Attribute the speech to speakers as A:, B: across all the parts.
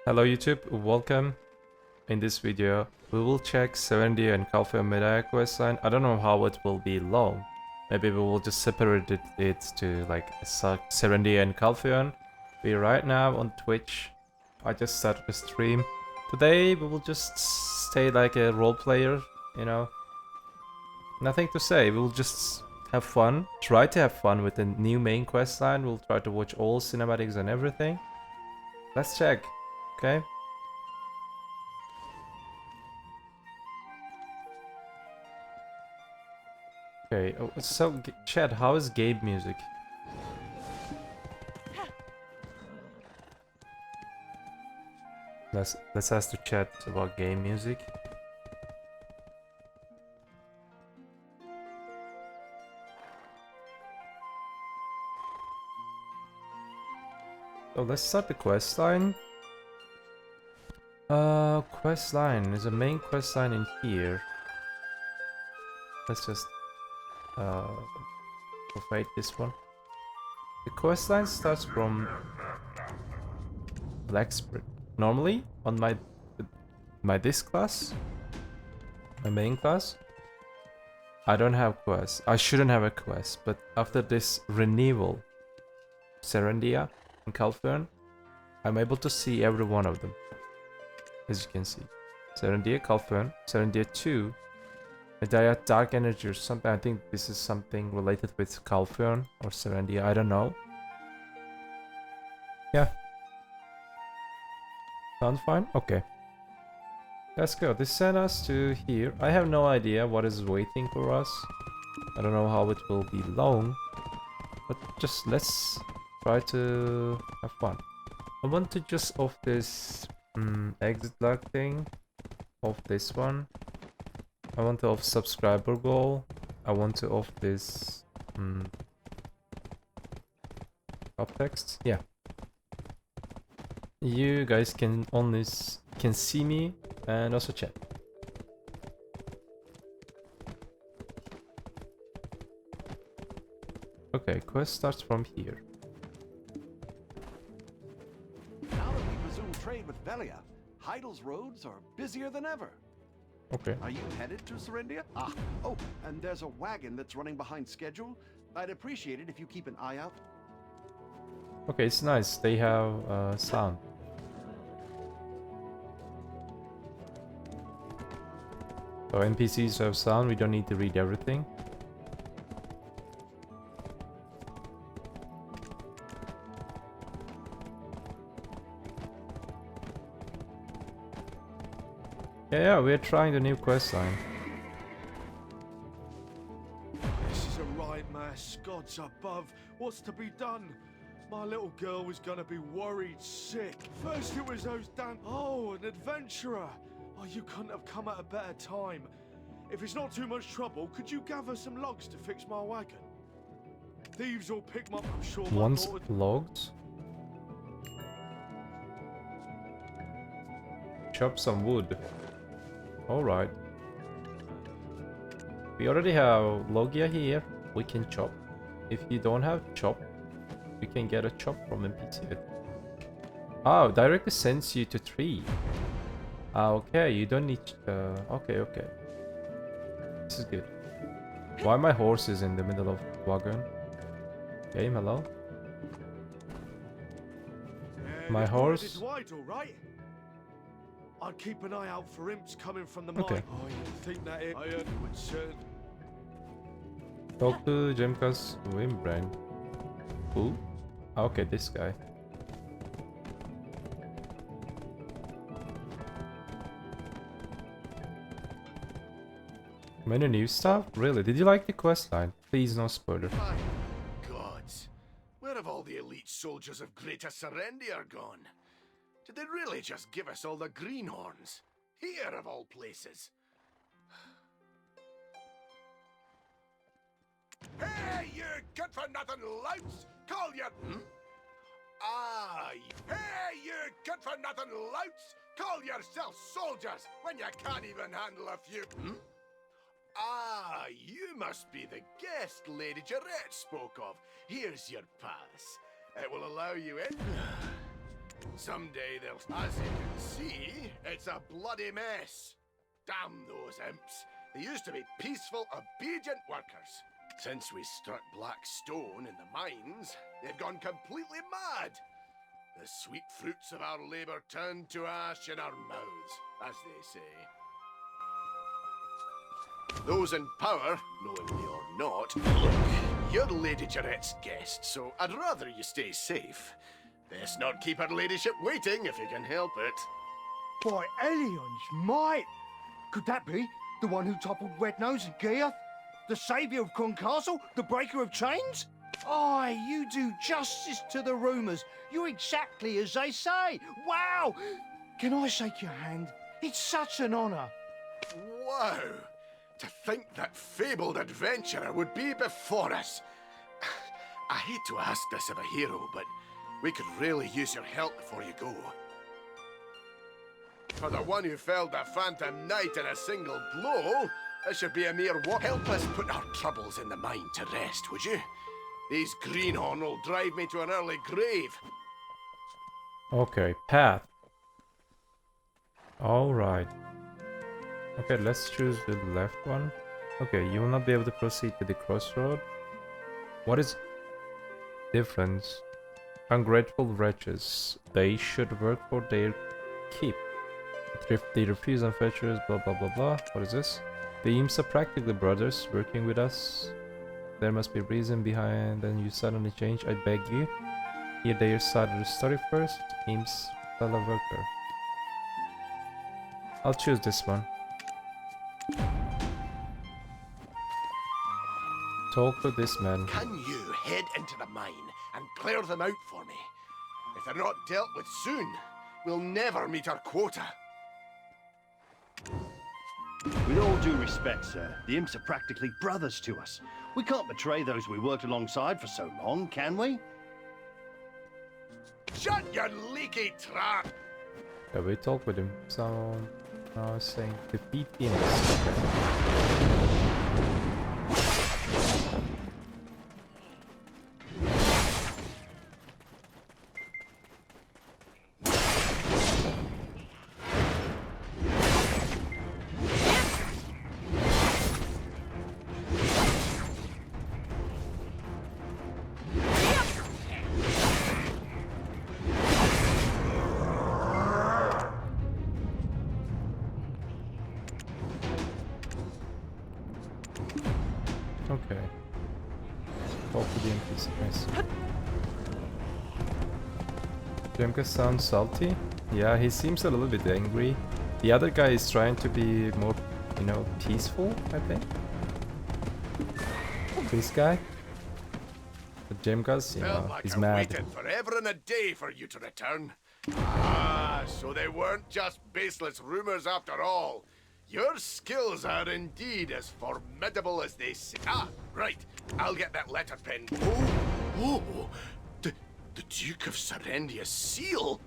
A: Hello YouTube, welcome. In this video, we will check Serendia and Calfia Mid-Eye questline. I don't know how it will be long. Maybe we will just separate it to like Serendia and Calfion. We're right now on Twitch. I just started the stream. Today we will just stay like a role player, you know. Nothing to say, we will just have fun. Try to have fun with the new main questline. We'll try to watch all cinematics and everything. Let's check, okay? Okay, so Chad, how is game music? Let's ask the chat about game music. So let's start the quest line. Quest line. There's a main quest line in here. Let's just provide this one. The quest line starts from Blacksmith. Normally on my this class, my main class, I don't have quests. I shouldn't have a quest, but after this renewal, Serendia and Calfern, I'm able to see every one of them. As you can see, Serendia, Calfern, Serendia 2, Medaya Dark Energy or something. I think this is something related with Calfern or Serendia. I don't know. Yeah. Sound fine? Okay. Let's go. This sent us to here. I have no idea what is waiting for us. I don't know how it will be long. But just let's try to have fun. I want to just off this exit log thing. Off this one. I want to off subscriber goal. I want to off this top text. Yeah. You guys can only see me and also chat. Okay, quest starts from here.
B: Now that we resume trade with Velia, Heidel's roads are busier than ever.
A: Okay.
B: Are you headed to Serendia? Oh, and there's a wagon that's running behind schedule. I'd appreciate it if you keep an eye out.
A: Okay, it's nice. They have sound. So NPCs have sound. We don't need to read everything. Yeah, we're trying the new quest line.
C: This is a right mess. Gods above. What's to be done? My little girl was gonna be worried sick. First it was those damn... Oh, an adventurer. Oh, you couldn't have come at a better time. If it's not too much trouble, could you gather some logs to fix my wagon? Thieves will pick 'em up, I'm sure.
A: Once logs. Chop some wood. Alright. We already have Logia here. We can chop. If you don't have chop, we can get a chop from NPC. Oh, directly sends you to 3. Okay, you don't need... okay. This is good. Why my horse is in the middle of wagon? Game, hello? My horse...
C: Is wide, all right? I'd keep an eye out for imps coming from the mine.
A: Okay.
C: Oh, you think that it... I would certain...
A: Talk to Jemka's Wimbrand. Who? Okay, this guy. Many new stuff? Really? Did you like the questline? Please, no spoiler.
D: My gods, where have all the elite soldiers of Greater Serendia gone? Did they really just give us all the greenhorns? Here of all places. Hey, you good-for-nothing louts! Call your... Hey, you good-for-nothing louts! Call yourselves soldiers when you can't even handle a few... you must be the guest Lady Jaret spoke of. Here's your pass. It will allow you in. Someday they'll... As you can see, it's a bloody mess. Damn those imps. They used to be peaceful, obedient workers. Since we struck black stone in the mines, they've gone completely mad. The sweet fruits of our labor turned to ash in our mouths, as they say. Those in power, knowingly or not, look, you're Lady Jaret's guest, so I'd rather you stay safe. Best not keep her ladyship waiting if you can help it.
C: By Elions, mate! Could that be the one who toppled Red Nose and Geoff? The saviour of Con Castle? The breaker of chains? Aye, you do justice to the rumours. You're exactly as they say. Wow! Can I shake your hand? It's such an honour.
D: Wow! To think that fabled adventurer would be before us. I hate to ask this of a hero, but we could really use your help before you go. For the one who felled the Phantom Knight in a single blow, it should be a mere walk. Help us put our troubles in the mind to rest, would you? These greenhorn will drive me to an early grave.
A: Okay, path. Alright. Okay, let's choose the left one. Okay, you will not be able to proceed to the crossroad. What is difference? Ungrateful wretches. They should work for their keep. They refuse unfetchers, blah blah blah blah. What is this? The Imps are practically brothers working with us. There must be reason behind, and you suddenly change. I beg you. Hear their side of the story first. Imps, fellow worker. I'll choose this one. Talk to this man.
D: Can you head into the mine and clear them out for me? If they're not dealt with soon, we'll never meet our quota.
B: With all due respect, sir, the Imps are practically brothers to us. We can't betray those we worked alongside for so long, can we?
D: Shut your leaky trap!
A: Yeah, we talk with him. So now I was saying defeat Imps. Okay. Talk to the NPCs. Jemka sounds salty. Yeah, he seems a little bit angry. The other guy is trying to be more, you know, peaceful, I think. This guy. But Jemka's, you know,
D: Like
A: he's
D: I
A: mad.
D: waited forever and a day for you to return. Ah, so they weren't just baseless rumors after all. Your skills are indeed as formidable as they say. Ah, right. I'll get that letter pen. Oh, the Duke of Serendia's seal?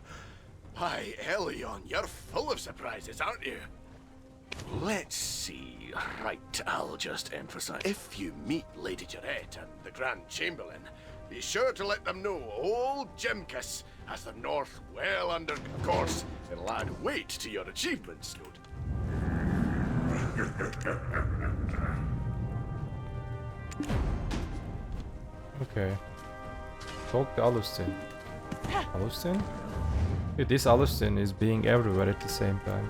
D: Why, Elion, you're full of surprises, aren't you? Let's see. Right, I'll just emphasize. If you meet Lady Jaret and the Grand Chamberlain, be sure to let them know old Jimkus has the North well under course. It'll add weight to your achievements, Snowd.
A: Okay. Talk to Alustin. Alustin? Dude, this Alustin is being everywhere at the same time.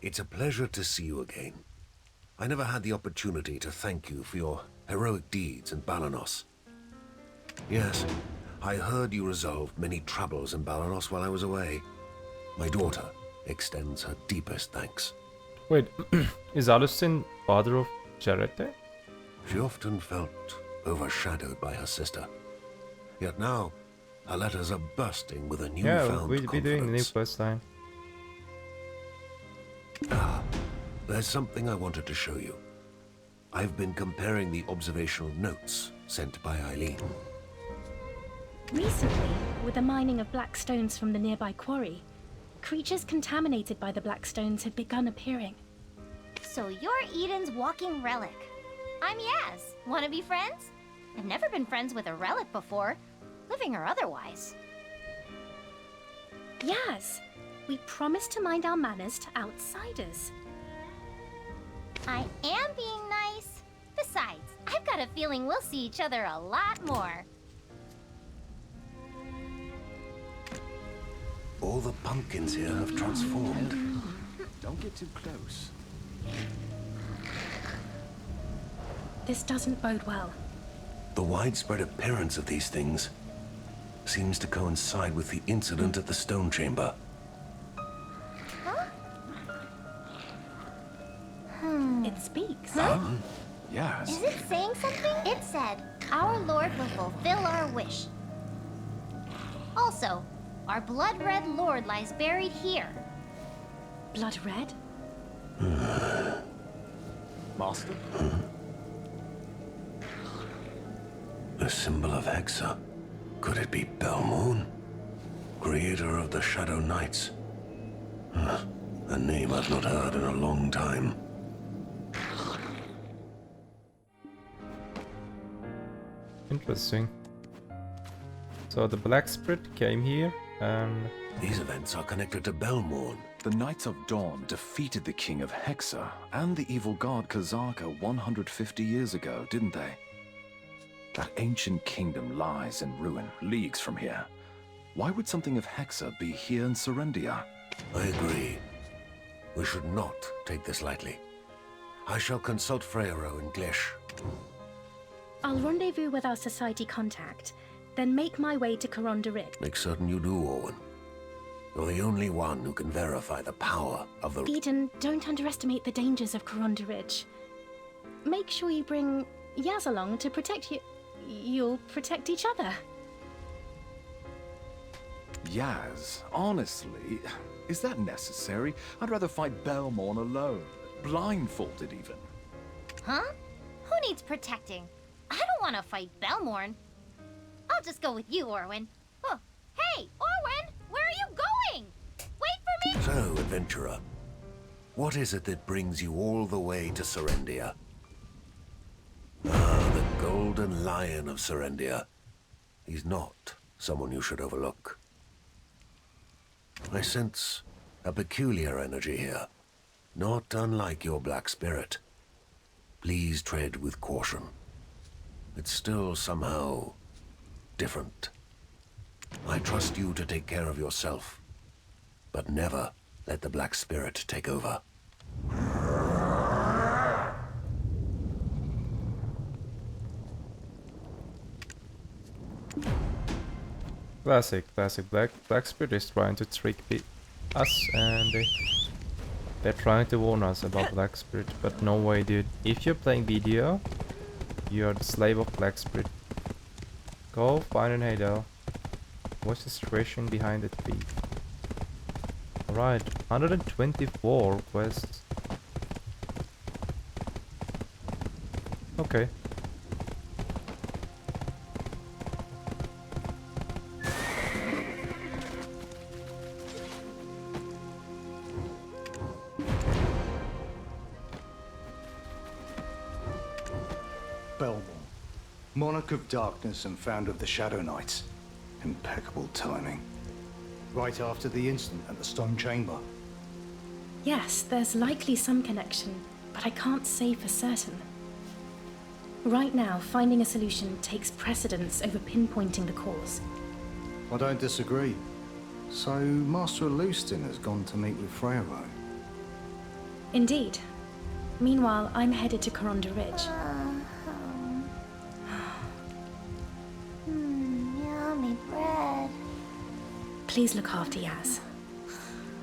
E: It's a pleasure to see you again. I never had the opportunity to thank you for your heroic deeds in Balanos. Yes, I heard you resolved many troubles in Balanos while I was away. My daughter extends her deepest thanks.
A: Wait, is Alustin father of Jaret?
E: She often felt overshadowed by her sister. Yet now, her letters are bursting with a
A: Yeah,
E: newfound
A: we'll be doing the new
E: confidence.
A: questline.
E: There's something I wanted to show you. I've been comparing the observational notes sent by Eileen.
F: Recently, with the mining of black stones from the nearby quarry, creatures contaminated by the black stones have begun appearing.
G: So you're Eden's walking relic. I'm Yaz. Wanna be friends? I've never been friends with a relic before, living or otherwise.
F: Yaz, we promised to mind our manners to outsiders.
G: I am being nice. Besides, I've got a feeling we'll see each other a lot more.
E: All the pumpkins here have transformed.
H: Don't get too close.
F: This doesn't bode well.
E: The widespread appearance of these things seems to coincide with the incident at the stone chamber.
F: It speaks.
H: Yes.
G: Is it saying something? It said, "Our Lord will fulfill our wish." Also, our blood-red lord lies buried here.
F: Blood red?
H: Master?
E: A symbol of Hexa. Could it be Belmor? Creator of the Shadow Knights? A name I've not heard in a long time.
A: Interesting. So the Black Spirit came here and...
E: These events are connected to Belmor.
H: The Knights of Dawn defeated the King of Hexa and the evil god Kazaka 150 years ago, didn't they? That ancient kingdom lies in ruin, leagues from here. Why would something of Hexa be here in Serendia?
E: I agree. We should not take this lightly. I shall consult Freyro in Glish.
F: I'll rendezvous with our society contact, then make my way to Coronda Ridge.
E: Make certain you do, Owen. You're the only one who can verify the power of the...
F: Eden, don't underestimate the dangers of Coronda Ridge. Make sure you bring Yaz along to protect you. You'll protect each other.
H: Yaz, honestly, is that necessary? I'd rather fight Belmor alone, blindfolded even.
G: Huh? Who needs protecting? I don't want to fight Belmorn. I'll just go with you, Orwin. Oh, hey, Orwin, where are you going? Wait for me!
E: So, adventurer, what is it that brings you all the way to Serendia? Ah, the Golden Lion of Serendia. He's not someone you should overlook. I sense a peculiar energy here, not unlike your Black Spirit. Please tread with caution. It's still somehow different. I trust you to take care of yourself, but never let the Black Spirit take over.
A: Classic. Black Spirit is trying to trick us, and they're trying to warn us about Black Spirit, but no way, dude. If you're playing BDO, you're the slave of Black Spirit. Go find an Hadel. What's the situation behind the tree? Alright, 124 quests. Okay.
I: Belmor, Monarch of Darkness and founder of the Shadow Knights. Impeccable timing. Right after the incident at the Stone Chamber.
F: Yes, there's likely some connection, but I can't say for certain. Right now, finding a solution takes precedence over pinpointing the cause.
I: I don't disagree. So, Master Leuston has gone to meet with Freyro.
F: Indeed. Meanwhile, I'm headed to Coronda Ridge.
G: Yummy bread.
F: Please look after Yaz.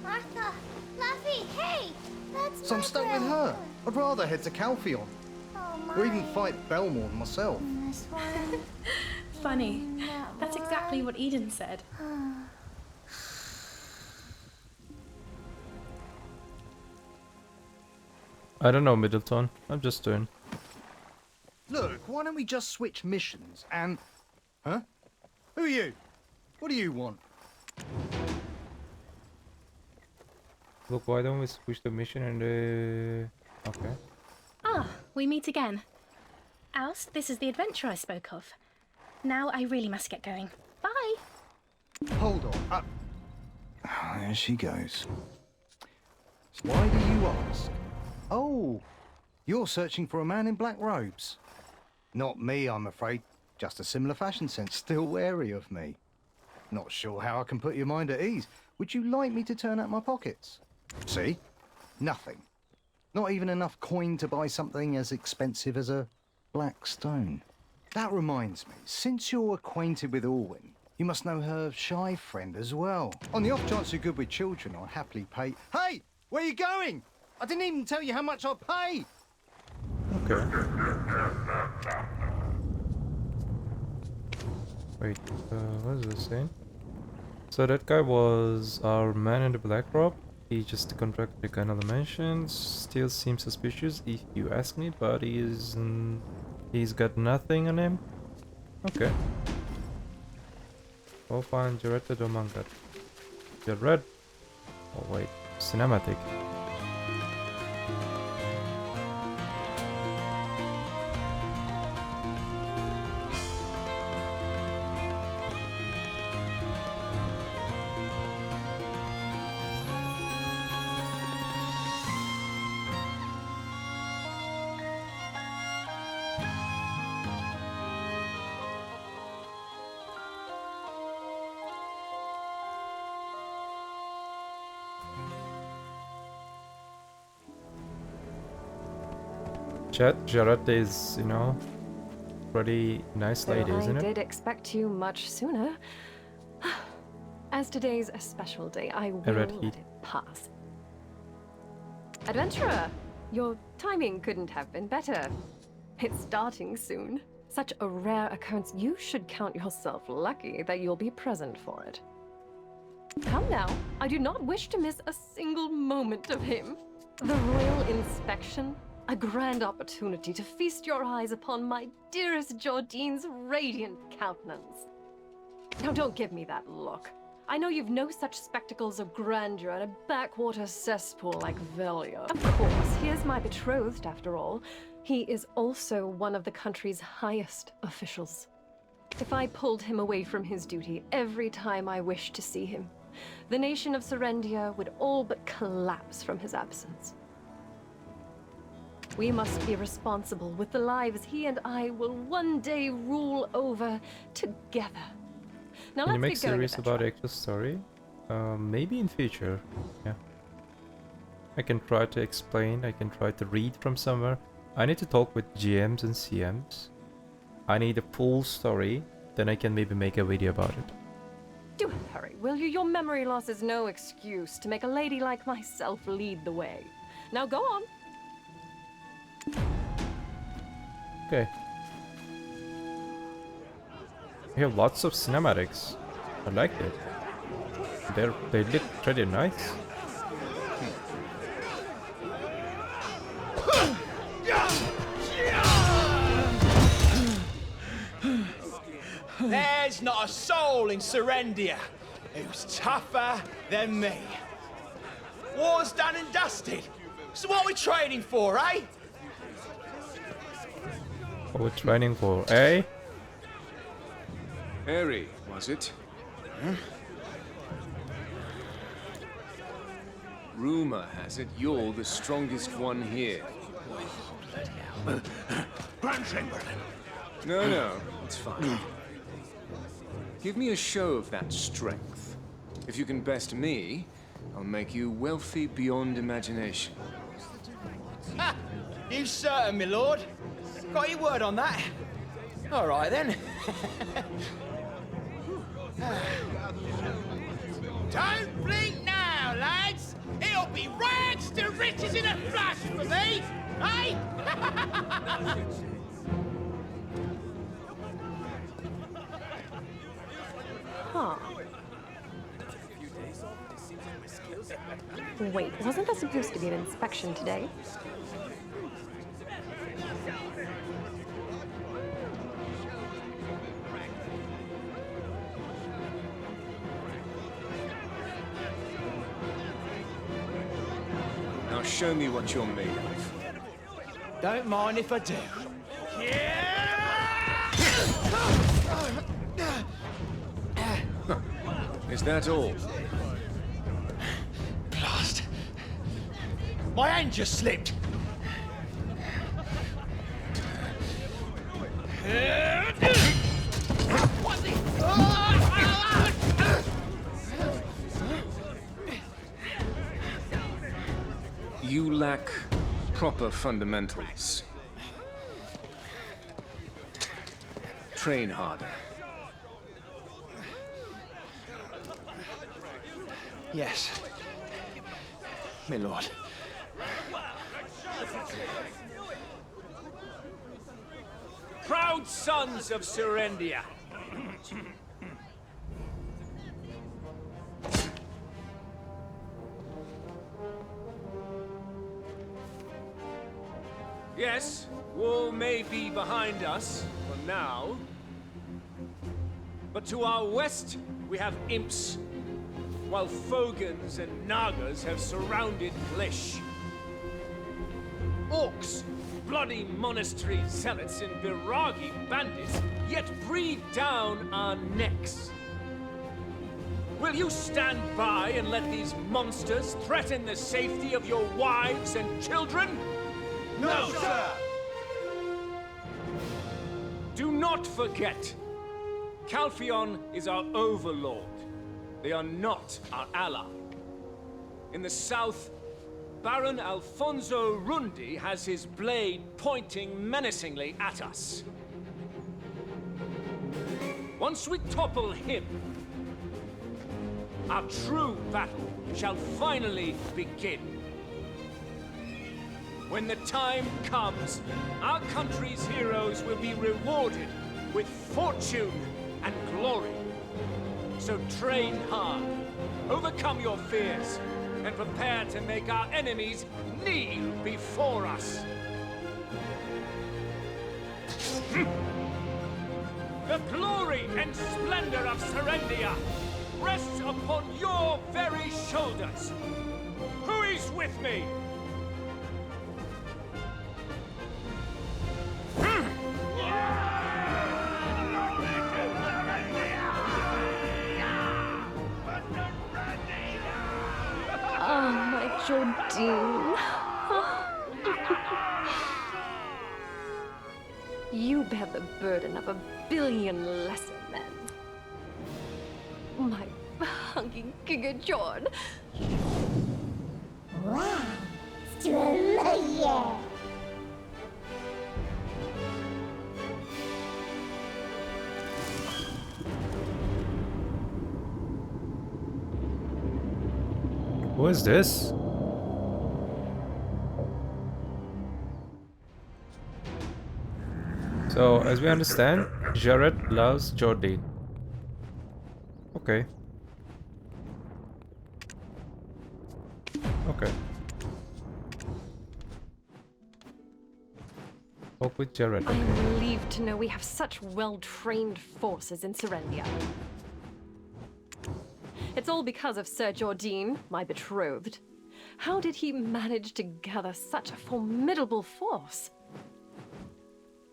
G: Martha, Luffy, hey! That's
I: So
G: my
I: I'm stuck
G: bread.
I: with her. I'd rather head to Calpheon.
G: Oh, my.
I: Or even fight Belmor myself.
G: This one.
F: Funny. That's exactly what Eden said.
A: I don't know, Middleton. I'm just doing.
I: Look, why don't we just switch missions and... Huh? Who are you? What do you want?
A: Look, why don't we switch the mission and okay.
F: Ah, we meet again. Alst, this is the adventure I spoke of. Now I really must get going. Bye!
I: Hold on. There she goes. Why do you ask? Oh, you're searching for a man in black robes. Not me, I'm afraid. Just a similar fashion sense, still wary of me. Not sure how I can put your mind at ease. Would you like me to turn out my pockets? See? Nothing. Not even enough coin to buy something as expensive as a black stone. That reminds me, since you're acquainted with Orwin, you must know her shy friend as well. On the off chance you're good with children, I'll happily pay... Hey! Where are you going? I didn't even tell you how much I'll pay!
A: Okay. Wait, what is this saying? So that guy was our man in the black robe. He just contracted a gun on the mansion. Still seems suspicious if you ask me, but he's got nothing on him. Okay. Go find Jaret the Uncut. Jaret. Oh wait, cinematic. Jaret is, you know, pretty nice lady, isn't it?
J: I did expect you much sooner. As today's a special day, I will let it pass. Adventurer, your timing couldn't have been better. It's starting soon. Such a rare occurrence, you should count yourself lucky that you'll be present for it. Come now, I do not wish to miss a single moment of him. The royal inspection? A grand opportunity to feast your eyes upon my dearest Jordine's radiant countenance. Now don't give me that look. I know you've no such spectacles of grandeur in a backwater cesspool like Velia. Of course, he is my betrothed after all. He is also one of the country's highest officials. If I pulled him away from his duty every time I wished to see him, the nation of Serendia would all but collapse from his absence. We must be responsible with the lives he and I will one day rule over together. Now
A: Can you
J: let's
A: make
J: get going,
A: series about Ekta's story? Maybe in future. Yeah. I can try to explain. I can try to read from somewhere. I need to talk with GMs and CMs. I need a full story. Then I can maybe make a video about it.
J: Do hurry, will you? Your memory loss is no excuse to make a lady like myself lead the way. Now go on.
A: Okay. We have lots of cinematics. I like it. They look pretty nice.
K: There's not a soul in Serendia who's tougher than me. War's done and dusted. So what are we training for, eh?
A: What we're training for, eh?
L: Harry, was it? Huh? Rumor has it you're the strongest one here.
D: Grand Chamberlain.
L: No, it's fine. Give me a show of that strength. If you can best me, I'll make you wealthy beyond imagination.
K: Ha! You certain, my lord? Got your word on that? All right, then. Don't blink now, lads! It'll be rags to riches in a flash for me, eh?
J: Huh. Wait, wasn't there supposed to be an inspection today?
L: Now show me what you're made of.
K: Don't mind if I do.
L: Is that all?
K: Blast. My hand just slipped.
L: You lack proper fundamentals. Train harder.
K: Yes. My lord.
M: Proud sons of Serendia. Yes, war may be behind us for now. But to our west, we have Imps, while fogans and nagas have surrounded Glish. Orcs, bloody monastery zealots and viragi bandits, yet breathe down our necks. Will you stand by and let these monsters threaten the safety of your wives and children?
K: No, sir!
M: Do not forget, Calpheon is our overlord. They are not our ally. In the south, Baron Alfonso Rundi has his blade pointing menacingly at us. Once we topple him, our true battle shall finally begin. When the time comes, our country's heroes will be rewarded with fortune and glory. So train hard, overcome your fears, and prepare to make our enemies kneel before us. The glory and splendor of Serendia rests upon your very shoulders. Who is with me?
J: Oh, my Jordine. You bear the burden of 1 billion lesser men. My hunky giga Jord.
G: Wow, Serendia.
A: Who is this? So, as we understand, Jaret loves Jordine. Okay. Okay. Talk with Jaret.
J: I am relieved to know we have such well-trained forces in Serendia. It's all because of Sir Jordine, my betrothed. How did he manage to gather such a formidable force?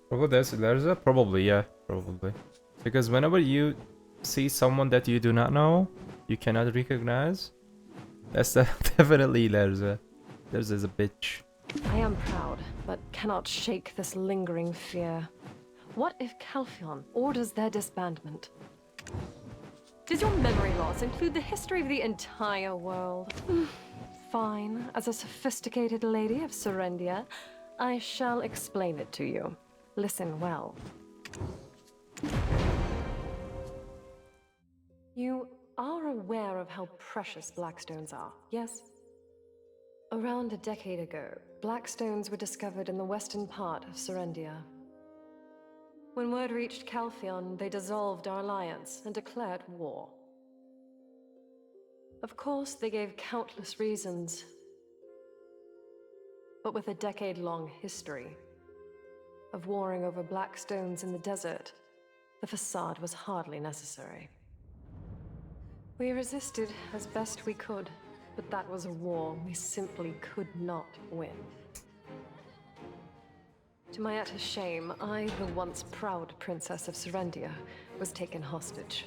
A: Probably there's a probably, yeah, probably. Because whenever you see someone that you do not know, you cannot recognize, that's definitely there's a bitch.
J: I am proud, but cannot shake this lingering fear. What if Calpheon orders their disbandment? Does your memory loss include the history of the entire world? Fine. As a sophisticated lady of Serendia, I shall explain it to you. Listen well. You are aware of how precious blackstones are, yes? Around a decade ago, blackstones were discovered in the western part of Serendia. When word reached Calpheon, they dissolved our alliance and declared war. Of course, they gave countless reasons. but with a decade-long history of warring over black stones in the desert, the facade was hardly necessary. We resisted as best we could, but that was a war we simply could not win. To my utter shame, I, the once proud princess of Serendia, was taken hostage.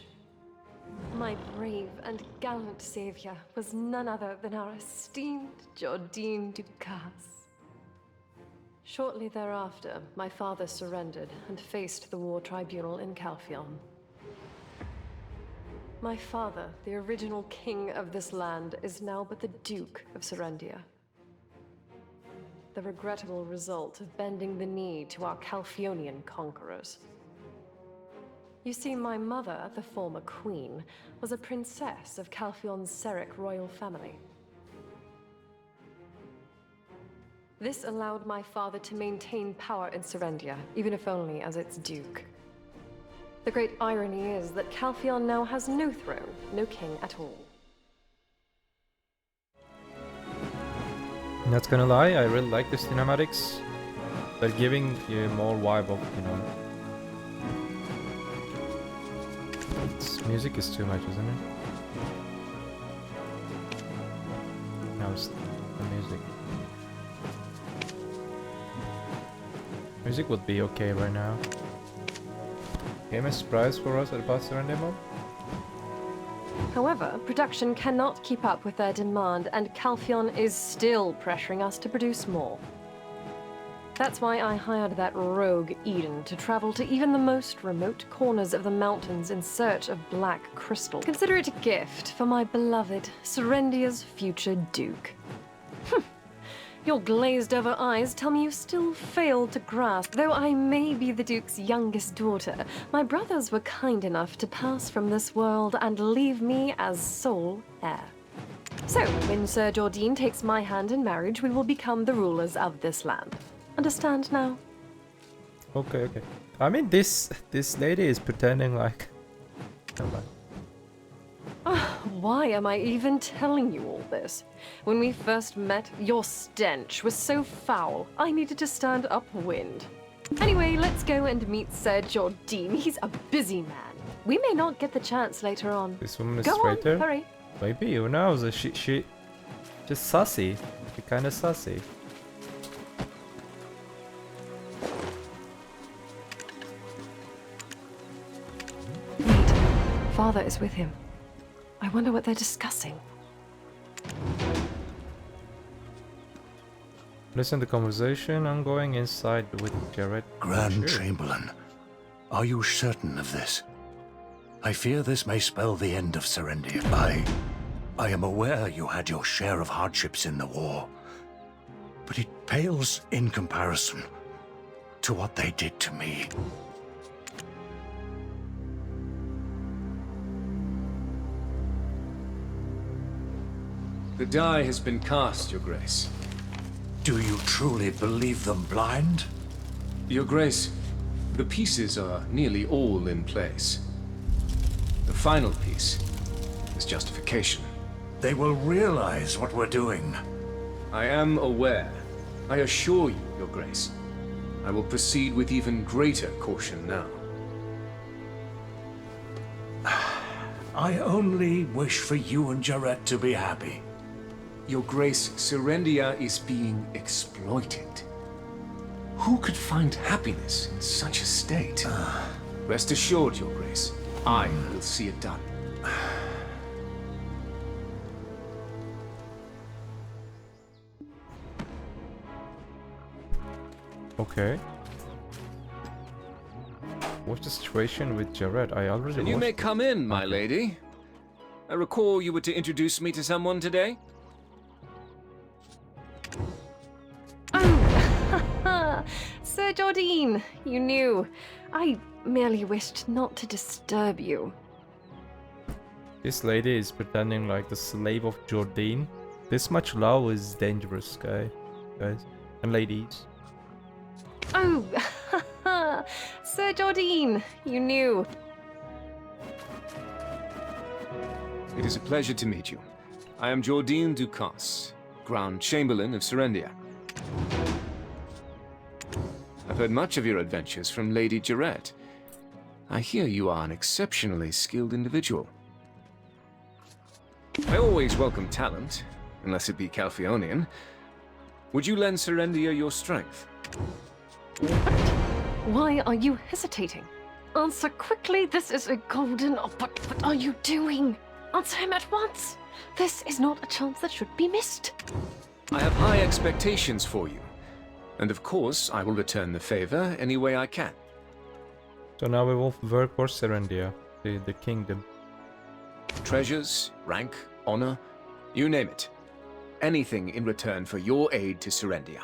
J: My brave and gallant savior was none other than our esteemed Jordine Ducas. Shortly thereafter, my father surrendered and faced the war tribunal in Calphion. My father, the original king of this land, is now but the Duke of Serendia. The regrettable result of bending the knee to our Calphionian conquerors. You see, my mother, the former queen, was a princess of Calphion's Seric royal family. This allowed my father to maintain power in Serendia, even if only as its duke. The great irony is that Calphion now has no throne, no king at all.
A: Not gonna lie, I really like the cinematics. They're giving you more vibe of, you know... This music is too much, isn't it? Now it's the music. Music would be okay right now. Game a surprise for us at Serendia mod?
J: However, production cannot keep up with their demand, and Calphion is still pressuring us to produce more. That's why I hired that rogue Eden to travel to even the most remote corners of the mountains in search of black crystal. Consider it a gift for my beloved Serendia's future duke. Your glazed-over eyes tell me you still fail to grasp. Though I may be the Duke's youngest daughter, my brothers were kind enough to pass from this world and leave me as sole heir. So, when Sir Jordine takes my hand in marriage, we will become the rulers of this land. Understand now?
A: Okay, okay. I mean, this lady is pretending like... Never mind.
J: Why am I even telling you all this? When we first met, your stench was so foul, I needed to stand upwind. Anyway, let's go and meet Sir Jordine. He's a busy man. We may not get the chance later on.
A: This woman is
J: Go on,
A: traitor?
J: hurry.
A: Maybe, who knows? She just sassy. She kinda sassy.
J: Wait, father is with him. I wonder what they're discussing.
A: Listen to the conversation ongoing inside with Jaret.
E: Grand Chamberlain, are you certain of this? I fear this may spell the end of Serendia. I am aware you had your share of hardships in the war, but it pales in comparison to what they did to me.
L: The die has been cast, Your Grace.
E: Do you truly believe them blind?
L: Your Grace, the pieces are nearly all in place. The final piece is justification.
E: They will realize what we're doing.
L: I am aware. I assure you, Your Grace. I will proceed with even greater caution now.
E: I only wish for you and Jaret to be happy.
L: Your Grace, Serendia is being exploited. Who could find happiness in such a state? Rest assured, Your Grace, I will see it done.
A: Okay. What's the situation with Jaret? I already
L: You may
A: watched
L: come in, my lady. I recall you were to introduce me to someone today.
J: Oh, Sir Jordine, you knew. I merely wished not to disturb you.
A: This lady is pretending like the slave of Jordine. This much love is dangerous, guys and ladies.
J: Oh, Sir Jordine, you knew.
L: It is a pleasure to meet you. I am Jordine Ducas, Grand Chamberlain of Serendia. I've heard much of your adventures from Lady Jaret. I hear you are an exceptionally skilled individual. I always welcome talent, unless it be Calpheonian. Would you lend Serendia your strength?
J: Why are you hesitating? Answer quickly, this is a golden... Oh, but what are you doing? Answer him at once! This is not a chance that should be missed.
L: I have high expectations for you. And of course, I will return the favor any way I can.
A: So now we will work for Serendia, the kingdom.
L: Treasures, rank, honor, you name it. Anything in return for your aid to Serendia.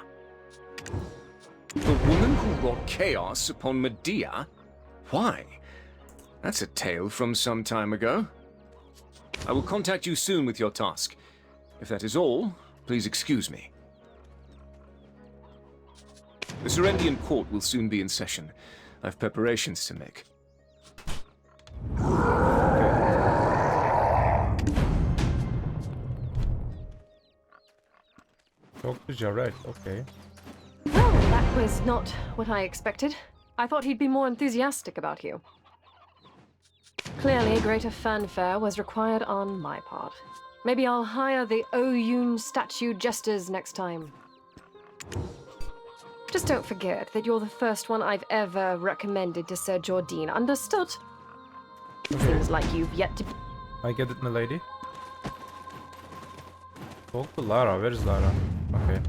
L: The woman who wrought chaos upon Medea? Why? That's a tale from some time ago. I will contact you soon with your task. If that is all, please excuse me. The Serendian court will soon be in session. I have preparations to make.
A: Talk to Jaret, okay.
J: Well, that was not what I expected. I thought he'd be more enthusiastic about you. Clearly, greater fanfare was required on my part. Maybe I'll hire the Oyun statue jesters next time. Just don't forget that you're the first one I've ever recommended to Sir Jordine, understood?
A: Okay.
J: Seems like you've yet to...
A: I get it, my lady. Talk to Lara, where's Lara? Okay.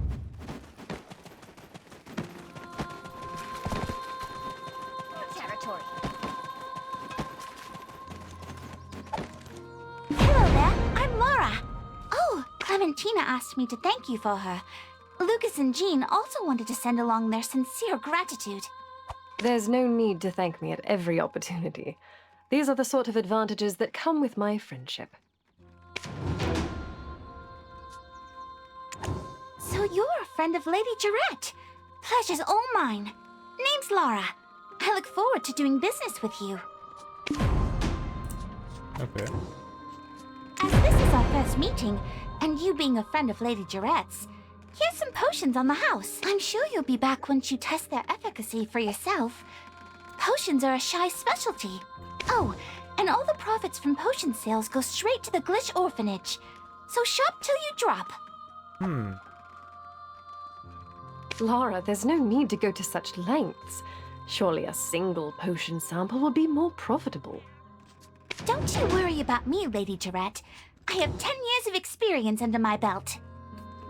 G: Territory. Hello there, I'm Laura. Oh, Clementina asked me to thank you for her. Lucas and Jean also wanted to send along their sincere gratitude.
J: There's no need to thank me at every opportunity. These are the sort of advantages that come with my friendship.
G: So you're a friend of Lady Jaret. Pleasure's all mine. Name's Laura. I look forward to doing business with you.
A: Okay.
G: As this is our first meeting, and you being a friend of Lady Jaret's, here's some potions on the house. I'm sure you'll be back once you test their efficacy for yourself. Potions are a shy specialty. Oh, and all the profits from potion sales go straight to the Glish orphanage. So shop till you drop.
J: Laura, there's no need to go to such lengths. Surely a single potion sample will be more profitable.
G: Don't you worry about me, Lady Jaret. I have 10 years of experience under my belt.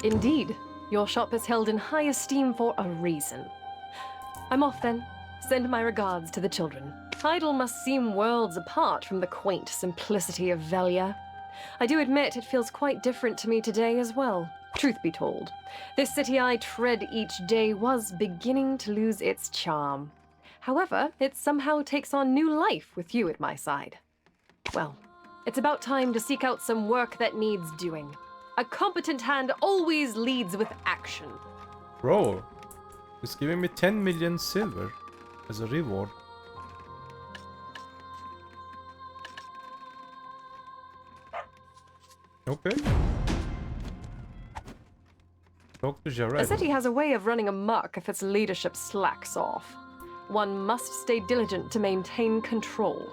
J: Indeed, your shop is held in high esteem for a reason. I'm off then. Send my regards to the children. Idle must seem worlds apart from the quaint simplicity of Velia. I do admit it feels quite different to me today as well. Truth be told, this city I tread each day was beginning to lose its charm. However, it somehow takes on new life with you at my side. Well, it's about time to seek out some work that needs doing. A competent hand always leads with action.
A: Bro, he's giving me 10 million silver as a reward. Okay. Talk to Jaret.
J: A city has a way of running amok if its leadership slacks off. One must stay diligent to maintain control.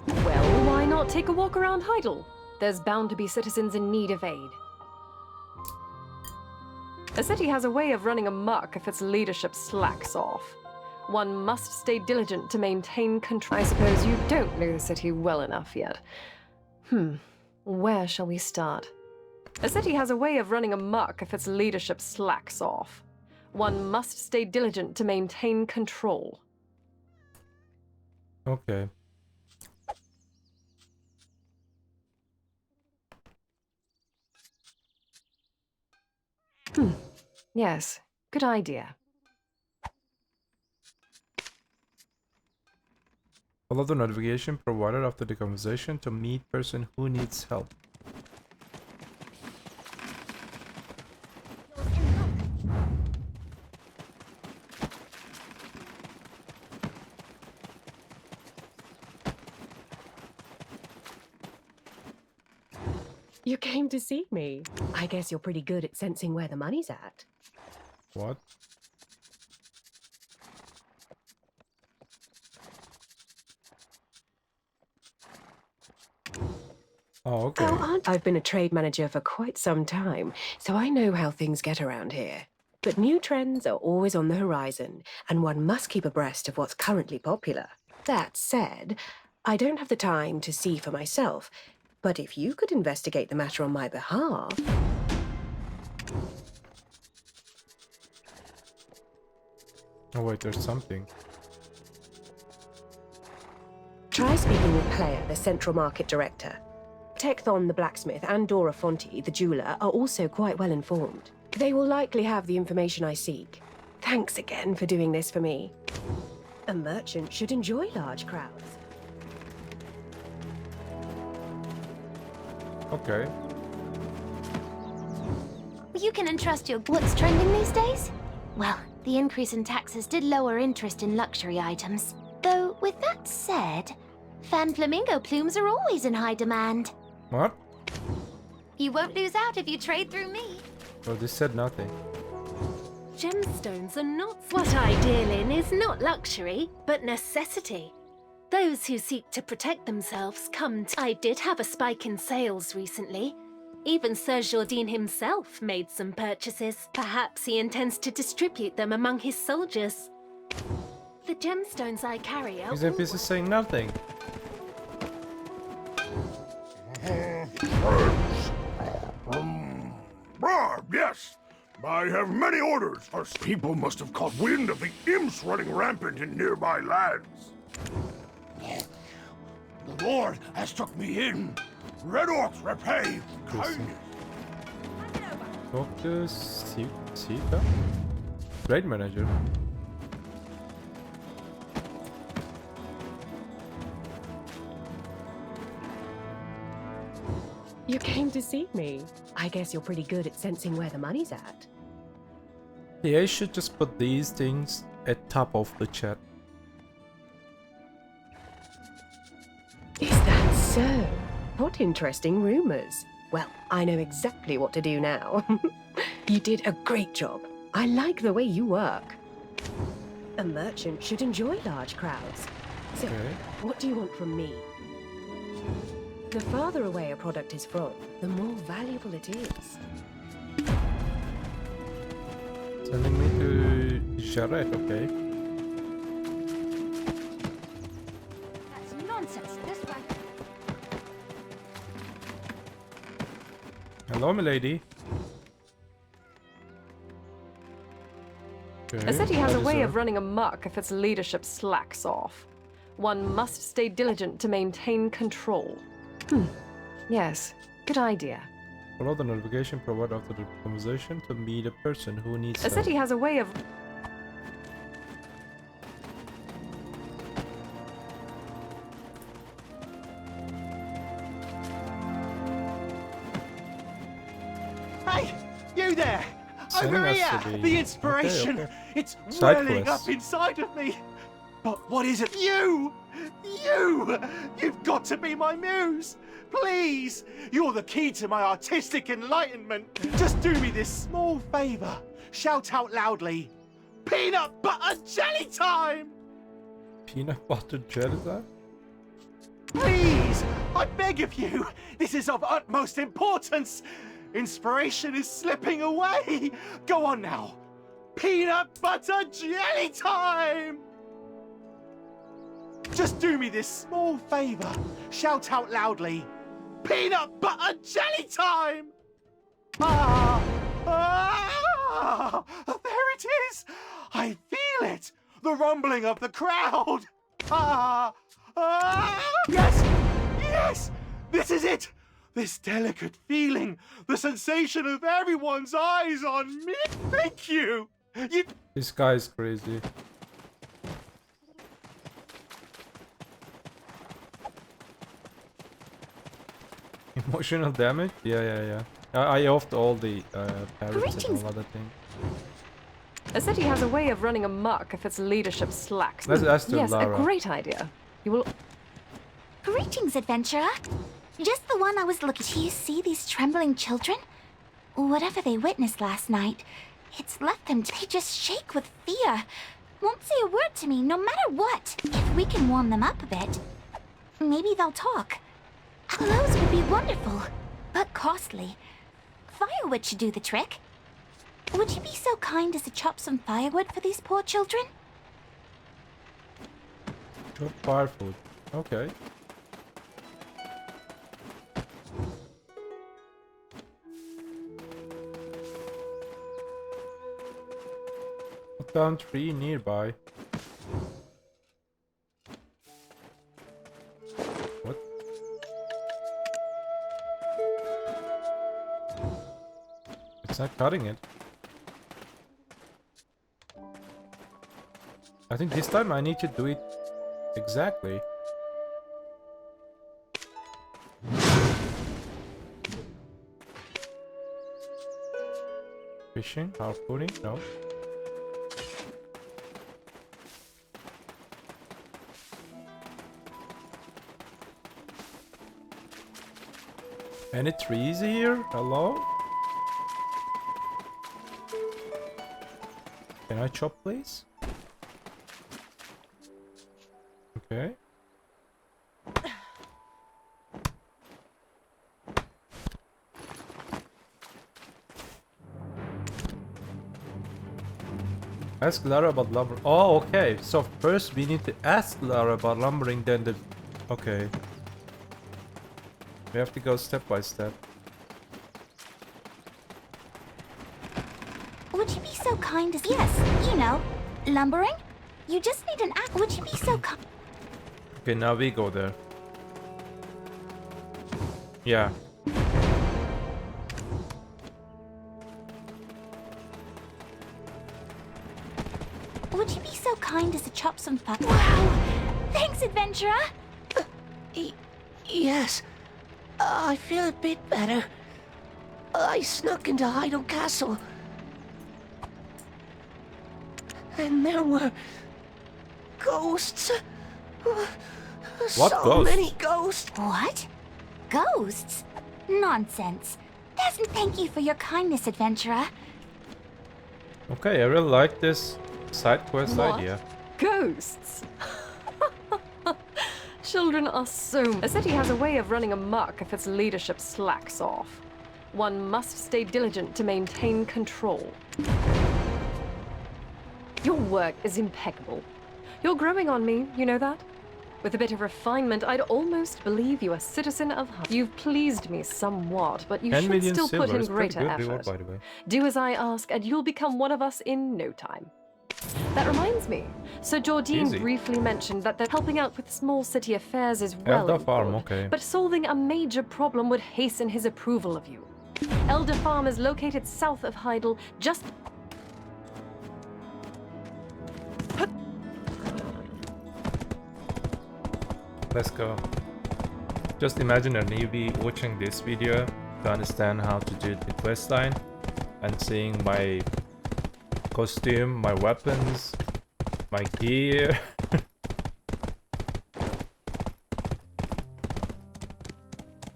J: Well, why not take a walk around Heidel? There's bound to be citizens in need of aid. A city has a way of running amok if its leadership slacks off. One must stay diligent to maintain control. I suppose you don't know the city well enough yet. Where shall we start? A city has a way of running amok if its leadership slacks off. One must stay diligent to maintain control.
A: Okay.
J: Yes, good idea.
A: Follow the notification provided after the conversation to meet person who needs help.
N: You came to see me. I guess you're pretty good at sensing where the money's at.
A: What? Oh, okay.
N: I've been a trade manager for quite some time, so I know how things get around here. But new trends are always on the horizon, and one must keep abreast of what's currently popular. That said, I don't have the time to see for myself, but if you could investigate the matter on my behalf...
A: Oh wait, there's something.
N: Try speaking with Player, the Central Market Director. Tekthon, the blacksmith, and Dora Fonti, the jeweler, are also quite well informed. They will likely have the information I seek. Thanks again for doing this for me. A merchant should enjoy large crowds.
A: Okay.
G: You can entrust your... What's trending these days? Well, the increase in taxes did lower interest in luxury items. Though, with that said, fan flamingo plumes are always in high demand.
A: What?
G: You won't lose out if you trade through me.
A: Well, this said nothing.
F: Gemstones are not... What I deal in is not luxury, but necessity. Those who seek to protect themselves come to... I did have a spike in sales recently. Even Sir Jordine himself made some purchases. Perhaps he intends to distribute them among his soldiers. The gemstones I carry are...
A: Is this is saying nothing?
D: Yes, I have many orders. First, people must have caught wind of the imps running rampant in nearby lands. The Lord has took me in. Red Orcs repay kindness.
A: Talk to Sita? Trade manager.
N: You came to see me. I guess you're pretty good at sensing where the money's at.
A: Yeah, I should just put these things at top of the chat.
N: Is that so? What interesting rumors. Well, I know exactly what to do now. You did a great job. I like the way you work. A merchant should enjoy large crowds. So, what do you want from me? The farther away a product is from, the more valuable it is.
A: Sending me to Jaret, okay.
G: That's nonsense. This way.
A: Hello, milady.
J: A city has a way of running amok if its leadership slacks off. One must stay diligent to maintain control. Yes, good idea.
A: Follow the notification provided after the conversation to meet a person who needs help.
J: A city has a way of...
K: Hey, you there!
A: Sending
K: Over
A: us
K: here!
A: to
K: The inspiration!
A: Okay.
K: It's
A: Side
K: welling
A: quest.
K: up inside of me! But what is it? You! You've got to be my muse! Please! You're the key to my artistic enlightenment! Just do me this small favor. Shout out loudly. Peanut butter jelly time!
A: Peanut butter jelly time?
K: Please! I beg of you! This is of utmost importance! Inspiration is slipping away! Go on now! Peanut butter jelly time! Just do me this small favor. Shout out loudly. Peanut butter jelly time! There it is! I feel it! The rumbling of the crowd! Yes! Yes! This is it! This delicate feeling, the sensation of everyone's eyes on me. Thank you!
A: This guy is crazy. Emotional damage? Yeah. I offed all the parrots and all other things.
J: A city has a way of running amok if its leadership slacks.
A: Let's ask
J: Yes,
A: Lara.
J: a great idea. You will...
G: Greetings, adventurer. Just the one I was looking. Do you see these trembling children? Whatever they witnessed last night, it's left them. They just shake with fear. Won't say a word to me, no matter what. If we can warm them up a bit, maybe they'll talk. Those would be wonderful, but costly. Firewood should do the trick. Would you be so kind as to chop some firewood for these poor children?
A: Chop firewood. Okay. Put down 3 nearby. What? It's not cutting it. I think this time I need to do it exactly. Fishing? Harpooning? No. Any trees here? Hello? Can I chop, please? Okay. Ask Lara about lumber. Oh, okay. So first we need to ask Lara about lumbering, then the... Okay. We have to go step by step.
G: Would you be so kind as... Yes, you know, lumbering? You just need an axe. Would you be so kind...
A: Okay, now we go there. Yeah.
G: Would you be so kind as to chop some fat? Wow! Thanks, adventurer!
O: Yes. I feel a bit better. I snuck into Heidel Castle. And there were... ghosts.
A: What
O: so
A: ghosts?
O: many ghosts.
G: What? Ghosts? Nonsense. Doesn't thank you for your kindness, adventurer.
A: Okay, I really like this side quest
J: What?
A: idea.
J: Ghosts? Children are so... A city has a way of running amok if its leadership slacks off. One must stay diligent to maintain control. Your work is impeccable. You're growing on me, you know that? With a bit of refinement, I'd almost believe you a citizen of Hunt. You've pleased me somewhat, but you
A: 10
J: should
A: million
J: still put
A: silver
J: in
A: is pretty
J: greater
A: good reward,
J: effort.
A: by the way.
J: Do as I ask, and you'll become one of us in no time. That reminds me, Sir Jordine
A: Easy.
J: briefly mentioned that they're helping out with small city affairs as well.
A: Elder Farm,
J: good,
A: okay.
J: But solving a major problem would hasten his approval of you. Elder Farm is located south of Heidel, just...
A: Let's go. Just imagine a newbie watching this video to understand how to do the questline and seeing my costume, my weapons, my gear.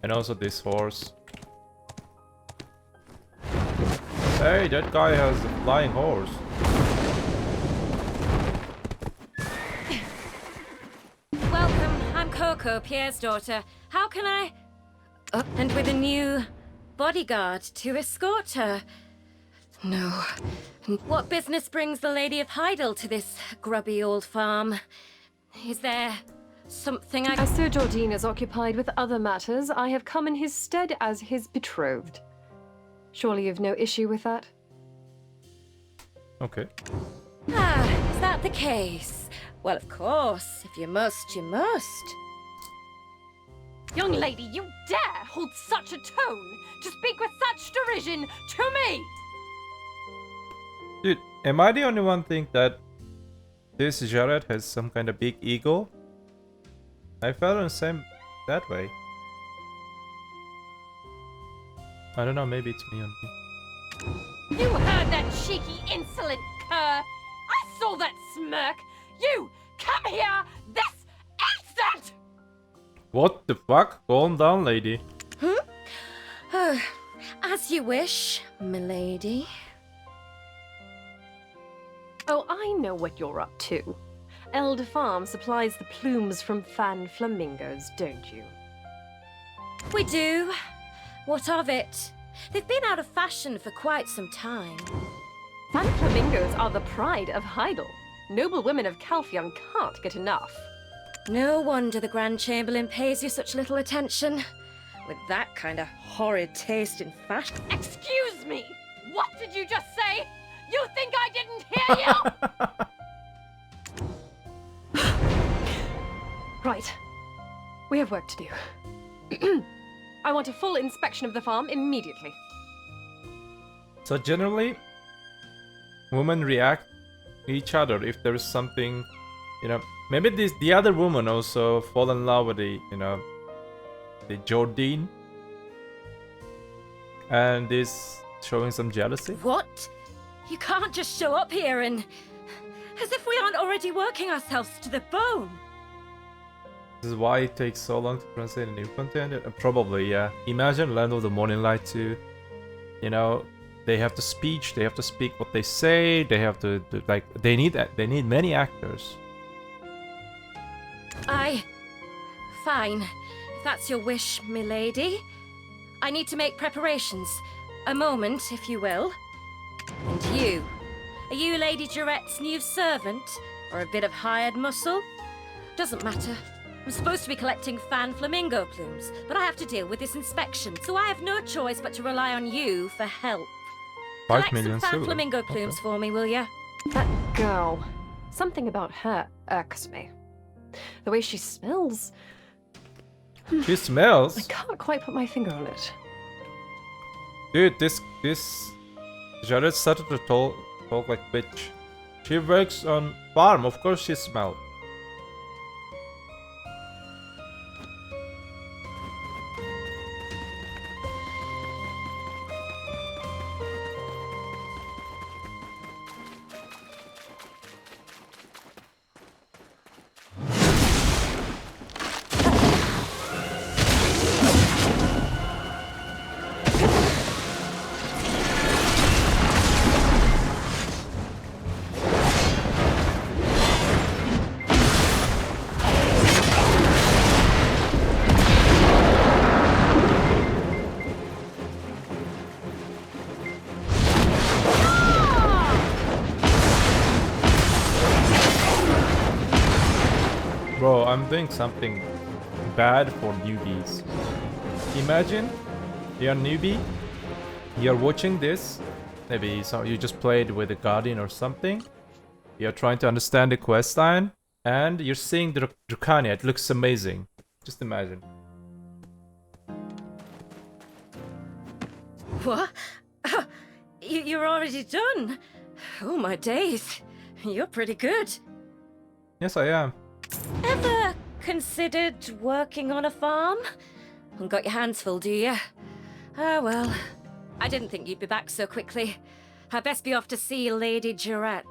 A: And also this horse. Hey, that guy has a flying horse.
P: Welcome, I'm Coco, Pierre's daughter. How can I... and with a new bodyguard to escort her. No. What business brings the Lady of Heidel to this grubby old farm? Is there something I...
J: As Sir Jordine is occupied with other matters, I have come in his stead as his betrothed. Surely you've no issue with that?
A: Okay.
P: Ah, is that the case? Well, of course. If you must, you must.
J: Young lady, you dare hold such a tone to speak with such derision to me!
A: Dude, am I the only one think that this Jaret has some kind of big ego? I felt the same that way. I don't know, maybe it's me on me.
J: You heard that cheeky, insolent cur! I saw that smirk! You, come here this instant!
A: What the fuck? Calm down, lady.
P: As you wish, milady.
J: Oh, I know what you're up to. Elder Farm supplies the plumes from fan flamingos, don't you?
P: We do. What of it? They've been out of fashion for quite some time.
J: Fan flamingos are the pride of Heidel. Noble women of Calpheon can't get enough.
P: No wonder the Grand Chamberlain pays you such little attention. With that kind of horrid taste in fashion.
J: Excuse me! What did you just say? You think I didn't hear you? Right. We have work to do. I want a full inspection of the farm immediately.
A: So generally, women react to each other if there is something, you know. Maybe the other woman also fall in love with the, you know, the Jordine, and is showing some jealousy.
P: What? You can't just show up here and... as if we aren't already working ourselves to the bone.
A: This is why it takes so long to translate a new content. Probably, yeah. Imagine Land of the Morning Light too. You know, they have to speech, they have to speak what they say, they have to do, like, they need many actors.
P: Fine. If that's your wish, milady. I need to make preparations. A moment, if you will. And you? Are you Lady Jaret's new servant? Or a bit of hired muscle? Doesn't matter. I'm supposed to be collecting fan flamingo plumes, but I have to deal with this inspection, so I have no choice but to rely on you for help.
A: 5
P: Collect
A: million
P: some fan
A: silver.
P: flamingo plumes for me, will ya?
J: That girl. Something about her irks me. The way she smells.
A: She smells?
J: I can't quite put my finger on it.
A: Dude, this Jaret started to talk like bitch. She works on farm, of course she smells. Bro, I'm doing something bad for newbies. Imagine you're a newbie, you're watching this, maybe so you just played with a guardian or something, you're trying to understand the questline, and you're seeing the Dracania, it looks amazing. Just imagine.
P: What? You're already done? Oh my days. You're pretty good.
A: Yes, I am.
P: Ever considered working on a farm? Got your hands full, do you? Ah, well. I didn't think you'd be back so quickly. I'd best be off to see Lady Jaret.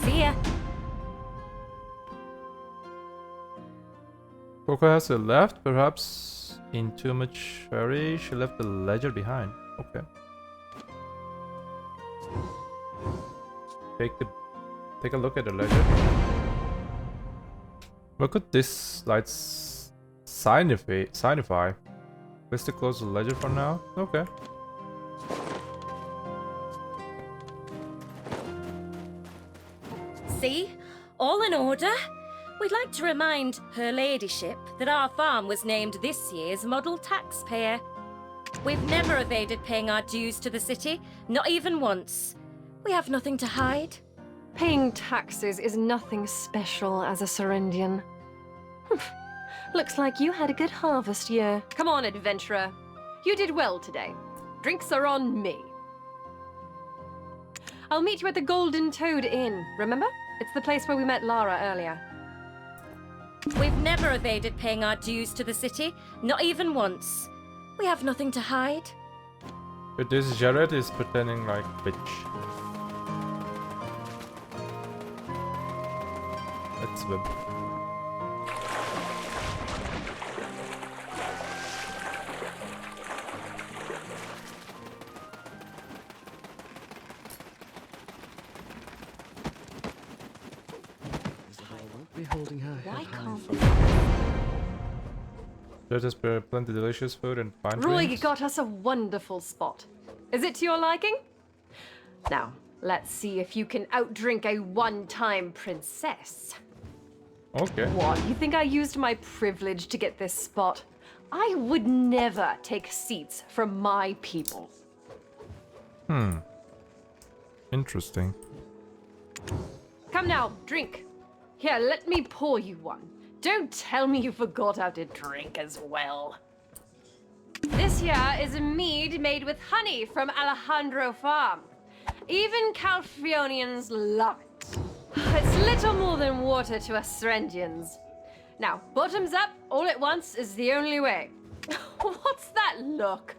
P: See ya.
A: Coco has left, perhaps in too much hurry. She left the ledger behind. Okay. Take a look at the ledger. What could this light signify? Best to close the ledger for now? Okay.
P: See? All in order. We'd like to remind Her Ladyship that our farm was named this year's model taxpayer. We've never evaded paying our dues to the city, not even once. We have nothing to hide.
J: Paying taxes is nothing special as a Serendian. Looks like you had a good harvest year. Come on, adventurer. You did well today. Drinks are on me. I'll meet you at the Golden Toad Inn, remember? It's the place where we met Lara earlier.
P: We've never evaded paying our dues to the city, not even once. We have nothing to hide.
A: But this Jaret is pretending like bitch. Let's swim.
I: Isabel won't be holding her head
P: Why
I: high
P: can't
I: for
P: they?
A: Let us prepare plenty delicious food and fine
J: Roy
A: drinks.
J: got us a wonderful spot. Is it to your liking? Now, let's see if you can outdrink a one-time princess.
A: Okay.
J: What, you think I used my privilege to get this spot? I would never take seats from my people.
A: Interesting.
J: Come now, drink. Here, let me pour you one. Don't tell me you forgot how to drink as well. This here is a mead made with honey from Alejandro Farm. Even Calphionians love it. It's little more than water to us Serendians. Now, bottoms up, all at once is the only way. What's that look?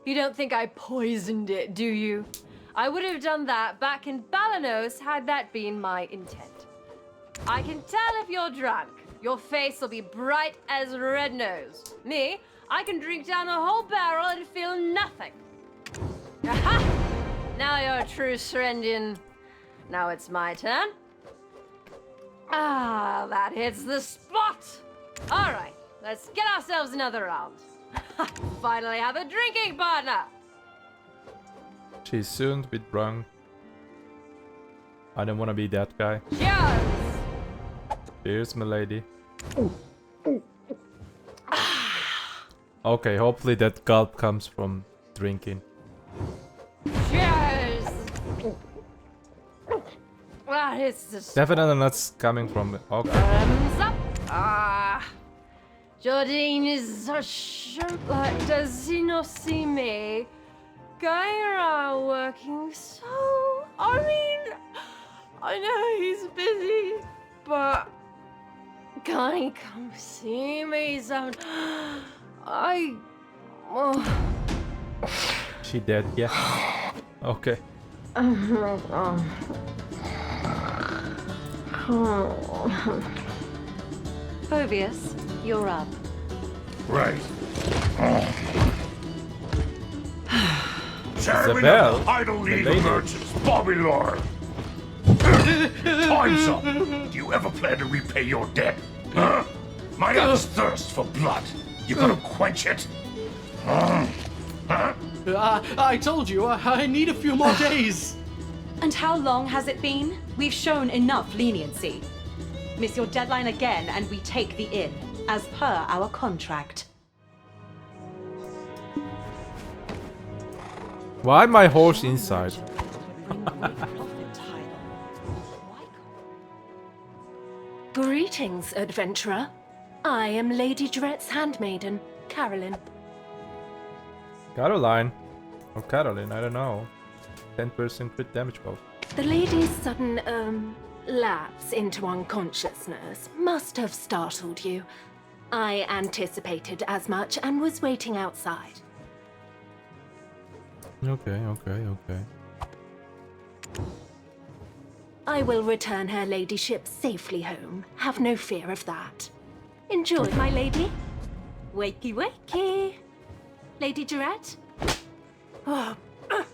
J: You don't think I poisoned it, do you? I would have done that back in Balanos had that been my intent. I can tell if you're drunk. Your face will be bright as red nose. Me, I can drink down a whole barrel and feel nothing. Aha! Now you're a true Serendian. Now it's my turn. Ah, that hits the spot. All right, let's get ourselves another round. Finally have a drinking partner.
A: She's soon to be drunk. I don't want to be that guy.
J: Cheers!
A: Cheers, my lady. Okay, hopefully that gulp comes from drinking.
J: Cheers! That is the
A: Definitely not coming from. Okay.
J: thumbs up. Ah, Jordine is a shirt. Like, does he not see me going around working so? I mean, I know he's busy, but can he come see me some?
A: She dead, yeah. Okay.
J: Phobius, you're up.
Q: Right.
A: Isabel,
Q: Idle
A: the
Q: League
A: lady.
Q: of Merchants, Bobby Lord. Time's up. Do you ever plan to repay your debt? Huh? My axe thirsts for blood. You gonna quench it? Huh?
R: I told you, I need a few more days.
S: And how long has it been? We've shown enough leniency. Miss your deadline again and we take the inn, as per our contract.
A: Why my horse inside?
F: Greetings, adventurer. I am Lady Jaret's handmaiden, Caroline.
A: Caroline. Or Caroline, I don't know. 10% crit damage buff.
F: The lady's sudden, lapse into unconsciousness must have startled you. I anticipated as much and was waiting outside.
A: Okay.
F: I will return her ladyship safely home. Have no fear of that. Enjoy, my lady. Wakey wakey. Lady Jaret? Oh,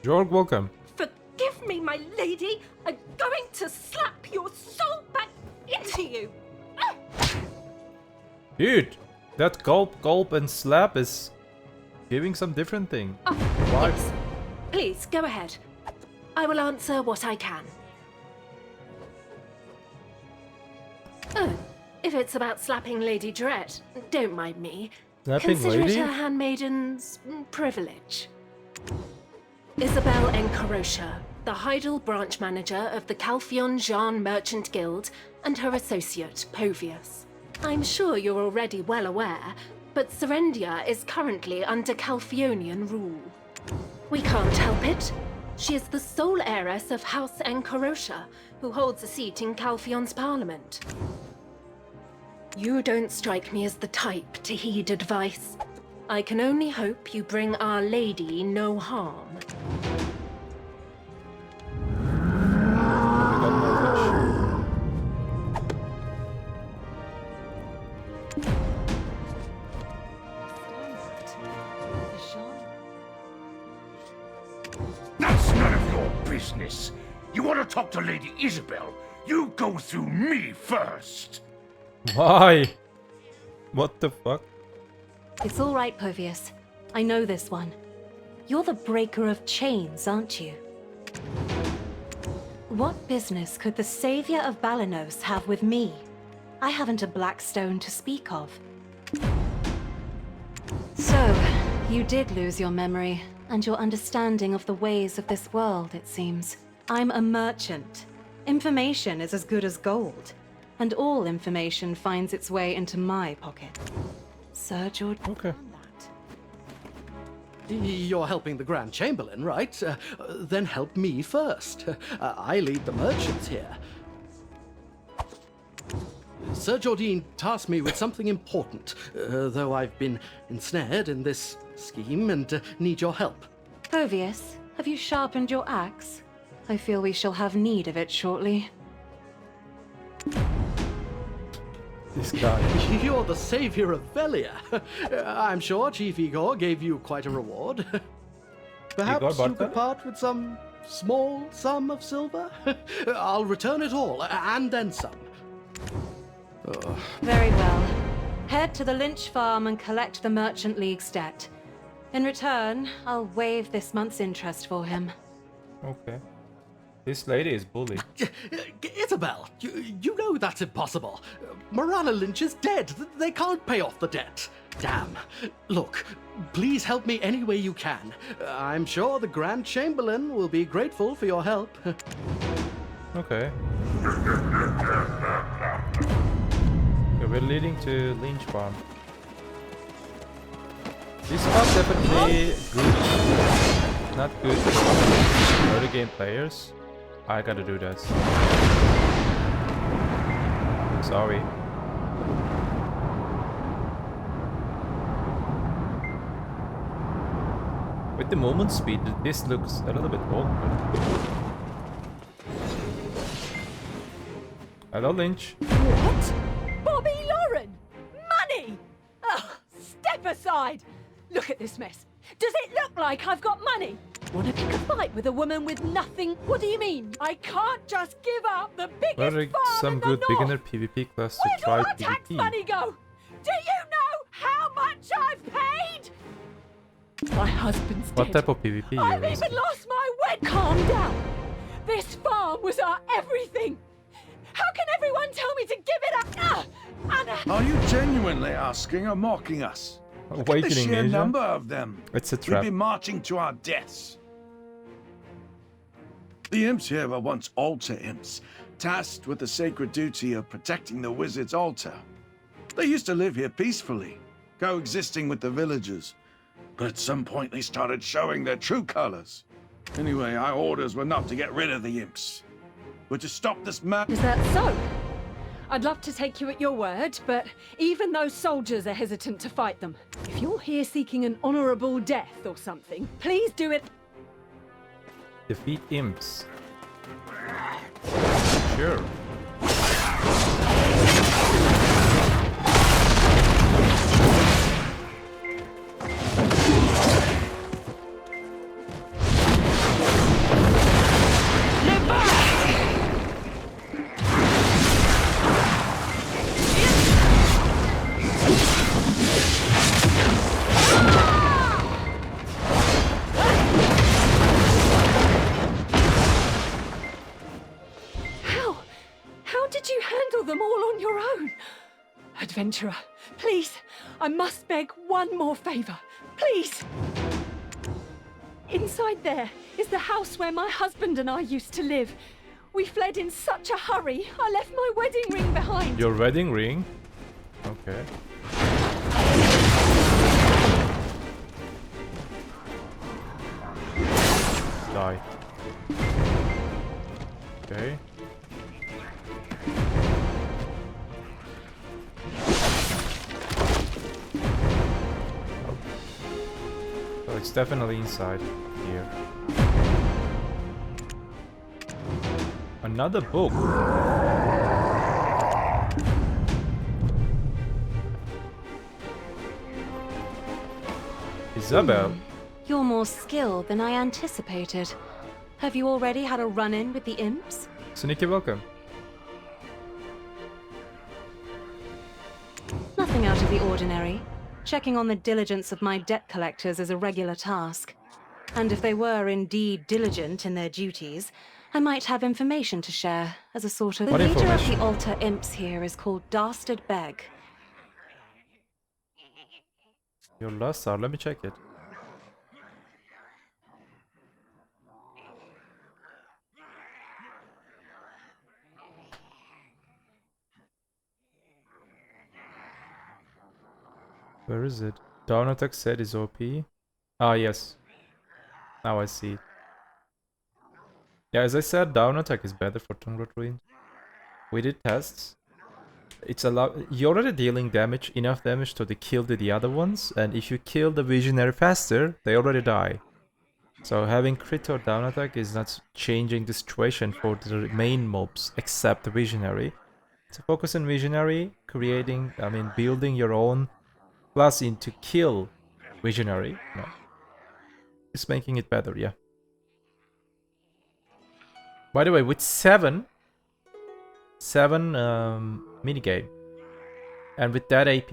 A: Jorg, welcome.
F: forgive me, my lady. I'm going to slap your soul back into you.
A: Dude, that gulp, and slap is giving some different thing. Why?
F: Yes. Please, go ahead. I will answer what I can. Oh, if it's about slapping Lady Jaret, don't mind me.
A: Slapping
F: Consider
A: lady?
F: it her handmaiden's privilege. Isabel Encarosha, the Heidel branch manager of the Calphion Jean Merchant Guild, and her associate, Povius. I'm sure you're already well aware, but Serendia is currently under Calphionian rule. We can't help it. She is the sole heiress of House Encarosha, who holds a seat in Calphion's parliament. You don't strike me as the type to heed advice. I can only hope you bring Our Lady no harm.
Q: That's none of your business. You want to talk to Lady Isabel? You go through me first.
A: Why? What the fuck?
S: It's all right, Povius. I know this one. You're the breaker of chains, aren't you? What business could the savior of Balanos have with me? I haven't a black stone to speak of. So, you did lose your memory, and your understanding of the ways of this world, it seems. I'm a merchant. Information is as good as gold, and all information finds its way into my pocket. Sir Jordine.
A: Okay.
R: You're helping the Grand Chamberlain, right? Then help me first. I lead the merchants here. Sir Jordine tasked me with something important, though I've been ensnared in this scheme and need your help.
S: Povius, have you sharpened your axe? I feel we shall have need of it shortly.
A: This guy.
R: You're the savior of Velia. I'm sure Chief Igor gave you quite a reward. Perhaps you could part with some small sum of silver? I'll return it all, and then some. Oh.
S: Very well. Head to the Lynch Farm and collect the Merchant League's debt. In return, I'll waive this month's interest for him.
A: Okay. This lady is bully.
R: Isabel, you know that's impossible. Morana Lynch is dead. They can't pay off the debt. Damn. Look, please help me any way you can. I'm sure the Grand Chamberlain will be grateful for your help.
A: Okay. Okay, we're leading to Lynch Farm. This spot's definitely good. Not good for early game players. I gotta do this. Sorry. With the movement speed, this looks a little bit awkward. Hello, Lynch.
T: What? Bobby Lauren? Money? Ugh, step aside! Look at this mess. Does it look like I've got money? Want to pick a fight with a woman with nothing? What do you mean? I can't just give up the biggest farm
A: some
T: in the
A: good
T: north.
A: beginner PvP class to
T: Where's
A: try
T: all our tax
A: PvP.
T: money go? Do you know how much I've paid? My husband's
A: What
T: dead.
A: type of PvP you
T: I've
A: asking?
T: even lost my wed. Calm down. This farm was our everything. How can everyone tell me to give it up? Anna.
Q: Are you genuinely asking or mocking us? Look at the
A: Awakening
Q: sheer
A: Asia?
Q: number of them.
A: It's a
Q: We've
A: trap.
Q: been marching to our deaths. The Imps here were once altar imps, tasked with the sacred duty of protecting the wizard's altar. They used to live here peacefully, coexisting with the villagers. But at some point they started showing their true colors. Anyway, our orders were not to get rid of the Imps, but to stop this mad—
T: Is that so? I'd love to take you at your word, but even those soldiers are hesitant to fight them. If you're here seeking an honorable death or something, please do it.
A: Defeat Imps. Sure.
T: How did you handle them all on your own? Adventurer, please, I must beg one more favor. Please! Inside there is the house where my husband and I used to live. We fled in such a hurry, I left my wedding ring behind.
A: Your wedding ring? Okay. Die. Okay. So it's definitely inside here. Another book. Isabel.
S: You're more skilled than I anticipated. Have you already had a run-in with the Imps?
A: Sneaky welcome.
S: Nothing out of the ordinary. Checking on the diligence of my debt collectors is a regular task. And if they were indeed diligent in their duties, I might have information to share as a sort of... The leader of the altar Imps here is called Dastard Beg.
A: Your last star, let me check it. Where is it? Down attack set is OP. Ah, yes. Now I see it. Yeah, as I said, down attack is better for Tungrot Ruin. We did tests. It's you're already dealing damage, enough damage to kill the other ones, and if you kill the Visionary faster, they already die. So having crit or down attack is not changing the situation for the main mobs, except the Visionary. So focus on Visionary, building your own class in to kill Visionary. No. It's making it better, yeah. By the way, with 7 minigame, and with that AP,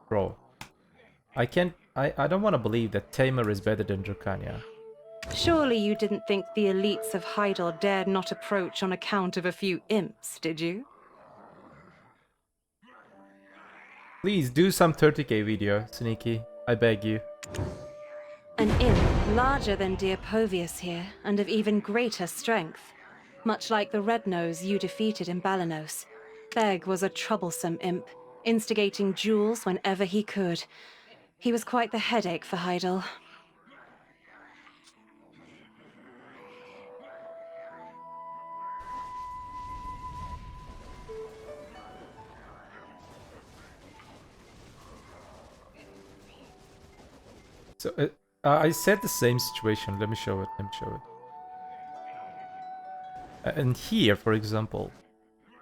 A: bro, I don't want to believe that Tamer is better than Dracania.
S: Surely you didn't think the elites of Heidel dared not approach on account of a few imps, did you?
A: Please do some 30k video, Sneaky. I beg you.
S: An imp larger than dear Povius here, and of even greater strength. Much like the Red Nose you defeated in Balanos. Beg was a troublesome imp, instigating duels whenever he could. He was quite the headache for Heidel.
A: So I said the same situation. Let me show it. And here, for example,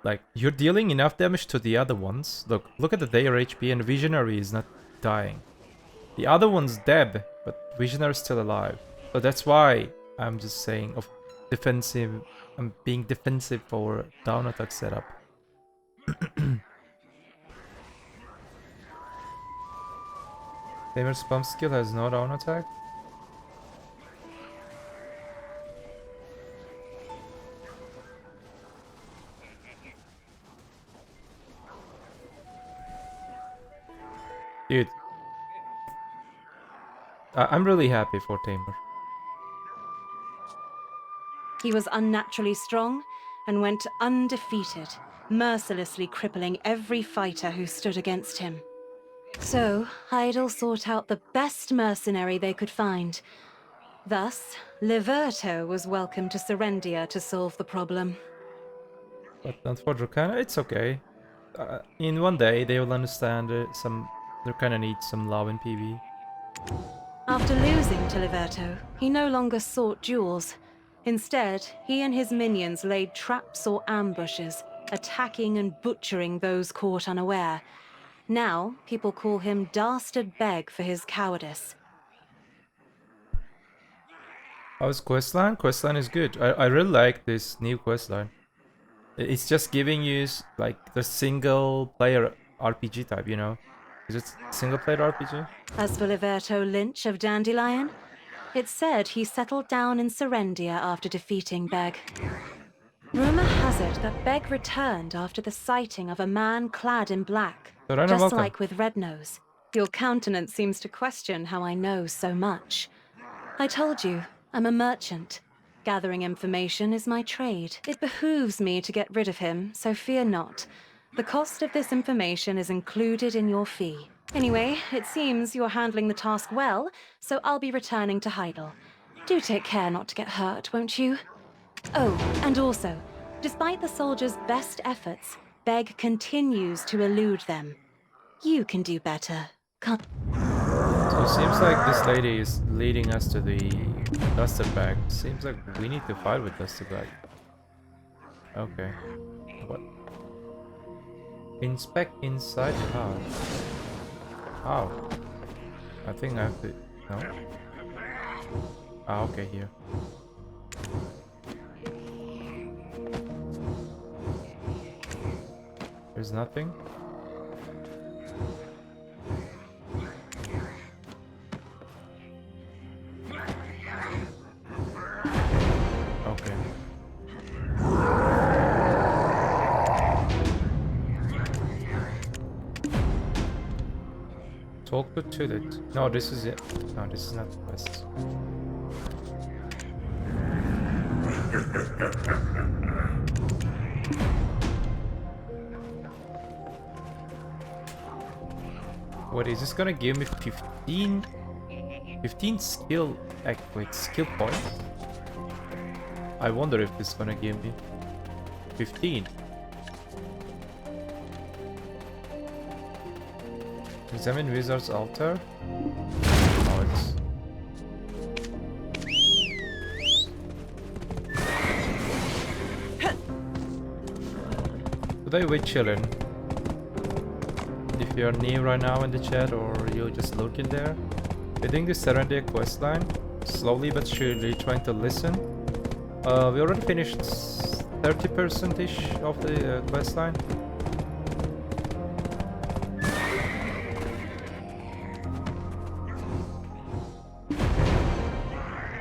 A: like you're dealing enough damage to the other ones. Look at their HP, and Visionary is not dying. The other one's dead, but Visionary is still alive. So that's why I'm just saying of defensive. I'm being defensive for down attack setup. Tamer's pump skill has no down attack. Dude, I'm really happy for Tamer.
S: He was unnaturally strong and went undefeated, mercilessly crippling every fighter who stood against him. So, Heidel sought out the best mercenary they could find. Thus, Liberto was welcome to Serendia to solve the problem.
A: But not for Dracana, it's okay. In one day, they will understand Dracana needs some love in PV.
S: After losing to Liberto, he no longer sought duels. Instead, he and his minions laid traps or ambushes, attacking and butchering those caught unaware. Now, people call him Dastard Beg for his cowardice.
A: How's Questline? Questline is good. I really like this new Questline. It's just giving you like the single player RPG type, you know? Is it single player RPG?
S: As for Liberto Lynch of Dandelion, it's said he settled down in Serendia after defeating Beg. Rumor has it that Beg returned after the sighting of a man clad in black, just like with Red Nose. Your countenance seems to question how I know so much. I told you, I'm a merchant. Gathering information is my trade. It behooves me to get rid of him, so fear not. The cost of this information is included in your fee. Anyway, it seems you're handling the task well, so I'll be returning to Heidel. Do take care not to get hurt, won't you? Oh, and also, despite the soldiers' best efforts, Beg continues to elude them. You can do better.
A: So it seems like this lady is leading us to the Dastard Bag. Seems like we need to fight with Dastard Bag. Okay. What? Inspect inside the house. How? I think I have to... No? Ah, okay, here. There's nothing? Talk to Tulip. No, this is it. No, this is not the quest. What is this gonna give me? 15 skill skill points? I wonder if this is gonna give me 15. Examine Wizard's Altar. Oh, it's... Today we're chilling. If you're new right now in the chat or you're just lurking there, we're doing the Serendia questline, slowly but surely trying to listen. We already finished 30%-ish of the questline.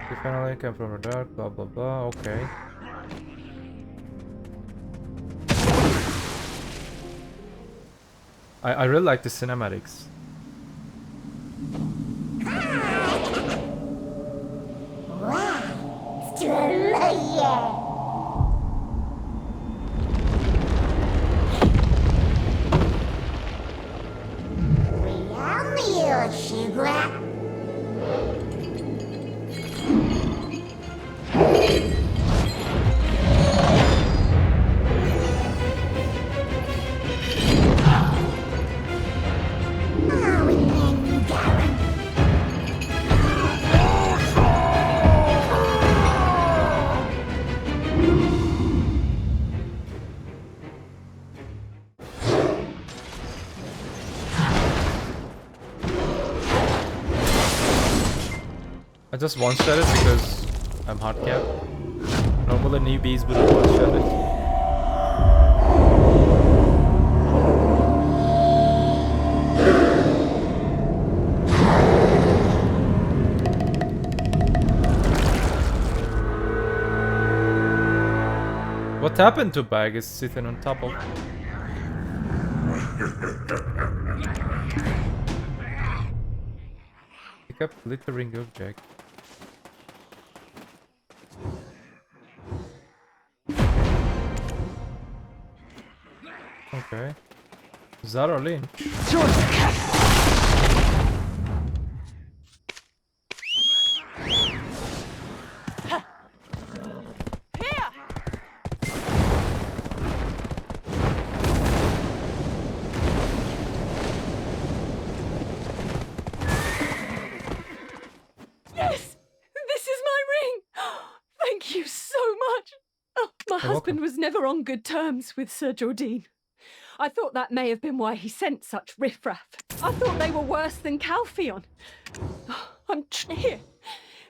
A: We finally came from the dark, blah blah blah, okay. I really like the cinematics. I just one-shot it because I'm hard cap. Normally newbies would have one-shot it. What happened to Bag is sitting on top of? Pick up glittering object. Okay. Zara Lynch.
T: Yes! This is my ring! Thank you so much! Oh, my husband was never on good terms with Sir Jordine. I thought that may have been why he sent such riffraff. I thought they were worse than Calpheon. I'm here.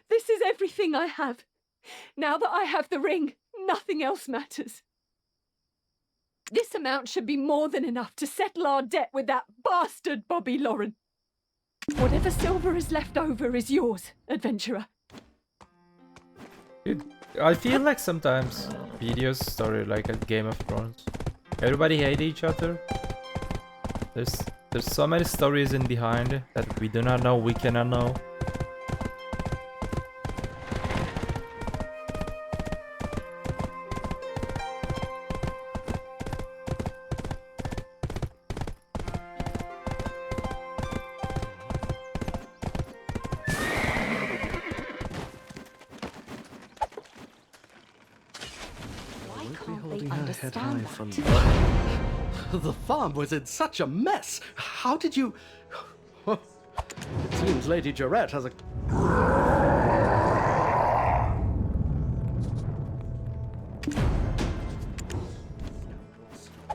T: This is everything I have. Now that I have the ring, nothing else matters. This amount should be more than enough to settle our debt with that bastard Bobby Lauren. Whatever silver is left over is yours, adventurer.
A: Dude, I feel like sometimes BDO's story like a Game of Thrones. Everybody hate each other. There's so many stories in behind that we do not know, we cannot know.
R: The farm was in such a mess. How did you... It seems Lady Jaret has a...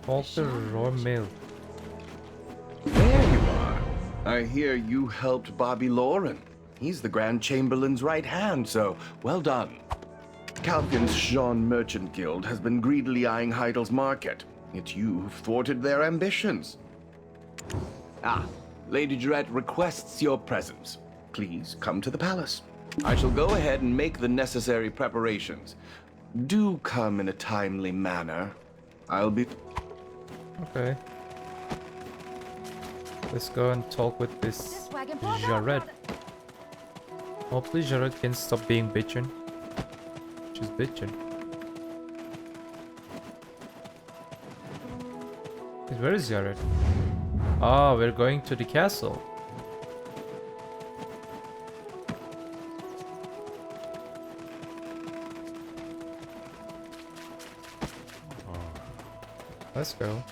A: Walter Royal.
U: There you are. I hear you helped Bobby Lauren. He's the Grand Chamberlain's right hand, so well done. Calpion's Jean Merchant Guild has been greedily eyeing Heidel's market. It's you who've thwarted their ambitions. Ah, Lady Jaret requests your presence. Please come to the palace. I shall go ahead and make the necessary preparations. Do come in a timely manner. I'll be...
A: Okay. Let's go and talk with this Jaret. Hopefully Jaret can stop being bitchin'. She's bitchin'. Where is Jaret? Ah, we're going to the castle. Let's go.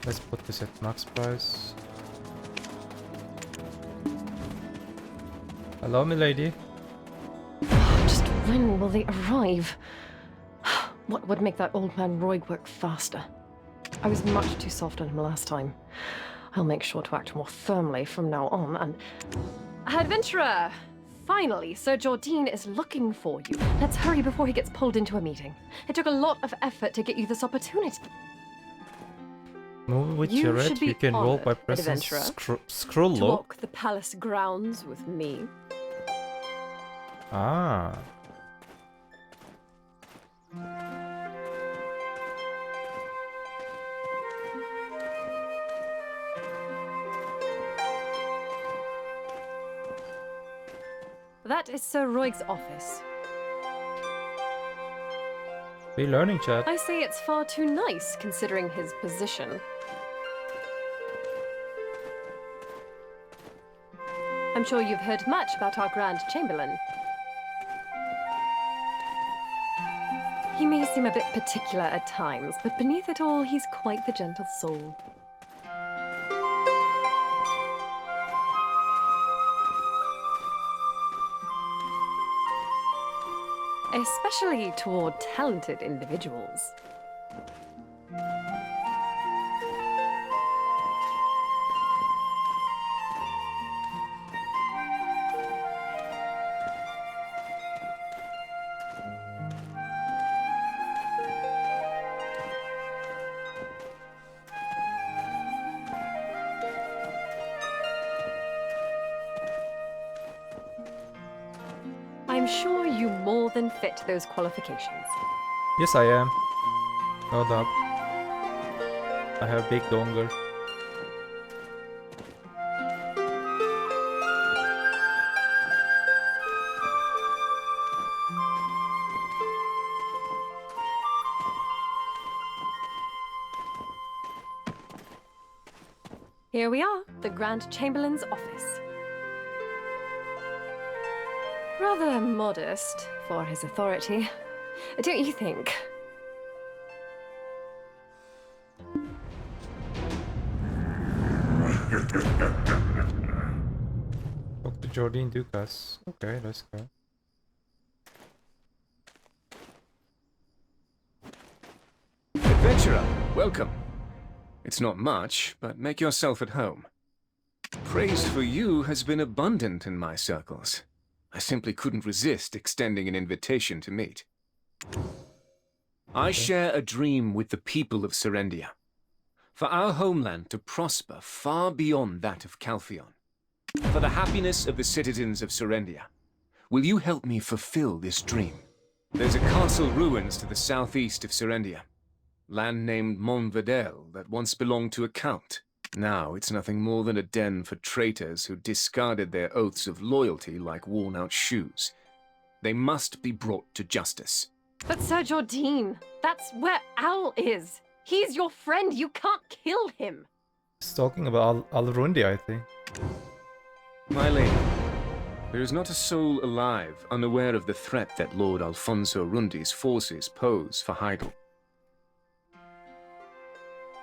A: Let's put this at max price. Hello, milady.
J: Just when will they arrive? What would make that old man Roig work faster? I was much too soft on him last time. I'll make sure to act more firmly from now on, and... Adventurer! Finally, Sir Jordine is looking for you. Let's hurry before he gets pulled into a meeting. It took a lot of effort to get you this opportunity.
A: Move with Jaret, you can roll by pressing scroll
J: to
A: low.
J: walk the palace grounds with me.
A: Ah.
J: That is Sir Roig's office.
A: Be learning, chat.
J: I say it's far too nice, considering his position. I'm sure you've heard much about our Grand Chamberlain. He may seem a bit particular at times, but beneath it all, he's quite the gentle soul. Especially toward talented individuals. I'm sure you more than fit those qualifications.
A: Yes, I am. No doubt. I have big donger.
J: Here we are, the Grand Chamberlain's office. Rather modest for his authority, don't you think?
A: Talk to Jordine Ducas. Okay, let's go.
L: Adventurer, welcome. It's not much, but make yourself at home. Praise for you has been abundant in my circles. I simply couldn't resist extending an invitation to meet. I share a dream with the people of Serendia. For our homeland to prosper far beyond that of Calpheon. For the happiness of the citizens of Serendia. Will you help me fulfill this dream? There's a castle ruins to the southeast of Serendia. Land named Montvedel that once belonged to a count. Now it's nothing more than a den for traitors who discarded their oaths of loyalty like worn-out shoes. They must be brought to justice.
J: But Sir Jordine, that's where Al is. He's your friend. You can't kill him.
A: He's talking about Alrundi, I think.
L: My lady, there is not a soul alive unaware of the threat that Lord Alfonso Rundi's forces pose for Heidel.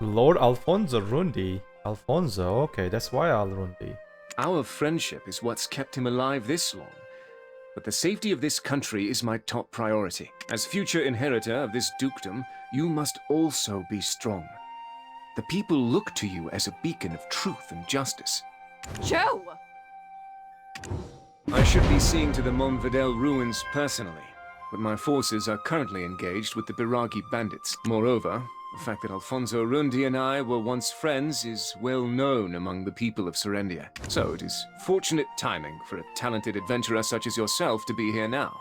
A: Lord Alfonso Rundi. Alfonso, okay, that's why Alrundi.
L: Our friendship is what's kept him alive this long. But the safety of this country is my top priority. As future inheritor of this dukedom, you must also be strong. The people look to you as a beacon of truth and justice.
J: Joe!
L: I should be seeing to the Montvedel ruins personally. but my forces are currently engaged with the Biragi bandits. Moreover, the fact that Alfonso Rundi and I were once friends is well known among the people of Serendia. So it is fortunate timing for a talented adventurer such as yourself to be here now.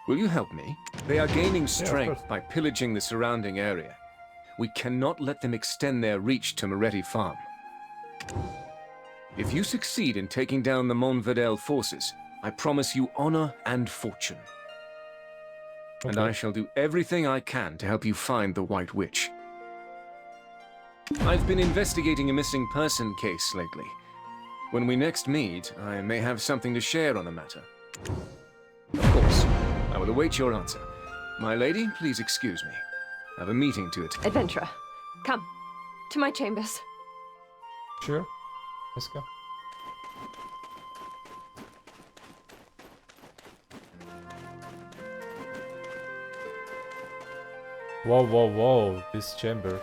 L: Will you help me? They are gaining strength by pillaging the surrounding area. We cannot let them extend their reach to Moretti Farm. If you succeed in taking down the Unveiled forces, I promise you honor and fortune. And I shall do everything I can to help you find the White Witch. I've been investigating a missing person case lately. When we next meet, I may have something to share on the matter. Of course, I will await your answer. My lady, please excuse me. I have a meeting to attend.
J: Adventurer, come to my chambers.
A: Sure. Let's go. Whoa, whoa, whoa, this chamber.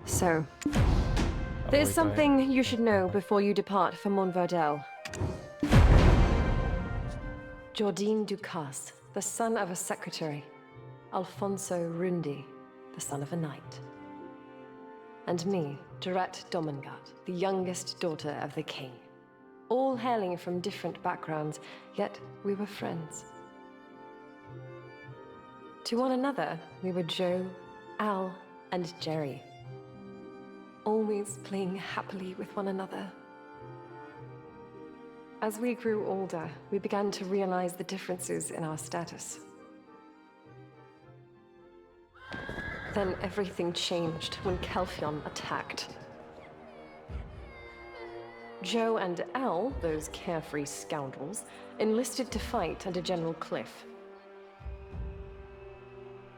J: So, there's something you should know before you depart for Unveiled. Jordine Ducas, the son of a secretary. Alfonso Rundi, the son of a knight. And me, Jaret Domingat, the youngest daughter of the king. All hailing from different backgrounds, yet we were friends. To one another, we were Joe, Al, and Jerry. Always playing happily with one another. As we grew older, we began to realize the differences in our status. Then everything changed when Calphion attacked. Joe and Al, those carefree scoundrels, enlisted to fight under General Cliff.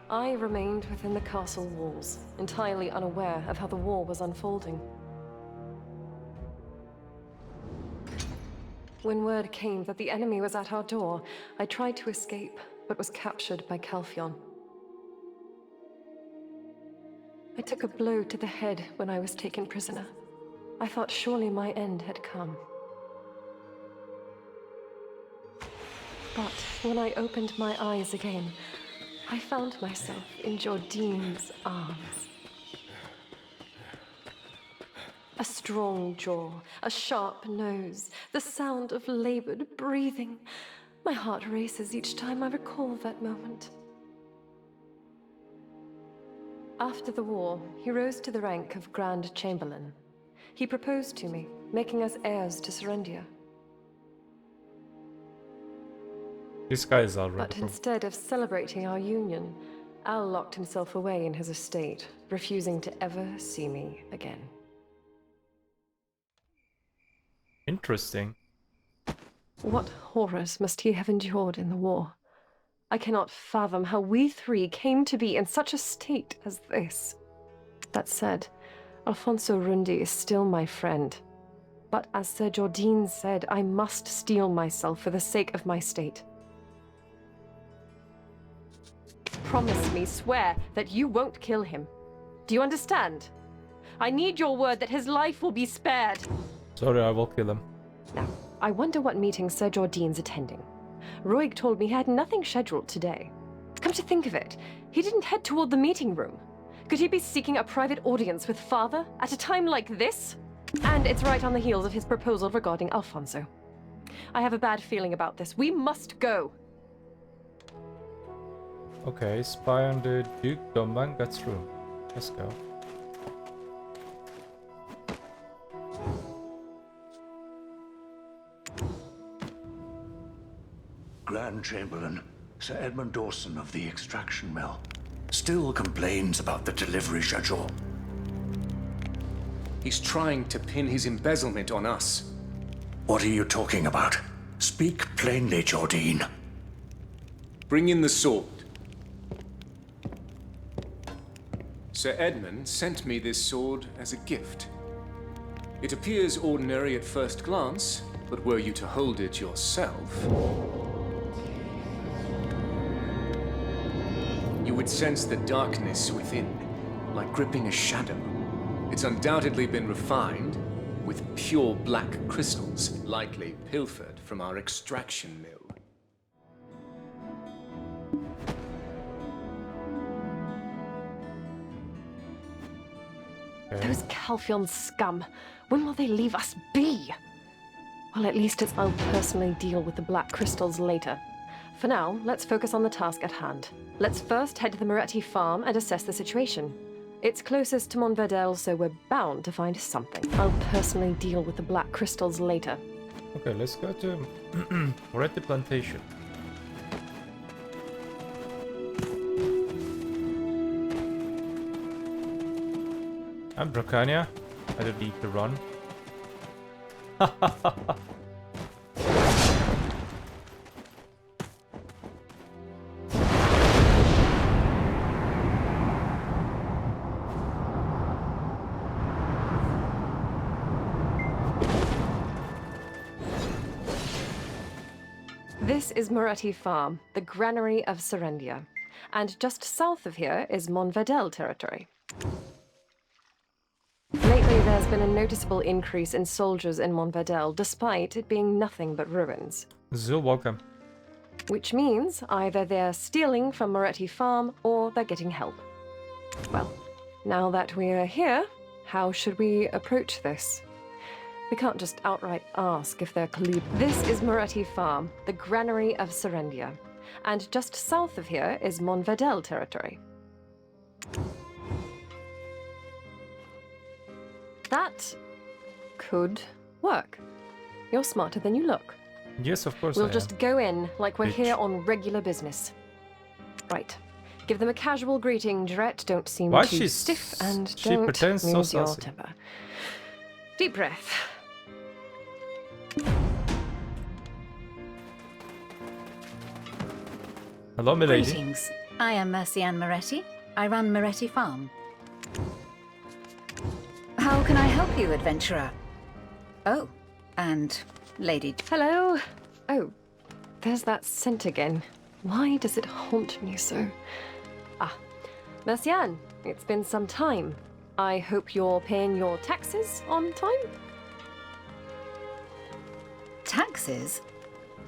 J: I remained within the castle walls, entirely unaware of how the war was unfolding. When word came that the enemy was at our door, I tried to escape, but was captured by Calphion. I took a blow to the head when I was taken prisoner. I thought surely my end had come. But when I opened my eyes again, I found myself in Jordine's arms. A strong jaw, a sharp nose, the sound of labored breathing. My heart races each time I recall that moment. After the war, he rose to the rank of Grand Chamberlain. He proposed to me, making us heirs to Serendia.
A: This guy is already.
J: But instead of celebrating our union, Al locked himself away in his estate, refusing to ever see me again.
A: Interesting.
J: What horrors must he have endured in the war? I cannot fathom how we three came to be in such a state as this. That said, Alfonso Rundi is still my friend. But as Sir Jordine said, I must steel myself for the sake of my state. Promise me, swear, that you won't kill him. Do you understand? I need your word that his life will be spared.
A: Sorry, I will kill him.
J: Now, I wonder what meeting Sir Jordine's attending. Roig told me he had nothing scheduled today. Come to think of it, he didn't head toward the meeting room. Could he be seeking a private audience with Father at a time like this? And it's right on the heels of his proposal regarding Alfonso. I have a bad feeling about this. We must go.
A: Okay, spy on the Duke Domingat's room. Let's go.
C: Grand Chamberlain, Sir Edmund Dawson of the extraction mill, still complains about the delivery schedule.
L: He's trying to pin his embezzlement on us.
C: What are you talking about? Speak plainly, Jordine.
L: Bring in the sword. Sir Edmund sent me this sword as a gift. It appears ordinary at first glance, but were you to hold it yourself, you would sense the darkness within, like gripping a shadow. It's undoubtedly been refined, with pure black crystals, likely pilfered from our extraction mill.
J: Those Calphion scum. When will they leave us be? Well, at least I'll personally deal with the black crystals later. For now, let's focus on the task at hand. Let's first head to the Moretti Farm and assess the situation. It's closest to Monverdel, so we're bound to find something. I'll personally deal with the black crystals later.
A: Okay, let's go to Moretti Plantation. I'm Bracania. I don't need to run.
J: This is Moretti Farm, the granary of Serendia. And just south of here is Monverdel territory. Lately, there's been a noticeable increase in soldiers in Monverdel, despite it being nothing but ruins.
A: Zul, welcome.
J: Which means either they're stealing from Moretti Farm, or they're getting help. Well, now that we're here, how should we approach this? We can't just outright ask if they're collude. This is Moretti Farm, the granary of Serendia. And just south of here is Monverdel territory. That could work. You're smarter than you look.
A: Yes, of course
J: We'll
A: I
J: just
A: am.
J: go in like we're
A: Bitch.
J: here on regular business. Right. Give them a casual greeting, Jaret. Don't seem
A: Why
J: too
A: she's-
J: stiff, and
A: she
J: don't
A: pretends so
J: lose your
A: saucy.
J: temper. Deep breath.
A: Hello, milady.
B: Greetings. I am Mercianne Moretti. I run Moretti Farm. How can I help you, adventurer? Oh, and Lady...
J: Hello. Oh, there's that scent again. Why does it haunt me so? Ah, Mercianne, it's been some time. I hope you're paying your taxes on time?
B: Taxes?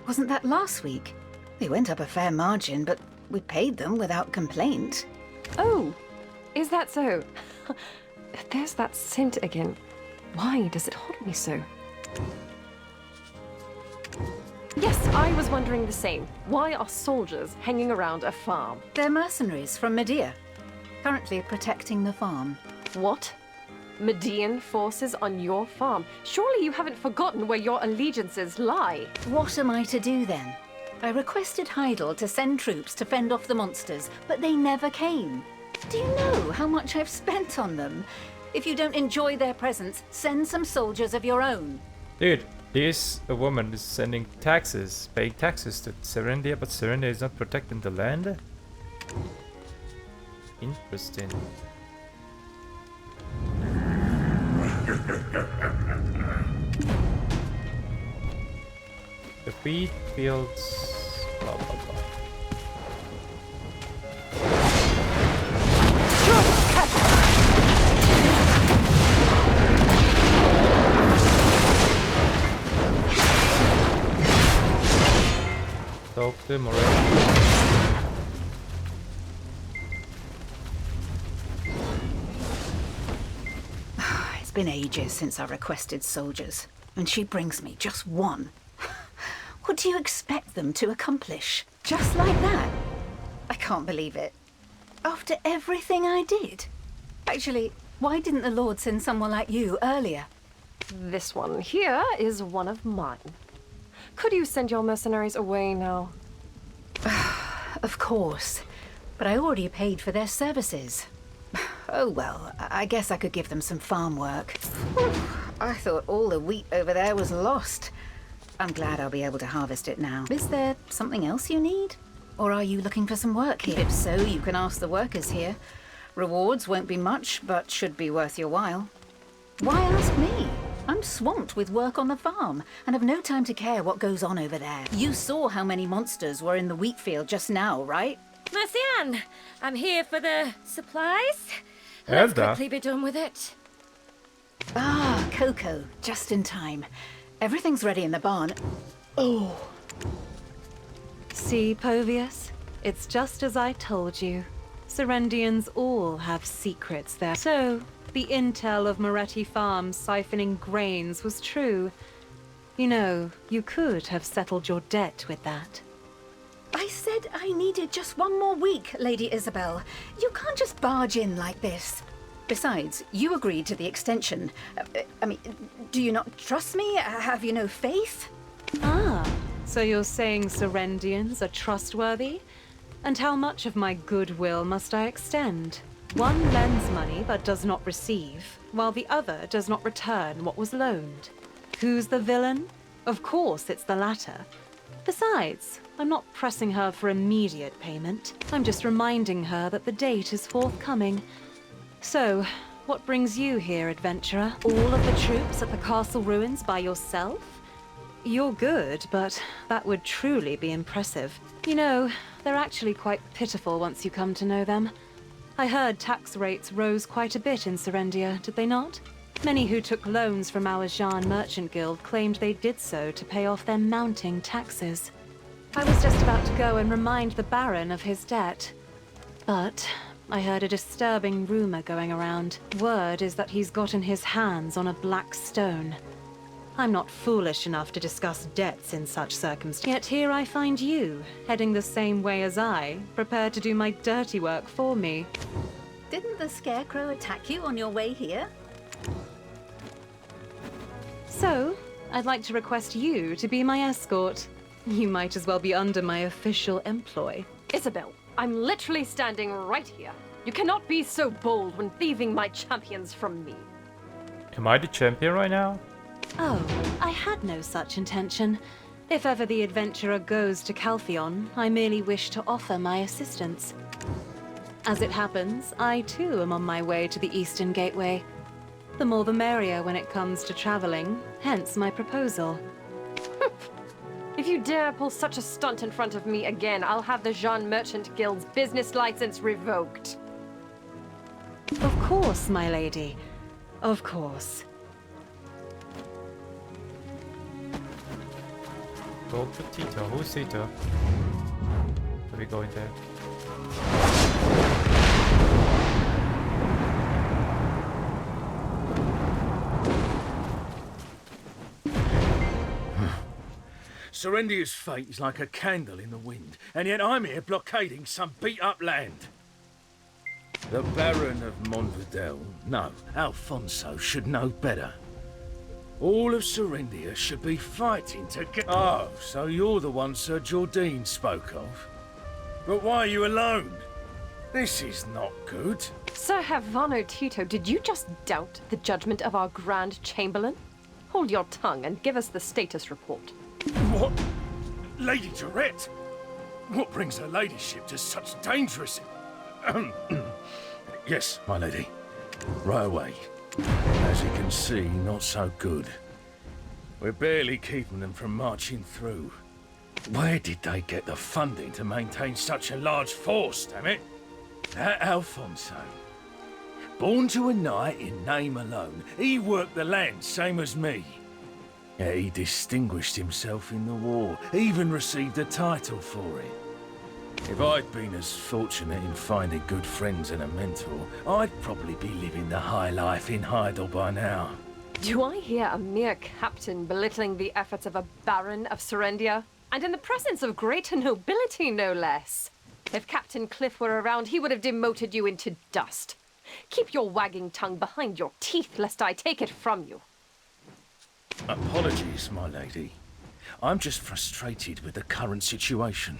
B: Wasn't that last week? They went up a fair margin, but we paid them without complaint.
J: Oh, is that so? There's that scent again. Why does it haunt me so? Yes, I was wondering the same. Why are soldiers hanging around a farm?
B: They're mercenaries from Medea, currently protecting the farm.
J: What? Median forces on your farm? Surely you haven't forgotten where your allegiances lie.
B: What am I to do then? I requested Heidel to send troops to fend off the monsters, but they never came. Do you know how much I've spent on them? If you don't enjoy their presence, send some soldiers of your own.
A: Dude, this woman is sending taxes, paying taxes to Serendia, but Serendia is not protecting the land? Interesting. The wheat fields, blah blah blah. Talk to Moretti.
B: It's been ages since I requested soldiers, and she brings me just one. What do you expect them to accomplish? Just like that? I can't believe it. After everything I did? Actually, why didn't the Lord send someone like you earlier?
J: This one here is one of mine. Could you send your mercenaries away now?
B: Of course, but I already paid for their services. Oh well, I guess I could give them some farm work. I thought all the wheat over there was lost. I'm glad I'll be able to harvest it now. Is there something else you need? Or are you looking for some work here? If so, you can ask the workers here. Rewards won't be much, but should be worth your while. Why ask me? I'm swamped with work on the farm, and have no time to care what goes on over there. You saw how many monsters were in the wheat field just now, right?
P: Mercianne, I'm here for the supplies. Let's quickly be done with it.
B: Ah, cocoa, just in time. Everything's ready in the barn. Oh.
S: See, Povius? It's just as I told you. Serendians all have secrets there. So, the intel of Moretti Farm siphoning grains was true. You know, you could have settled your debt with that.
B: I said I needed just one more week, Lady Isabel. You can't just barge in like this. Besides, you agreed to the extension. I mean, do you not trust me? Have you no faith?
S: Ah, so you're saying Serendians are trustworthy? And how much of my goodwill must I extend? One lends money but does not receive, while the other does not return what was loaned. Who's the villain? Of course it's the latter. Besides, I'm not pressing her for immediate payment. I'm just reminding her that the date is forthcoming. So, what brings you here, adventurer? All of the troops at the castle ruins by yourself? You're good, but that would truly be impressive. You know, they're actually quite pitiful once you come to know them. I heard tax rates rose quite a bit in Serendia, did they not? Many who took loans from our Jean Merchant Guild claimed they did so to pay off their mounting taxes. I was just about to go and remind the Baron of his debt. But I heard a disturbing rumor going around. Word is that he's gotten his hands on a black stone. I'm not foolish enough to discuss debts in such circumstances. Yet here I find you, heading the same way as I, prepared to do my dirty work for me.
B: Didn't the Scarecrow attack you on your way here?
S: So, I'd like to request you to be my escort. You might as well be under my official employ.
J: Isabel, I'm literally standing right here. You cannot be so bold when thieving my champions from me.
A: Am I the champion right now?
S: Oh, I had no such intention. If ever the adventurer goes to Calpheon, I merely wish to offer my assistance. As it happens, I too am on my way to the Eastern Gateway. The more the merrier when it comes to traveling, hence my proposal.
J: If you dare pull such a stunt in front of me again, I'll have the Jean Merchant Guild's business license revoked.
S: Of course, my lady. Of course.
A: Go to Tito. Who's Tito? Are we going there?
K: Serendia's fate is like a candle in the wind, and yet I'm here blockading some beat-up land. The Baron of Montvidel, no, Alfonso, should know better. All of Serendia should be fighting to get... Oh, so you're the one Sir Jordine spoke of? But why are you alone? This is not good.
J: Sir Havano Tito, did you just doubt the judgment of our Grand Chamberlain? Hold your tongue and give us the status report.
K: What? Lady Jaret? What brings her ladyship to such dangerous... Yes, my lady. Right away. As you can see, not so good. We're barely keeping them from marching through. Where did they get the funding to maintain such a large force, damn it? That Alfonso. Born to a knight in name alone, he worked the land same as me. Yeah, he distinguished himself in the war, even received a title for it. If I'd been as fortunate in finding good friends and a mentor, I'd probably be living the high life in Heidel by now.
J: Do I hear a mere captain belittling the efforts of a Baron of Serendia? And in the presence of greater nobility, no less. If Captain Cliff were around, he would have demoted you into dust. Keep your wagging tongue behind your teeth, lest I take it from you.
K: Apologies, my lady. I'm just frustrated with the current situation.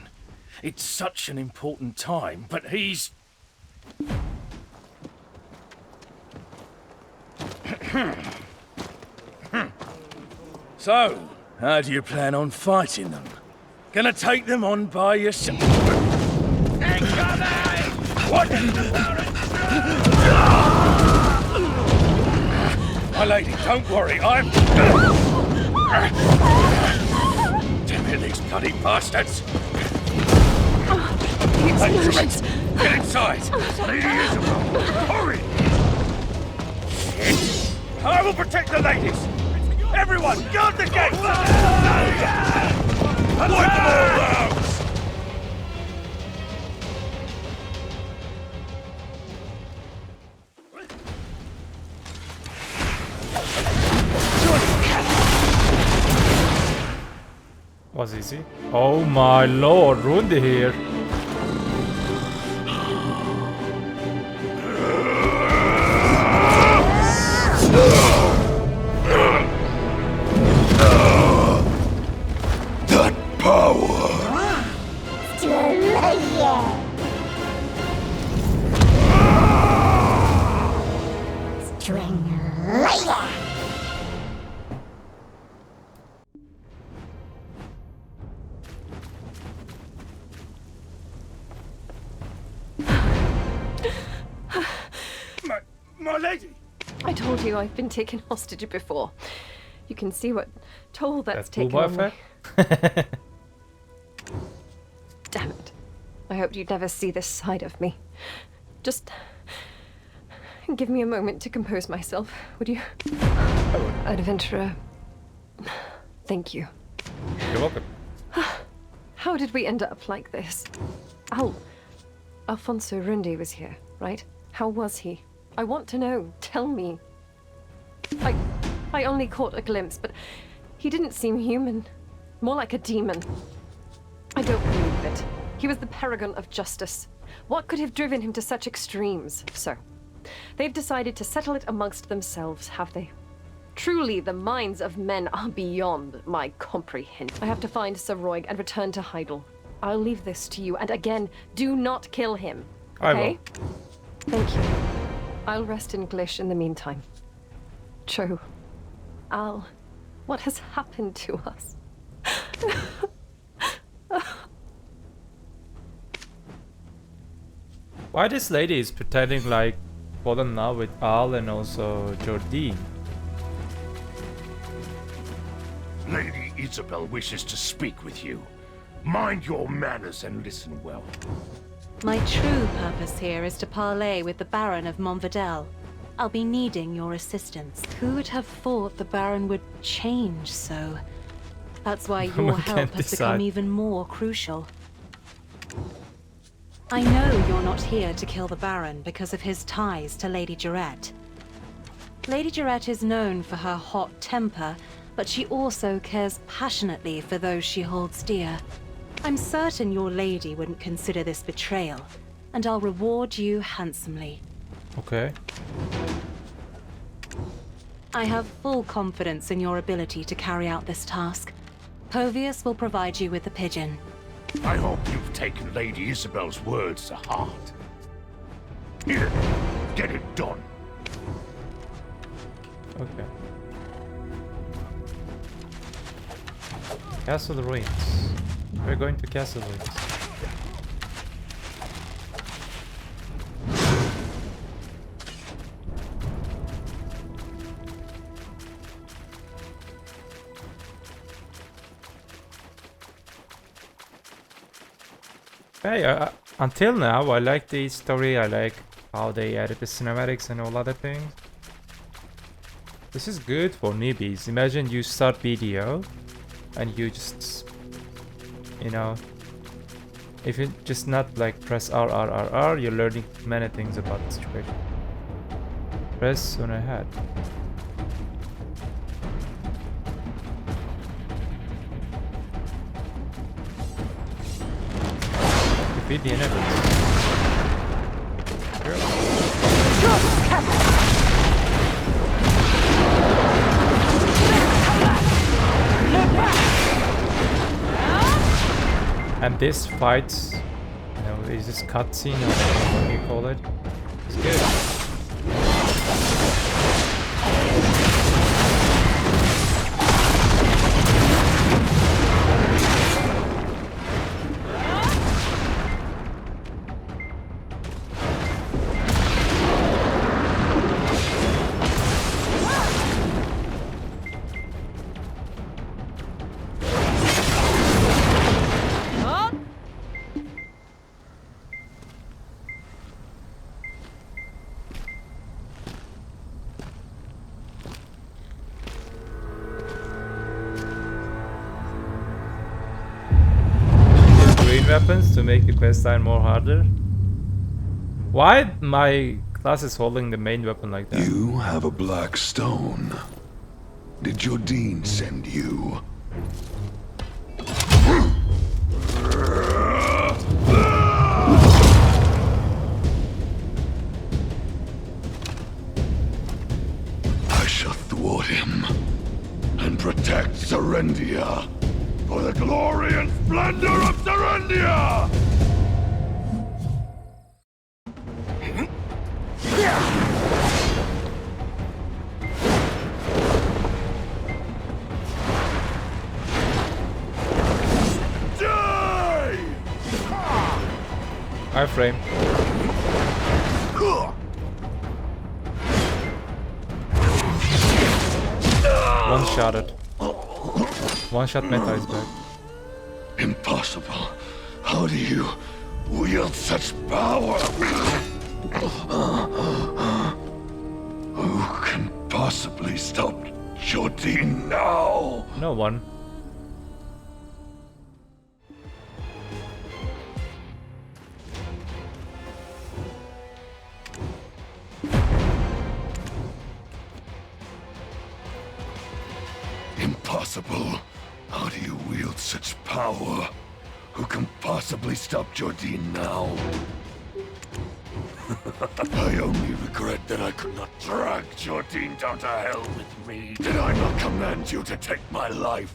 K: It's such an important time, but he's... So, how do you plan on fighting them? Gonna take them on by yourself? What? My lady, don't worry, I'm... Damn it, these bloody bastards! Patrons, get inside! Lady Isabel, hurry! Shit! I will protect the ladies! Everyone, guard the gate! Wipe them all out!
A: Was easy. Oh my lord, Rundi here.
C: That power.
K: My lady!
J: I told you I've been taken hostage before. You can see what toll that's taken on me. Damn it. I hoped you'd never see this side of me. Just give me a moment to compose myself, would you? Adventurer. Thank you.
A: You're welcome.
J: How did we end up like this? Alfonso Rundi was here, right? How was he? I want to know. Tell me. I only caught a glimpse, but he didn't seem human. More like a demon. I don't believe it. He was the paragon of justice. What could have driven him to such extremes? So, they've decided to settle it amongst themselves, have they? Truly, the minds of men are beyond my comprehension. I have to find Sir Roig and return to Heidel. I'll leave this to you, and again, do not kill him. Okay? Thank you. I'll rest in Glish in the meantime. Cho, Al, what has happened to us?
A: Why this lady is pretending like fallen now with Al and also Jordine?
C: Lady Isabel wishes to speak with you. Mind your manners and listen well.
S: My true purpose here is to parley with the Baron of Montvidel. I'll be needing your assistance. Who would have thought the Baron would change so? That's why your help has become even more crucial. I know you're not here to kill the Baron because of his ties to Lady Jaret. Lady Jaret is known for her hot temper, but she also cares passionately for those she holds dear. I'm certain your lady wouldn't consider this betrayal, and I'll reward you handsomely.
A: Okay.
S: I have full confidence in your ability to carry out this task. Povius will provide you with the pigeon.
C: I hope you've taken Lady Isabel's words to heart. Here, get it done.
A: Okay. Castle Ruins. We're going to Castle Ruins. Hey, until now, I like the story. I like how they added the cinematics and all other things. This is good for newbies. Imagine you start BDO and you just, you know, if you just not like press R, you're learning many things about the situation. Press on ahead. Defeat the enemies. And this fight, you know, is this cutscene or what do you call it? It's good. weapons to make the questline more harder? Why my class is holding the main weapon like that?
H: You have a black stone. Did Jordine send you? I shall thwart him and protect Serendia for the glory and splendor of Serendia!
A: Frame. One shot it. One shot meta is back.
H: Impossible. How do you wield such power? Who can possibly stop Jordine now?
A: No one.
H: Impossible. How do you wield such power? Who can possibly stop Jordine now? I only regret that I could not drag Jordine down to hell with me. Did I not command you to take my life?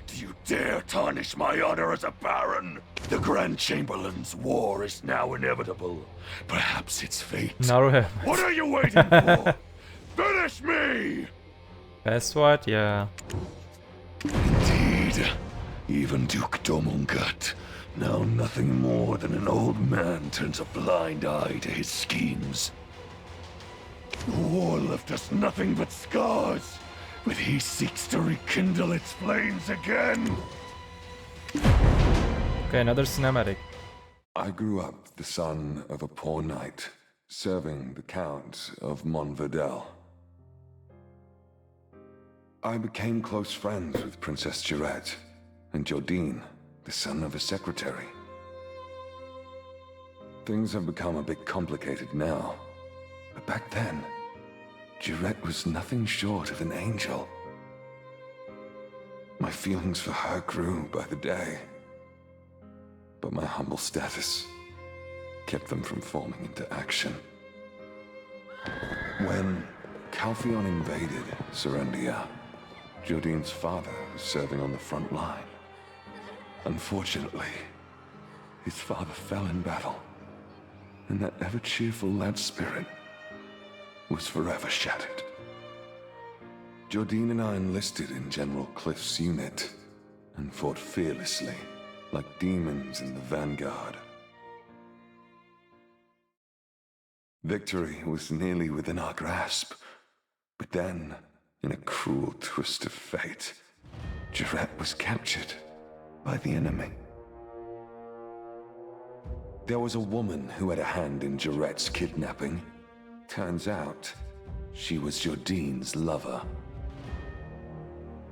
H: Do you dare tarnish my honor as a baron? The Grand Chamberlain's war is now inevitable. Perhaps it's fate. What are you waiting for? Finish me!
A: That's what, yeah.
H: Indeed. Even Duke Uncut, now nothing more than an old man, turns a blind eye to his schemes. The war left us nothing but scars, but he seeks to rekindle its flames again.
A: Okay, another cinematic.
H: I grew up the son of a poor knight, serving the Count of Montveil. I became close friends with Princess Jaret and Jordine, the son of a secretary. Things have become a bit complicated now, but back then, Jaret was nothing short of an angel. My feelings for her grew by the day, but my humble status kept them from forming into action. When Calphion invaded Serendia, Jordine's father was serving on the front line. Unfortunately, his father fell in battle, and that ever-cheerful lad spirit was forever shattered. Jordine and I enlisted in General Cliff's unit and fought fearlessly, like demons in the vanguard. Victory was nearly within our grasp, but then, in a cruel twist of fate, Jaret was captured by the enemy. There was a woman who had a hand in Jaret's kidnapping. Turns out, she was Jordine's lover.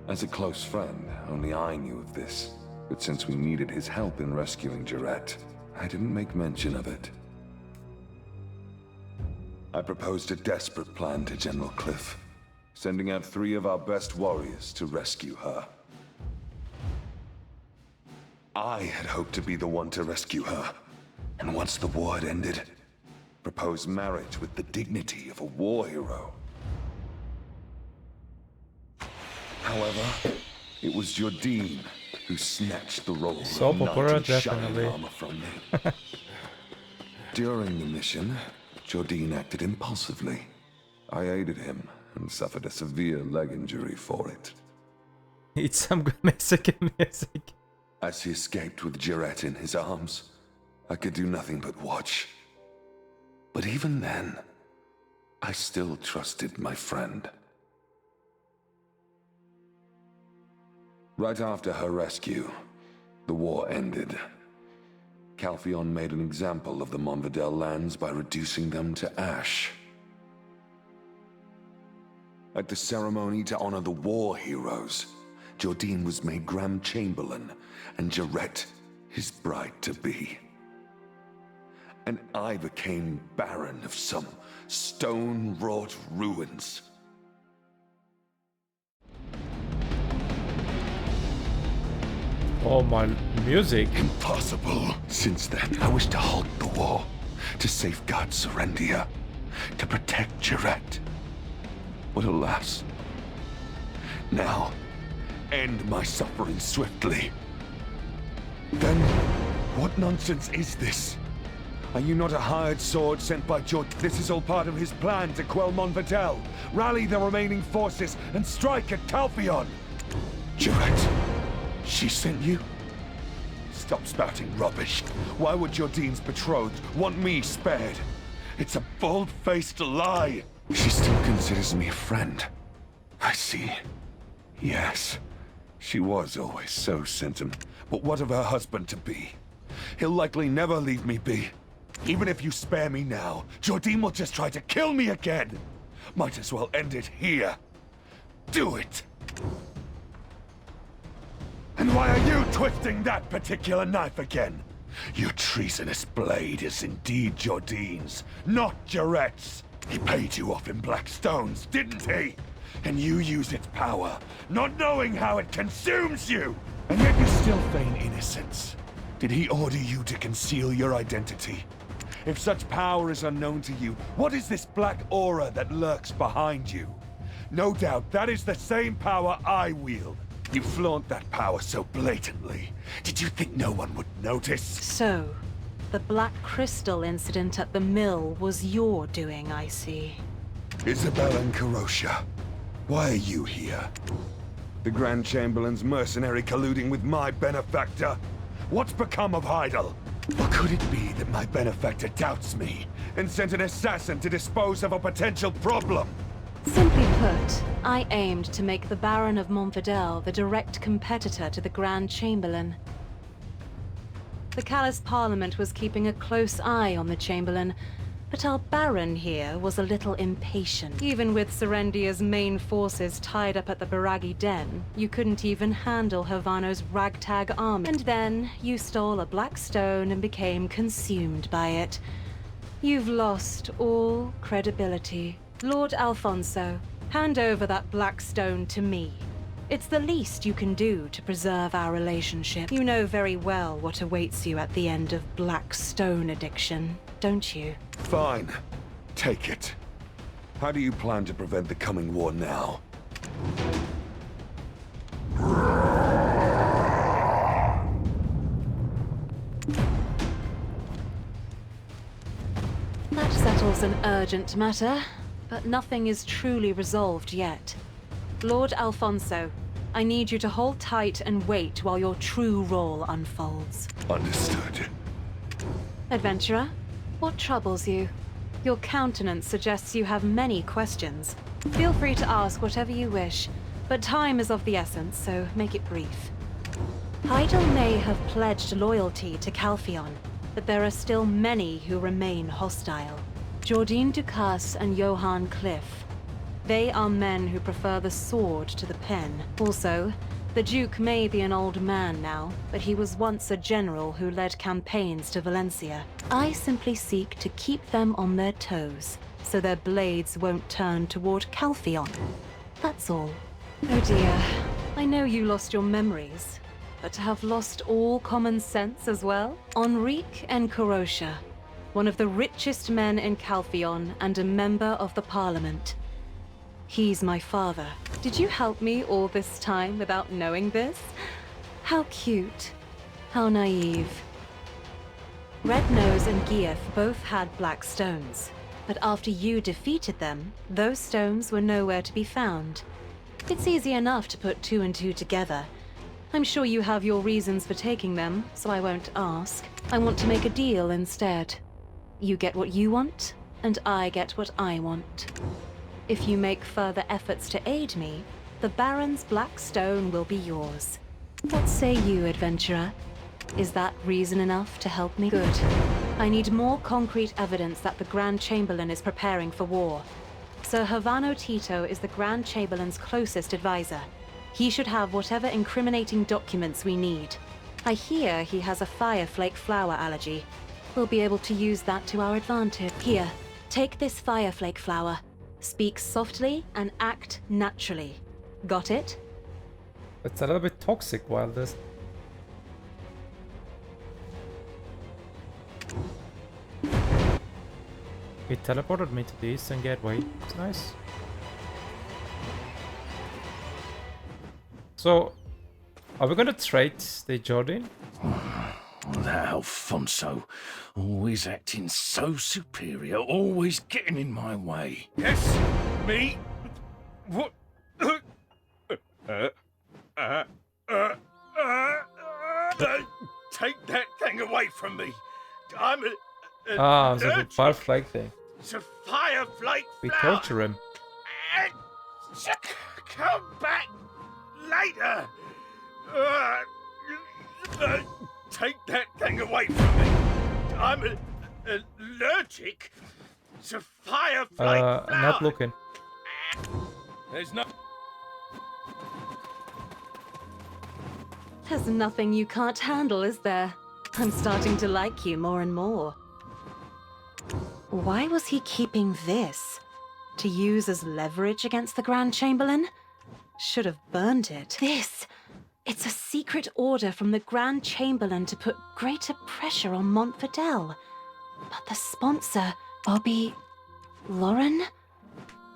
H: As a close friend, only I knew of this, but since we needed his help in rescuing Jaret, I didn't make mention of it. I proposed a desperate plan to General Cliff, sending out 3 of our best warriors to rescue her. I had hoped to be the one to rescue her, and once the war had ended, propose marriage with the dignity of a war hero. However, it was Jordine who snatched the role of knight in shining armor from me. During the mission, Jordine acted impulsively. I aided him and suffered a severe leg injury for it.
A: It's some good Mexican music.
H: As he escaped with Jaret in his arms, I could do nothing but watch. But even then, I still trusted my friend. Right after her rescue, the war ended. Calphion made an example of the Montveil lands by reducing them to ash. At the ceremony to honor the war heroes, Jordine was made Grand Chamberlain, and Jaret his bride-to-be. And I became Baron of some stone-wrought ruins.
A: Oh, my music.
H: Impossible. Since then, I wish to halt the war, to safeguard Serendia, to protect Jaret. But alas, now, end my suffering swiftly. Then, what nonsense is this? Are you not a hired sword sent by Jordine? This is all part of his plan to quell Monfidel, rally the remaining forces, and strike at Calpheon. Jaret, she sent you? Stop spouting rubbish. Why would Jordine's betrothed want me spared? It's a bold-faced lie. She still considers me a friend. I see. Yes, she was always so sentiment. But what of her husband-to-be? He'll likely never leave me be. Even if you spare me now, Jordine will just try to kill me again. Might as well end it here. Do it! And why are you twisting that particular knife again? Your treasonous blade is indeed Jordine's, not Jaret's. He paid you off in black stones, didn't he? And you use its power, not knowing how it consumes you! And yet you still feign innocence. Did he order you to conceal your identity? If such power is unknown to you, what is this black aura that lurks behind you? No doubt that is the same power I wield. You flaunt that power so blatantly. Did you think no one would notice?
S: So, the Black Crystal incident at the mill was your doing, I see.
H: Isabel and Karosha, why are you here? The Grand Chamberlain's mercenary colluding with my benefactor? What's become of Heidel? Or could it be that my benefactor doubts me and sent an assassin to dispose of a potential problem?
S: Simply put, I aimed to make the Baron of Monfidel the direct competitor to the Grand Chamberlain. The Callous Parliament was keeping a close eye on the Chamberlain, but our Baron here was a little impatient. Even with Serendia's main forces tied up at the Baragi Den, you couldn't even handle Havano's ragtag army. And then you stole a black stone and became consumed by it. You've lost all credibility. Lord Alfonso, hand over that black stone to me. It's the least you can do to preserve our relationship. You know very well what awaits you at the end of black stone addiction, don't you?
H: Fine. Take it. How do you plan to prevent the coming war now?
S: That settles an urgent matter. But nothing is truly resolved yet. Lord Alfonso, I need you to hold tight and wait while your true role unfolds.
H: Understood.
S: Adventurer, what troubles you? Your countenance suggests you have many questions. Feel free to ask whatever you wish, but time is of the essence, so make it brief. Heidel may have pledged loyalty to Calpheon, but there are still many who remain hostile. Jordine Ducas and Johann Cliff. They are men who prefer the sword to the pen. Also, the Duke may be an old man now, but he was once a general who led campaigns to Valencia. I simply seek to keep them on their toes, so their blades won't turn toward Calpheon. That's all. Oh dear, I know you lost your memories, but to have lost all common sense as well? Enrique and Karosha. One of the richest men in Calpheon and a member of the Parliament. He's my father. Did you help me all this time without knowing this? How cute. How naive. Red Nose and Gief both had black stones, but after you defeated them, those stones were nowhere to be found. It's easy enough to put two and two together. I'm sure you have your reasons for taking them, so I won't ask. I want to make a deal instead. You get what you want, and I get what I want. If you make further efforts to aid me, the Baron's black stone will be yours. What say you, adventurer? Is that reason enough to help me? Good. I need more concrete evidence that the Grand Chamberlain is preparing for war. Sir Havano Tito is the Grand Chamberlain's closest advisor. He should have whatever incriminating documents we need. I hear he has a fireflake flower allergy. We'll be able to use that to our advantage. Here, take this fireflake flower. Speak softly and act naturally. Got it?
A: It's a little bit toxic, Wildest. It teleported me to the Eastern Gateway. It's nice. So, are we gonna trade the Jordine?
H: That Alfonso, always acting so superior, always getting in my way. Yes, me? What? Take that thing away from me. I'm a
A: Ah, so the fireflake thing.
H: It's a fireflake
A: We
H: flower.
A: torture him.
H: Come back later. Take that thing away from me. I'm allergic to fireflake flower.
A: I'm not looking.
H: There's no.
S: There's nothing you can't handle, is there? I'm starting to like you more and more. Why was he keeping this? To use as leverage against the Grand Chamberlain? Should have burned it. This! It's a secret order from the Grand Chamberlain to put greater pressure on Montfidel. But the sponsor, Bobby... Lauren?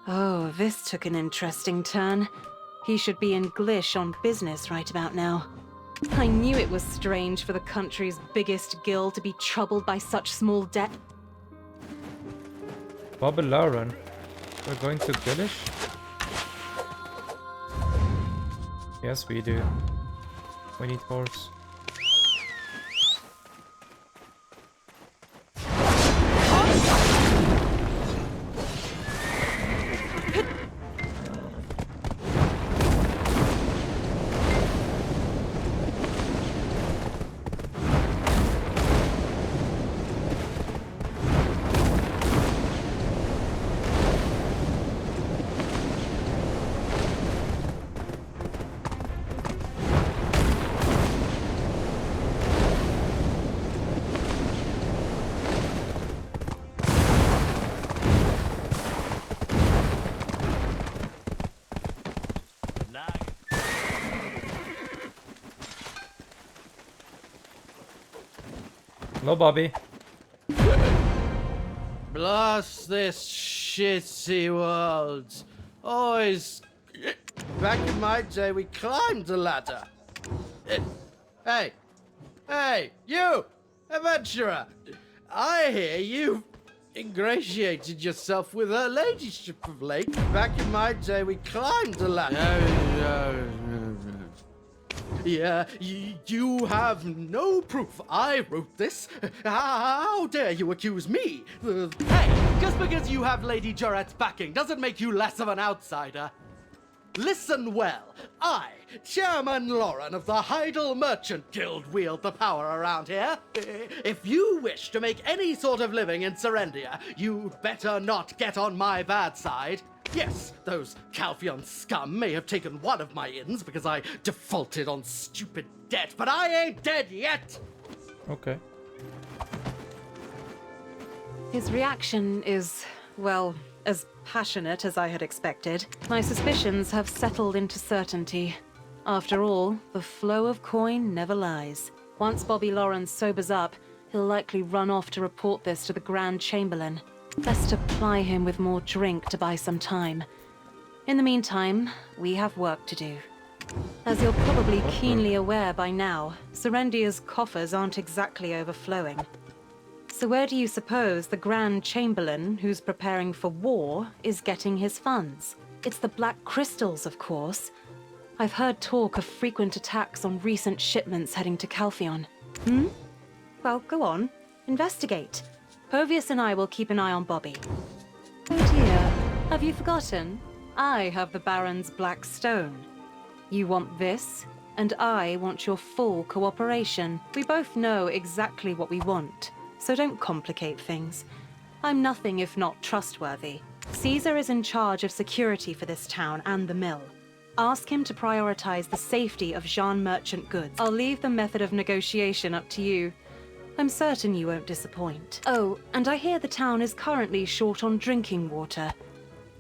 S: Oh, this took an interesting turn. He should be in Glish on business right about now. I knew it was strange for the country's biggest guild to be troubled by such small debt.
A: Bobby Lauren. We're going to Glish? Yes, we do. We need horse. Hello, Bobby.
R: Blast this shitty world. Always. Back in my day, we climbed the ladder. Hey! Hey, you! Adventurer! I hear you ingratiated yourself with her ladyship of late. Back in my day, we climbed the ladder. Yeah, you have no proof I wrote this. How dare you accuse me? Hey, just because you have Lady Jaret's backing doesn't make you less of an outsider. Listen well. I, Chairman Lauren of the Heidel Merchant Guild, wield the power around here. If you wish to make any sort of living in Serendia, you'd better not get on my bad side. Yes, those Calpheon scum may have taken one of my inns because I defaulted on stupid debt, but I ain't dead yet!
A: Okay.
S: His reaction is, well, as passionate as I had expected. My suspicions have settled into certainty. After all, the flow of coin never lies. Once Bobby Lauren sobers up, he'll likely run off to report this to the Grand Chamberlain. Best to ply him with more drink to buy some time. In the meantime, we have work to do. As you're probably keenly aware by now, Serendia's coffers aren't exactly overflowing. So where do you suppose the Grand Chamberlain, who's preparing for war, is getting his funds? It's the Black Crystals, of course. I've heard talk of frequent attacks on recent shipments heading to Calpheon. Well, go on. Investigate. Povius and I will keep an eye on Bobby. Oh dear, have you forgotten? I have the Baron's Black Stone. You want this, and I want your full cooperation. We both know exactly what we want, so don't complicate things. I'm nothing if not trustworthy. Caesar is in charge of security for this town and the mill. Ask him to prioritize the safety of Jean merchant goods. I'll leave the method of negotiation up to you. I'm certain you won't disappoint. Oh, and I hear the town is currently short on drinking water.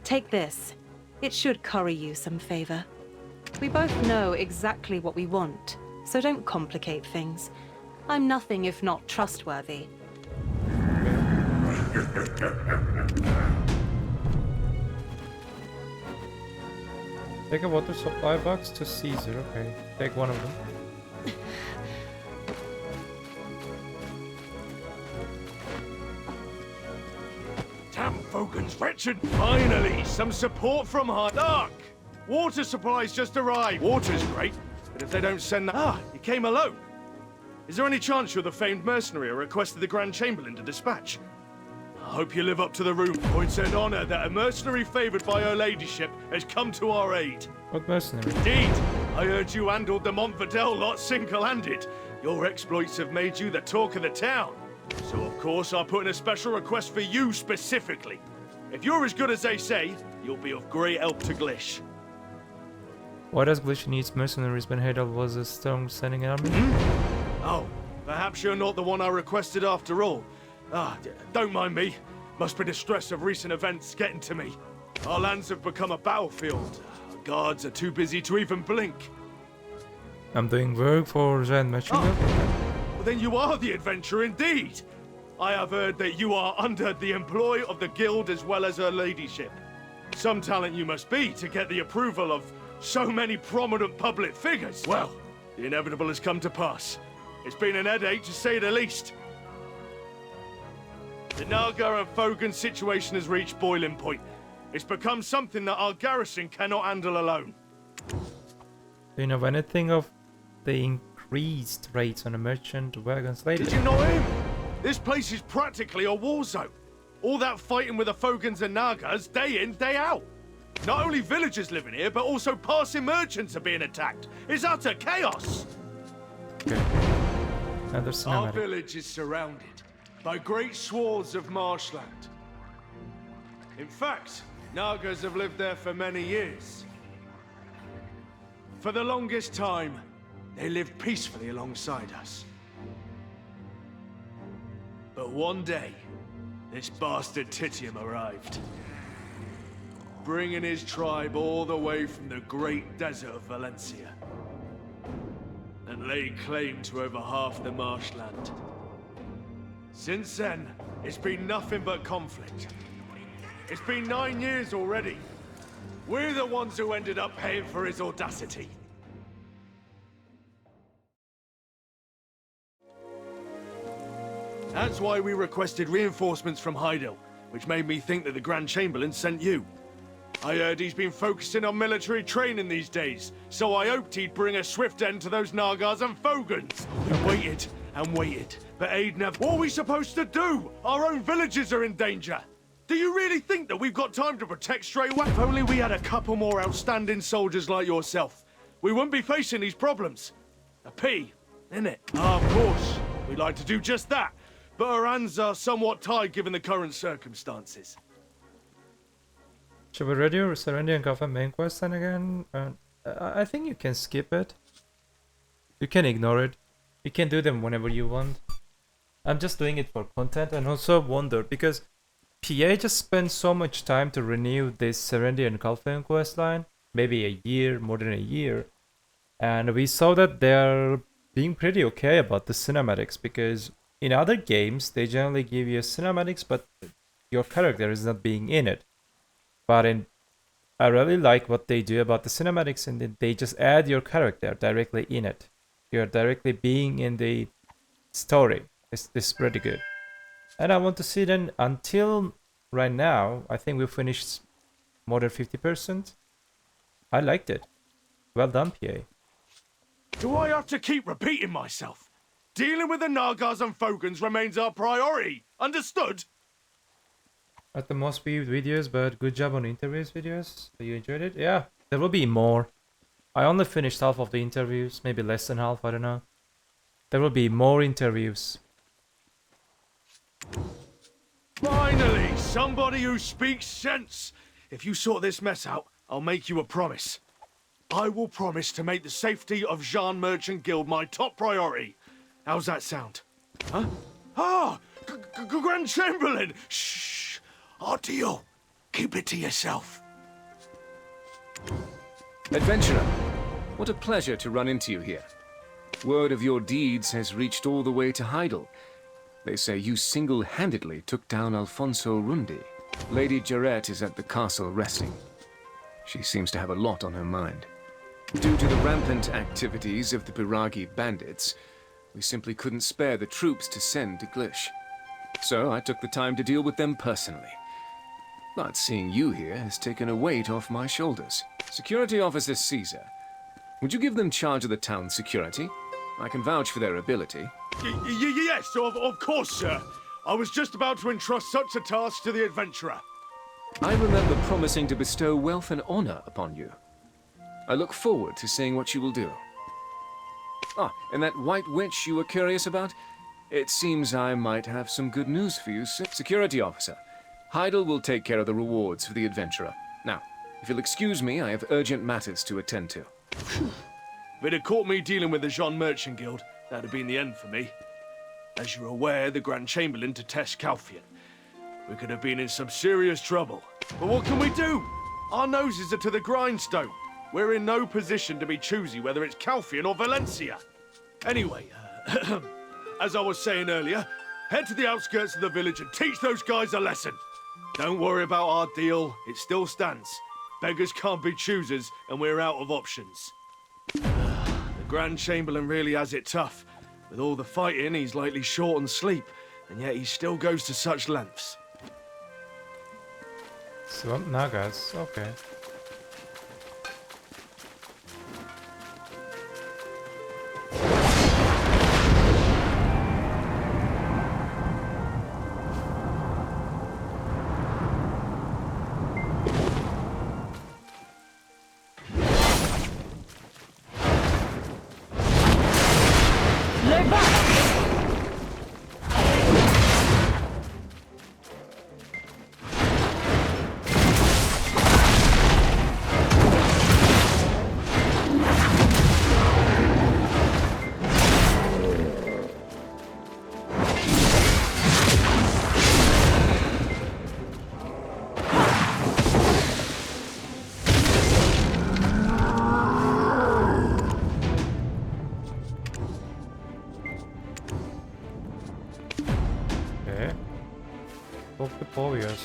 S: Take this. It should curry you some favor. We both know exactly what we want, so don't complicate things. I'm nothing if not trustworthy.
A: Take a water supply box to Caesar. Okay, take one of them.
K: Damn Fogan's wretched. Finally, some support from Dark. Water supplies just arrived. Water's great, but if they don't send that... you came alone. Is there any chance you're the famed mercenary I requested the Grand Chamberlain to dispatch? I hope you live up to the rumor. It's an honor that a mercenary favored by her ladyship has come to our aid.
A: What mercenary?
K: Indeed. I heard you handled the Montfordel lot single-handed. Your exploits have made you the talk of the town. So, of course, I put in a special request for you specifically. If you're as good as they say, you'll be of great help to Glish.
A: Why does Glish need mercenaries when Hadal was a strong-standing army?
K: Oh, perhaps you're not the one I requested after all. Don't mind me. Must be the stress of recent events getting to me. Our lands have become a battlefield. Our guards are too busy to even blink.
A: I'm doing work for Jean Merchant.
K: Well, then you are the adventurer indeed. I have heard that you are under the employ of the guild as well as her ladyship. Some talent you must be to get the approval of so many prominent public figures. Well, the inevitable has come to pass. It's been an headache to say the least. The Naga and Fogan situation has reached boiling point. It's become something that our garrison cannot handle alone.
A: Do you know anything of the increased rates on the merchant wagons lately?
K: Did you know him? This place is practically a war zone. All that fighting with the Fogans and Nagas, day in, day out. Not only villagers living here, but also passing merchants are being attacked. It's utter chaos.
A: Okay.
K: Our village is surrounded by great swaths of marshland. In fact, Nagas have lived there for many years. For the longest time, they lived peacefully alongside us. But one day, this bastard Titium arrived, bringing his tribe all the way from the great desert of Valencia, and laid claim to over half the marshland. Since then, it's been nothing but conflict. It's been 9 years already. We're the ones who ended up paying for his audacity. That's why we requested reinforcements from Heidel, which made me think that the Grand Chamberlain sent you. I heard he's been focusing on military training these days, so I hoped he'd bring a swift end to those Nagas and Fogans. We waited and waited, but aid never... What are we supposed to do? Our own villages are in danger. Do you really think that we've got time to protect straight away? If only we had a couple more outstanding soldiers like yourself, we wouldn't be facing these problems. A pity, innit? Of course, we'd like to do just that, but our hands are somewhat tied given the current circumstances.
A: Should we ready your Serendia and Confirm main quest then again? I think you can skip it. You can ignore it. You can do them whenever you want. I'm just doing it for content, and also wonder because PA just spent so much time to renew this Serendia and Confirm quest line. Maybe a year, more than a year. And we saw that they're being pretty okay about the cinematics, because in other games they generally give you cinematics but your character is not being in it. But I really like what they do about the cinematics, and they just add your character directly in it. You're directly being in the story. This is pretty good. And I want to see then, until right now, I think we finished more than 50%. I liked it. Well done, PA.
K: Do I have to keep repeating myself? Dealing with the Nagas and Fogans remains our priority. Understood?
A: Not the most viewed videos, but good job on interviews videos. You enjoyed it? Yeah, there will be more. I only finished half of the interviews, maybe less than half, I don't know. There will be more interviews.
K: Finally, somebody who speaks sense. If you sort this mess out, I'll make you a promise. I will promise to make the safety of Jean Merchant Guild my top priority. How's that sound? Huh? Ah! Grand Chamberlain! Shh! Our deal. Keep it to yourself.
L: Adventurer, what a pleasure to run into you here. Word of your deeds has reached all the way to Heidel. They say you single-handedly took down Alfonso Rundi. Lady Jaret is at the castle resting. She seems to have a lot on her mind. Due to the rampant activities of the Piragi bandits, we simply couldn't spare the troops to send to Glish. So I took the time to deal with them personally. But seeing you here has taken a weight off my shoulders. Security Officer Caesar, would you give them charge of the town's security? I can vouch for their ability.
K: Yes, of course, sir. I was just about to entrust such a task to the adventurer.
L: I remember promising to bestow wealth and honor upon you. I look forward to seeing what you will do. Ah, and that white witch you were curious about? It seems I might have some good news for you, Security Officer. Heidel will take care of the rewards for the adventurer. Now, if you'll excuse me, I have urgent matters to attend to.
K: If it had caught me dealing with the Jean Merchant Guild, that'd have been the end for me. As you're aware, the Grand Chamberlain detests Calfian. We could have been in some serious trouble. But what can we do? Our noses are to the grindstone. We're in no position to be choosy whether it's Calfian or Valencia. Anyway, as I was saying earlier, head to the outskirts of the village and teach those guys a lesson. Don't worry about our deal, it still stands. Beggars can't be choosers, and we're out of options. The Grand Chamberlain really has it tough. With all the fighting, he's likely short on sleep, and yet he still goes to such lengths.
A: Swamp Nagas, okay.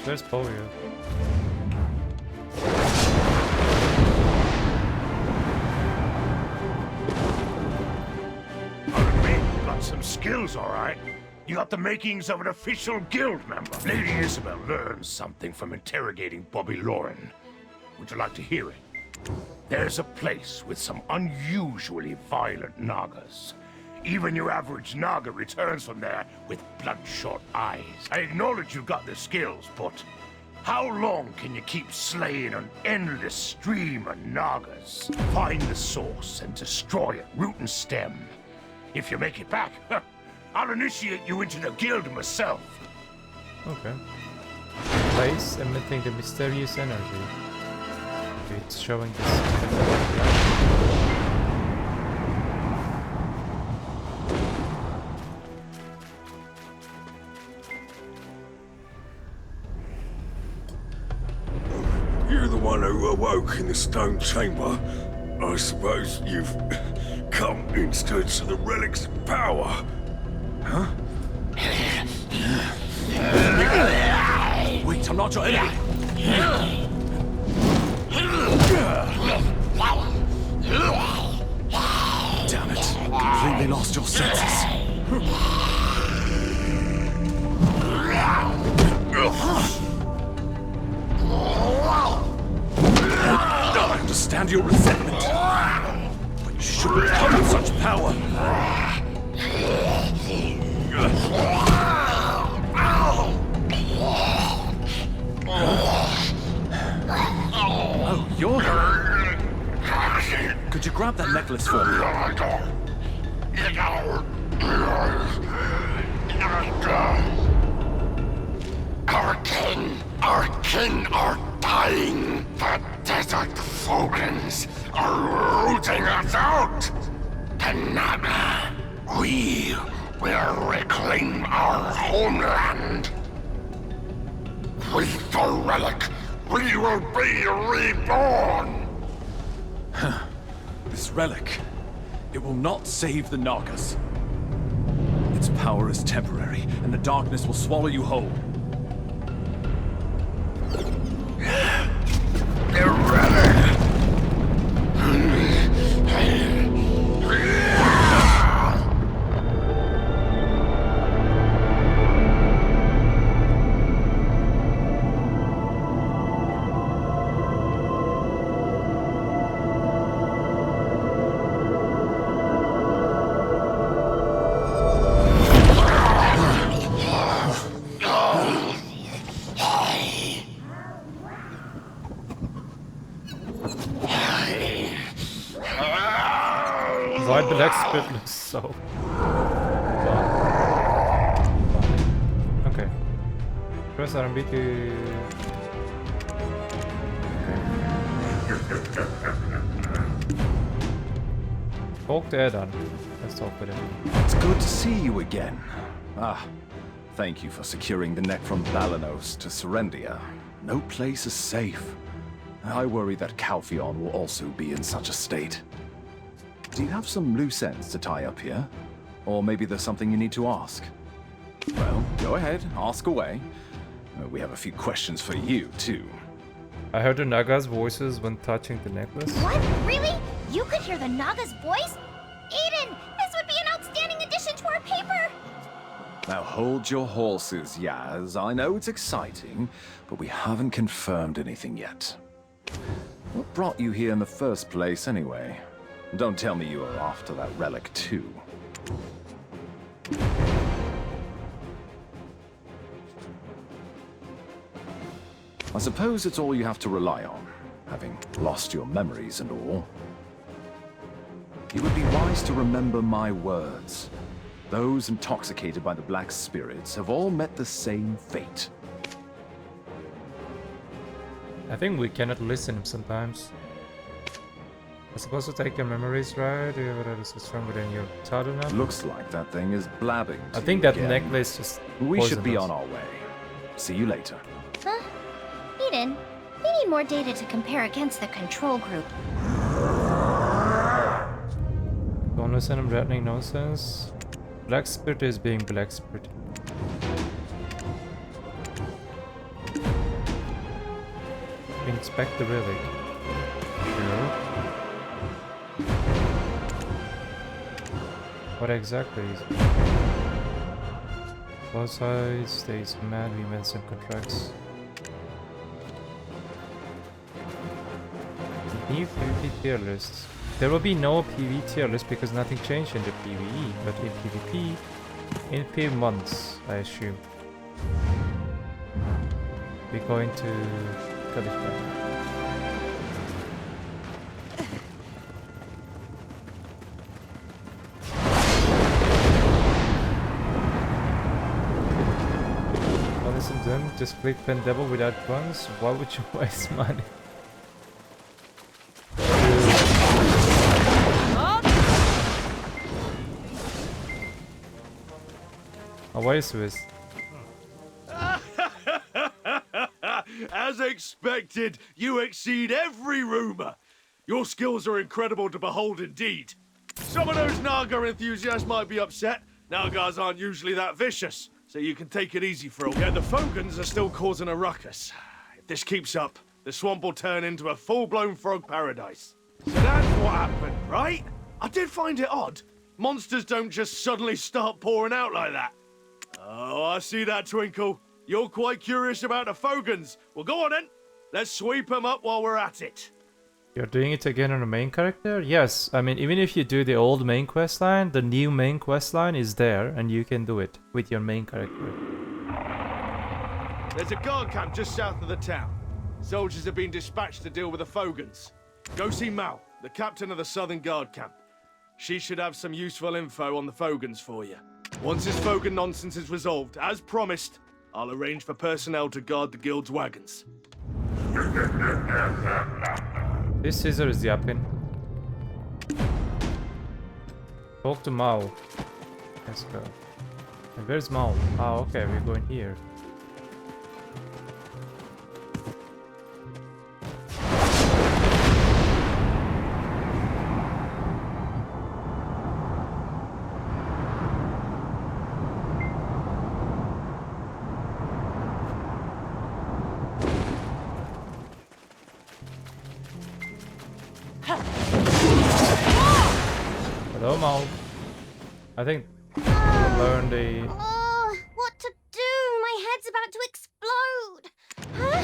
A: Where's Polio?
C: I'll admit, you got some skills, all right. You got the makings of an official guild member. Lady Isabel learned something from interrogating Bobby Lauren. Would you like to hear it? There's a place with some unusually violent Nagas. Even your average Naga returns from there with bloodshot eyes. I acknowledge you've got the skills, but how long can you keep slaying an endless stream of Nagas? Find the source and destroy it, root and stem. If you make it back, I'll initiate you into the guild myself.
A: Okay. Place emitting the mysterious energy. It's showing this.
H: You're the one who awoke in the stone chamber. I suppose you've come instead of the relic's power. Huh?
K: Wait, I'm not your enemy. Damn it. Completely lost your senses. I understand your resentment, but you shouldn't come with such power. Oh, you're here. Could you grab that necklace for me?
H: Our kin are dying. The desert fogans are rooting us out. Tonight, we will reclaim our homeland. With the relic, we will be reborn.
M: This relic, it will not save the Nagas. Its power is temporary, and the darkness will swallow you whole.
H: The relic!
A: Why Black Spirit looks so fun. Okay. Press RB to... Talk to Edan. Let's talk with him.
M: It's good to see you again. Thank you for securing the neck from Balanos to Serendia. No place is safe. I worry that Calpheon will also be in such a state. Do you have some loose ends to tie up here? Or maybe there's something you need to ask? Well, go ahead, ask away. We have a few questions for you, too.
A: I heard the Naga's voices when touching the necklace.
G: What? Really? You could hear the Naga's voice? Aiden, this would be an outstanding addition to our paper!
M: Now hold your horses, Yaz. I know it's exciting, but we haven't confirmed anything yet. What brought you here in the first place, anyway? Don't tell me you are after that relic, too. I suppose it's all you have to rely on, having lost your memories and all. You would be wise to remember my words. Those intoxicated by the Black Spirits have all met the same fate.
A: I think we cannot listen sometimes. I'm supposed to take your memories, right? That is stronger than your Taduna?
M: Looks like that thing is blabbing.
A: I think that necklace just.
M: We should be on our way. See you later.
G: Huh? Eden, we need more data to compare against the control group.
A: Don't listen, I'm rattling nonsense. Black Spirit is being Black Spirit. Inspect the relic. Sure. What exactly is it? Both sides stays mad, we made some contracts. New PvP tier lists. There will be no PvE tier list because nothing changed in the PvE, but in PvP, in a few months, I assume. We're going to Glish. Just click pen devil without funds. Why would you waste money? What is this?
K: As expected, you exceed every rumor. Your skills are incredible to behold indeed. Some of those Naga enthusiasts might be upset. Nagas aren't usually that vicious. So you can take it easy for a while. Yeah, the fogans are still causing a ruckus. If this keeps up, the swamp will turn into a full-blown frog paradise. So that's what happened, right? I did find it odd. Monsters don't just suddenly start pouring out like that. Oh, I see that twinkle. You're quite curious about the fogans. Well, go on then. Let's sweep them up while we're at it.
A: You're doing it again on the main character? Yes, I mean, even if you do the old main questline, the new main questline is there, and you can do it with your main character.
K: There's a guard camp just south of the town. Soldiers have been dispatched to deal with the fogans. Go see Mal, the captain of the southern guard camp. She should have some useful info on the fogans for you. Once this fogan nonsense is resolved, as promised, I'll arrange for personnel to guard the guild's wagons.
A: This scissor is yapping. Talk to Mal. Let's go. And where's Mal? Oh, okay, we're going here. Hello, Mal. I think we'll learn the...
G: Oh, what to do? My head's about to explode. Huh?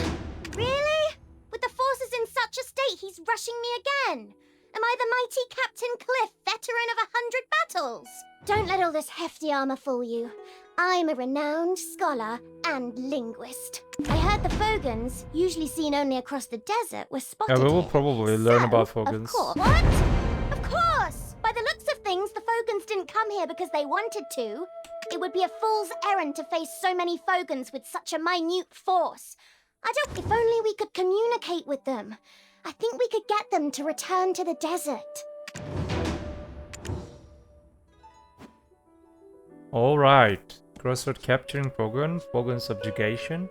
G: Really? With the forces in such a state, he's rushing me again. Am I the mighty Captain Cliff, veteran of 100 battles? Don't let all this hefty armor fool you. I'm a renowned scholar and linguist. I heard the fogans, usually seen only across the desert, were spotted
A: Yeah, we will
G: here.
A: probably learn about fogans.
G: Of course. What? Of course! By the looks of things, the fogans didn't come here because they wanted to. It would be a fool's errand to face so many fogans with such a minute force. If only we could communicate with them. I think we could get them to return to the desert.
A: Alright. Crossroad capturing Fogan. Fogan subjugation.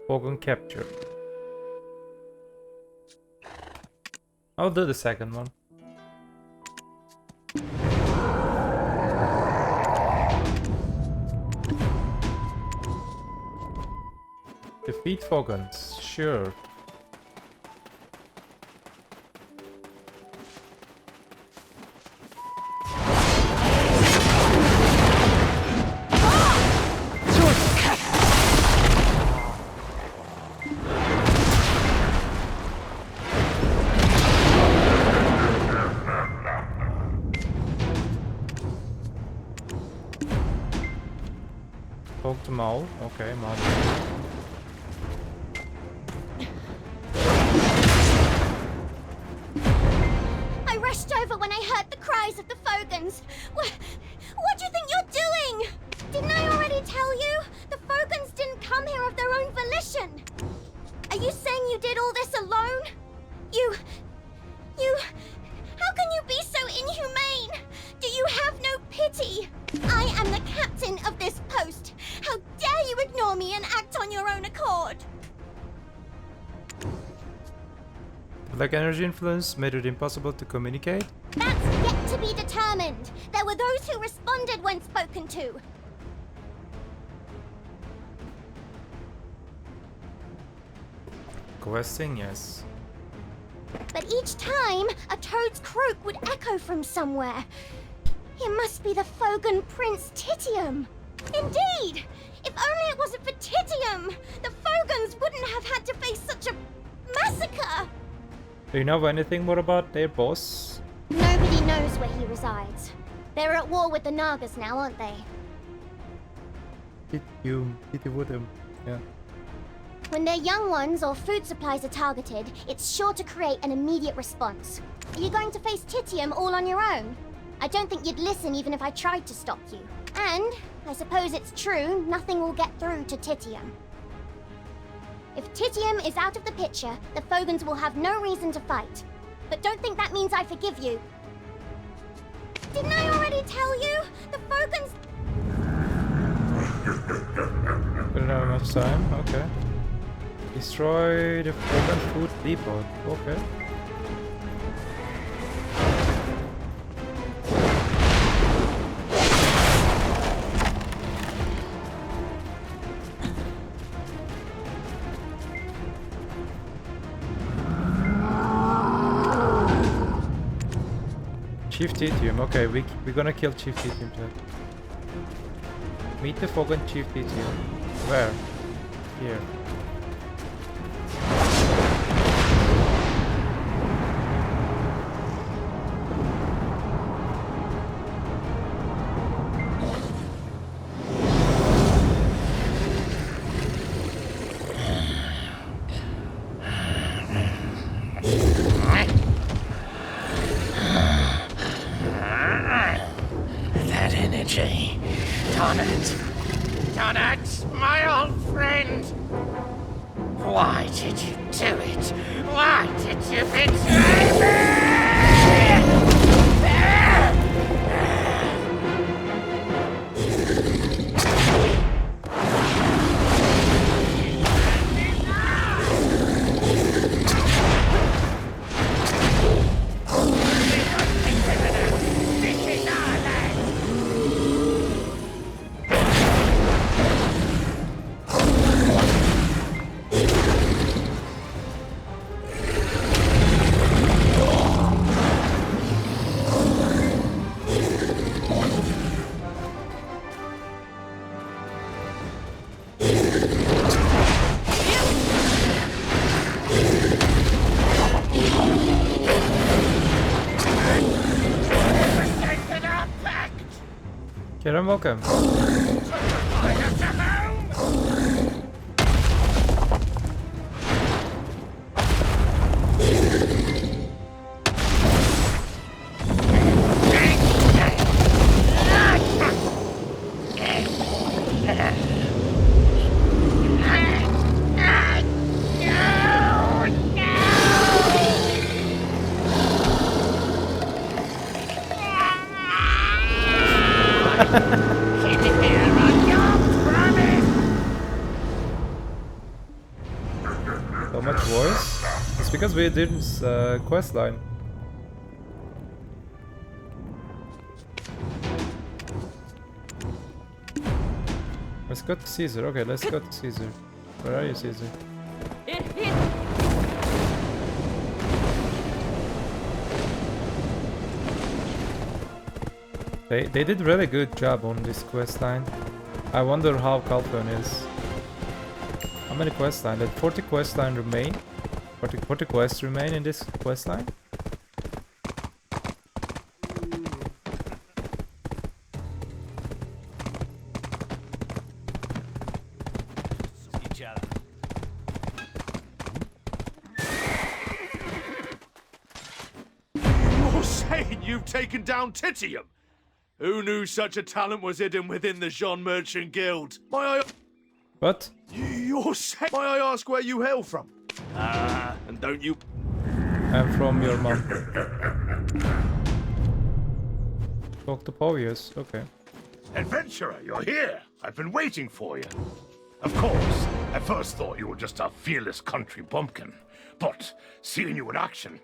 A: Fogan capture. I'll do the second one. Defeat Fogans, sure. Talk to Maul. Okay, Maul.
G: I rushed over when I heard the cries of the fogans. What do you think you're doing? Didn't I already tell you? The fogans didn't come here of their own volition. Are you saying you did all this alone? You... How can you be so inhumane? Do you have no pity? I am the captain of this post. How dare you ignore me and act on your own accord?
A: Black energy influence made it impossible to communicate?
G: That's yet to be determined. There were those who responded when spoken to.
A: Questing, yes.
G: But each time, a toad's croak would echo from somewhere. It must be the Fogan Prince Titium. Indeed! If only it wasn't for Titium, the Fogans wouldn't have had to face such a massacre!
A: Do you know anything more about their boss?
G: Nobody knows where he resides. They're at war with the Nagas now, aren't they?
A: Yeah.
G: When their young ones or food supplies are targeted, it's sure to create an immediate response. Are you going to face Titium all on your own? I don't think you'd listen even if I tried to stop you. And, I suppose it's true, nothing will get through to Titium. If Titium is out of the picture, the Fogans will have no reason to fight. But don't think that means I forgive you. Didn't I already tell you? The Fogans...
A: We don't have much time, okay. Destroy the Fogan food depot, okay. Chief Titium, okay, we're gonna kill Chief Titium too. Meet the Fogan Chief Titium. Where? Here.
E: That energy. Donut! Donut, my old friend! Why did you do it? Why did you betray me?
A: You're welcome. So much voice? It's because we didn't questline. Let's go to Caesar. Okay, let's go to Caesar. Where are you, Caesar? They did really good job on this questline. I wonder how Calpheon is. How many questline? That 40 questline remain? 40 quests remain in this questline?
C: You're saying you've taken down Titium? Who knew such a talent was hidden within the Jean Merchant Guild?
A: What?
C: You're saying... May I ask where you hail from? And don't you...
A: I'm from your mom. Talk to Povius, okay.
C: Adventurer, you're here. I've been waiting for you. Of course, I first thought you were just a fearless country bumpkin. But seeing you in action,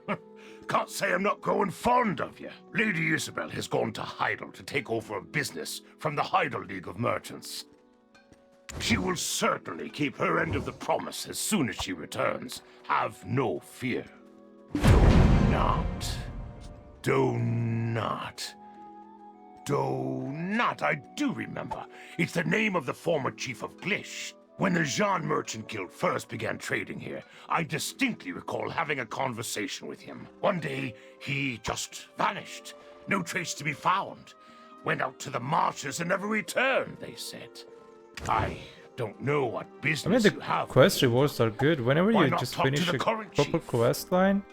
C: can't say I'm not growing fond of you. Lady Isabel has gone to Heidel to take over a business from the Heidel League of Merchants. She will certainly keep her end of the promise as soon as she returns. Have no fear. Do not. I do remember. It's the name of the former chief of Glish. When the Jean Merchant Guild first began trading here, I distinctly recall having a conversation with him. One day, he just vanished. No trace to be found. Went out to the marshes and never returned, they said. I don't know what business you have.
A: Quest rewards are good. Whenever
C: Why
A: you
C: not
A: just
C: talk to
A: finish
C: the
A: a
C: current
A: proper quest line,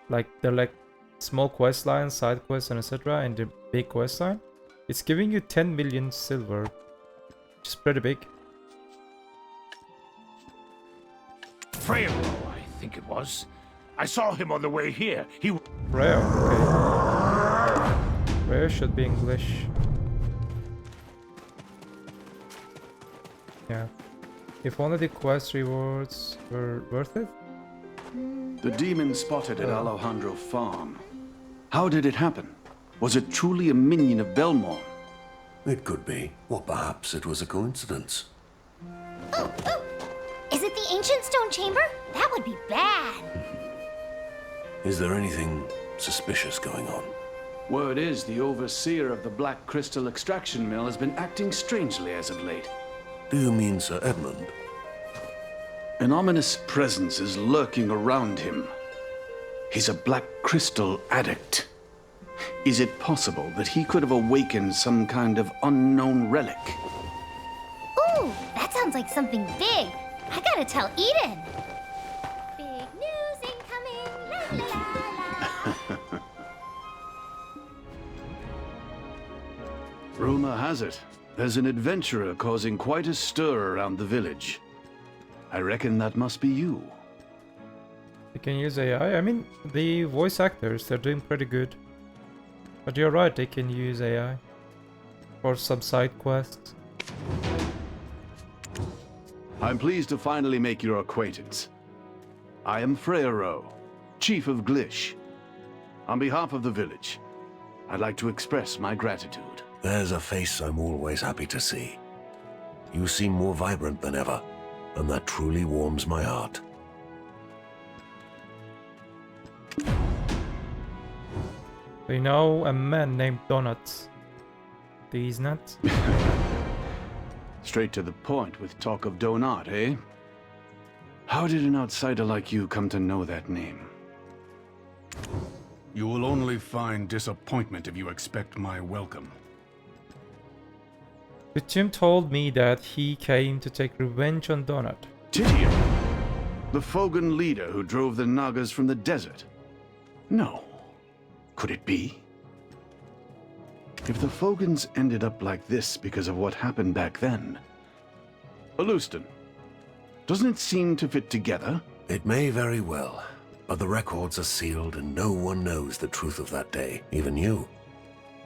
A: like they're like small quest lines, side quests, and etc., and the big quest line, it's giving you 10 million silver, which is pretty big.
C: Freyo, I think it was. I saw him on the way here.
A: Freyo, okay. Freyo should be English. Yeah. If only the quest rewards were worth it?
D: The demon spotted at Alejandro Farm. How did it happen? Was it truly a minion of Belmor?
V: It could be, or perhaps it was a coincidence.
G: Is it the ancient stone chamber? That would be bad.
V: Is there anything suspicious going on?
D: Word is the overseer of the Black Crystal Extraction Mill has been acting strangely as of late.
V: Do you mean Sir Edmund?
D: An ominous presence is lurking around him. He's a Black Crystal addict. Is it possible that he could have awakened some kind of unknown relic?
G: Ooh, that sounds like something big. I gotta tell Eden. Big news incoming. La la la la.
D: Rumor has it, there's an adventurer causing quite a stir around the village. I reckon that must be you.
A: You can use AI. I mean, the voice actors, they're doing pretty good. But you're right, they can use AI for some side quests.
D: I'm pleased to finally make your acquaintance. I am Freyro, Chief of Glish. On behalf of the village, I'd like to express my gratitude.
V: There's a face I'm always happy to see. You seem more vibrant than ever, and that truly warms my heart.
A: We know a man named Donuts. These nuts?
D: Straight to the point with talk of Donut, eh? How did an outsider like you come to know that name?
W: You will only find disappointment if you expect my welcome.
A: The Tim told me that he came to take revenge on Donut.
D: Titian, the Fogan leader who drove the Nagas from the desert. No. Could it be? If the Fogans ended up like this because of what happened back then... Alustan, doesn't it seem to fit together?
V: It may very well, but the records are sealed and no one knows the truth of that day, even you.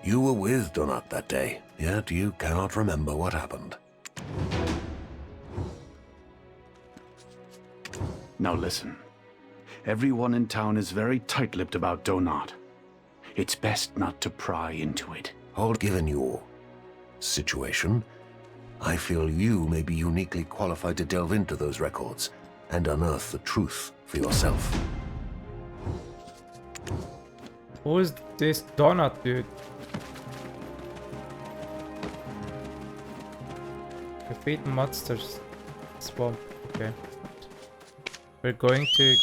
V: You were with Donut that day, yet you cannot remember what happened.
D: Now listen. Everyone in town is very tight-lipped about Donut. It's best not to pry into it.
V: Given your situation, I feel you may be uniquely qualified to delve into those records and unearth the truth for yourself.
A: Who is this Donut dude? Defeat monsters. Swamp. Okay. We're going to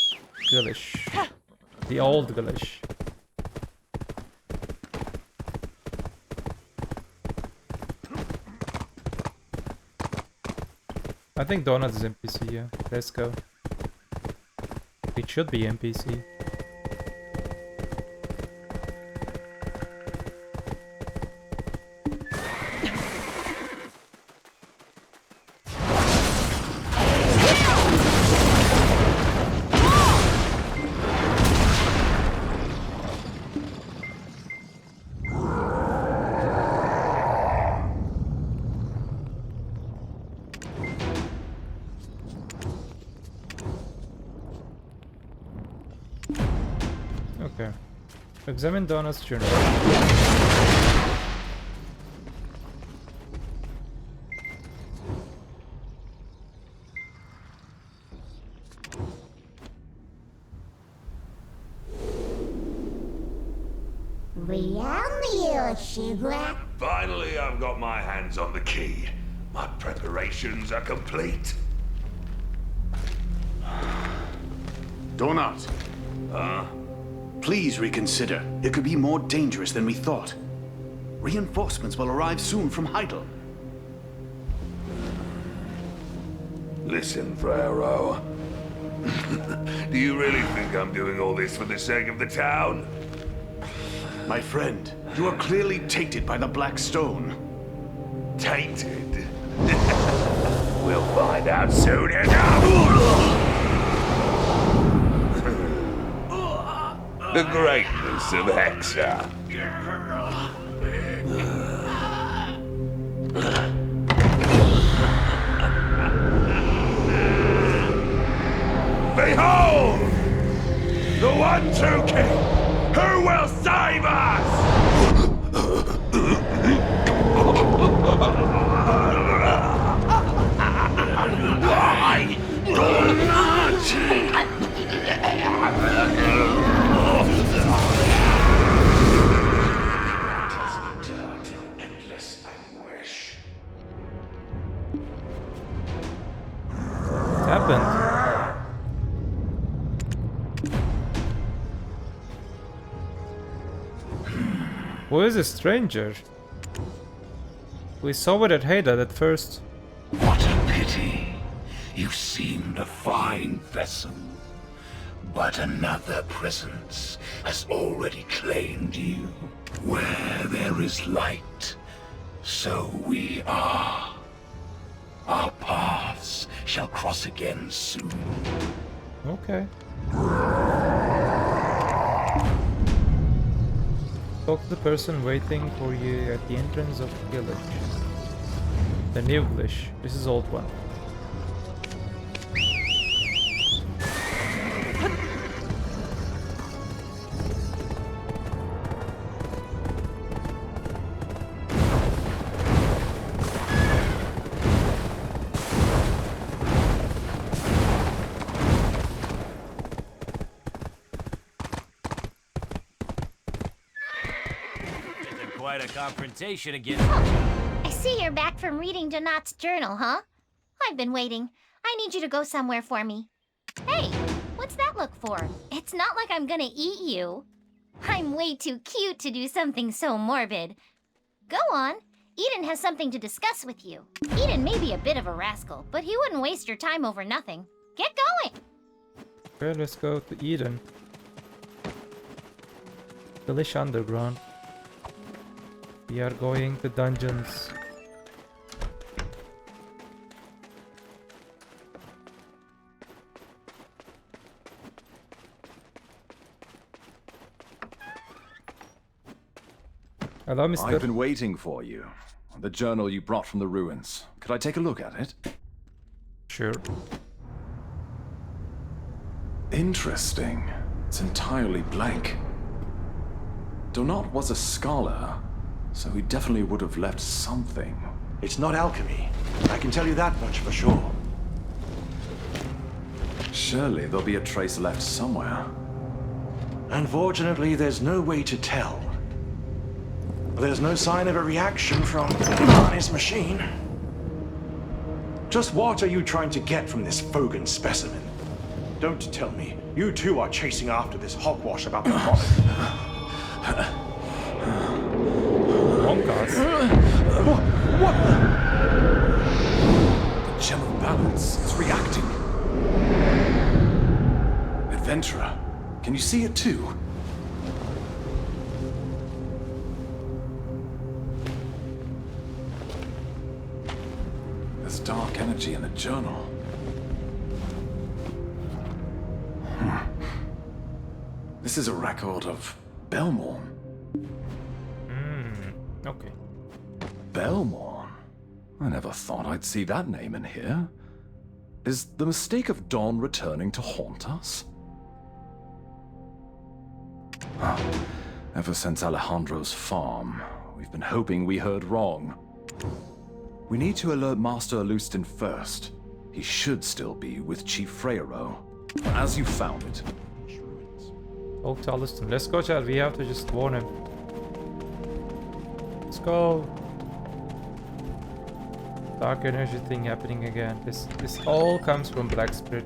A: Glish. The old Glish. I think Donut is NPC, yeah. Let's go. It should be NPC. Okay. Examine Donut's journal.
H: Finally, I've got my hands on the key. My preparations are complete.
D: Donut.
H: Huh?
D: Please reconsider. It could be more dangerous than we thought. Reinforcements will arrive soon from Heidel.
H: Listen, Frero. Do you really think I'm doing all this for the sake of the town?
D: My friend, you are clearly tainted by the Black Stone.
H: Tainted? We'll find out soon enough! The greatness of Hexa. Behold! The one true king who will save us! Why not? Endless anguish.
A: What happened? Who is this stranger? We saw it at Haydad at first.
H: What a pity. You seemed a fine vessel. But another presence has already claimed you. Where there is light, so we are. Our paths shall cross again soon.
A: Okay. Talk to the person waiting for you at the entrance of the village. The new Glish. This is old one.
N: Quite a confrontation again.
G: I see you're back from reading Donat's journal, huh? I've been waiting. I need you to go somewhere for me. Hey, what's that look for? It's not like I'm gonna eat you. I'm way too cute to do something so morbid. Go on, Eden has something to discuss with you. Eden may be a bit of a rascal, but he wouldn't waste your time over nothing. Get going!
A: Okay, let's go to Eden. Glish Underground. We are going to dungeons. Hello, mister.
M: I've been waiting for you. The journal you brought from the ruins. Could I take a look at it?
A: Sure.
M: Interesting. It's entirely blank. Donat was a scholar, so he definitely would have left something.
K: It's not alchemy. I can tell you that much for sure.
M: Surely there'll be a trace left somewhere.
K: Unfortunately, there's no way to tell. There's no sign of a reaction from his machine. Just what are you trying to get from this fogan specimen? Don't tell me you two are chasing after this hogwash about the product.
M: What? The gem of balance is reacting. Adventurer, can you see it too? There's dark energy in the journal. This is a record of Belmor.
A: Okay.
M: Belmor? I never thought I'd see that name in here. Is the mistake of Dawn returning to haunt us? Ever since Alejandro's farm, we've been hoping we heard wrong. We need to alert Master Alustin first. He should still be with Chief Freyro, as you found it.
A: Oh, to Alustin. Let's go, Chad. We have to just warn him. Let's go. Dark energy thing happening again. This all comes from Black Spirit.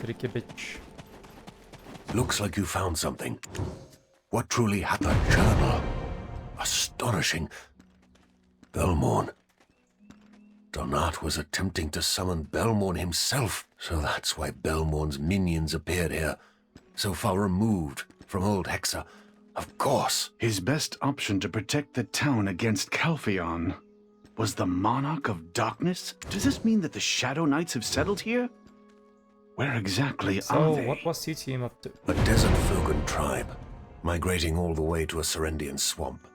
A: Tricky bitch.
V: Looks like you found something. What truly happened, journal? Astonishing. Belmor. Donat was attempting to summon Belmor himself, so that's why Belmor's minions appeared here. So far removed from old Hexa. Of course.
D: His best option to protect the town against Calpheon was the Monarch of Darkness? Does this mean that the Shadow Knights have settled here? Where exactly are they?
A: So, what was your team up to?
V: A desert Fogan tribe, migrating all the way to a Serendian swamp.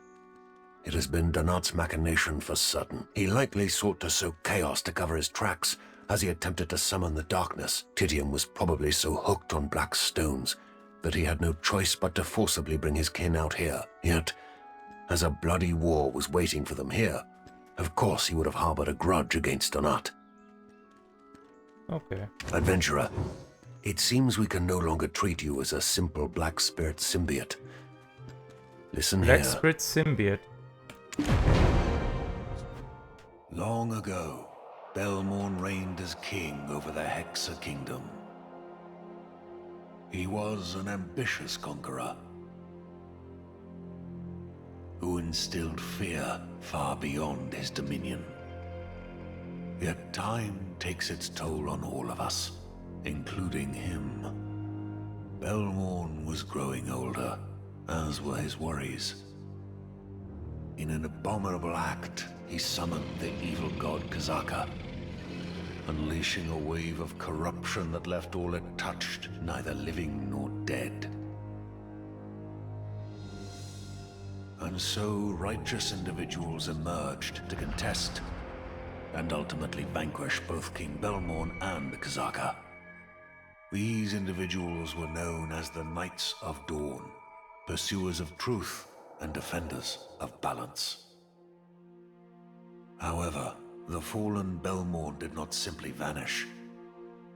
V: It has been Donat's machination for certain. He likely sought to sow chaos to cover his tracks as he attempted to summon the darkness. Titium was probably so hooked on black stones that he had no choice but to forcibly bring his kin out here. Yet, as a bloody war was waiting for them here, of course he would have harbored a grudge against Donat.
A: Okay.
V: Adventurer, it seems we can no longer treat you as a simple black spirit symbiote. Listen
A: Black
V: here.
A: Spirit symbiote.
V: Long ago, Belmor reigned as king over the Hexa Kingdom. He was an ambitious conqueror who instilled fear far beyond his dominion. Yet time takes its toll on all of us, including him. Belmor was growing older, as were his worries. In an abominable act, he summoned the evil god Kazaka, unleashing a wave of corruption that left all it touched neither living nor dead. And so righteous individuals emerged to contest and ultimately vanquish both King Belmor and Kazaka. These individuals were known as the Knights of Dawn, pursuers of truth and defenders of balance. However, the fallen Belmor did not simply vanish.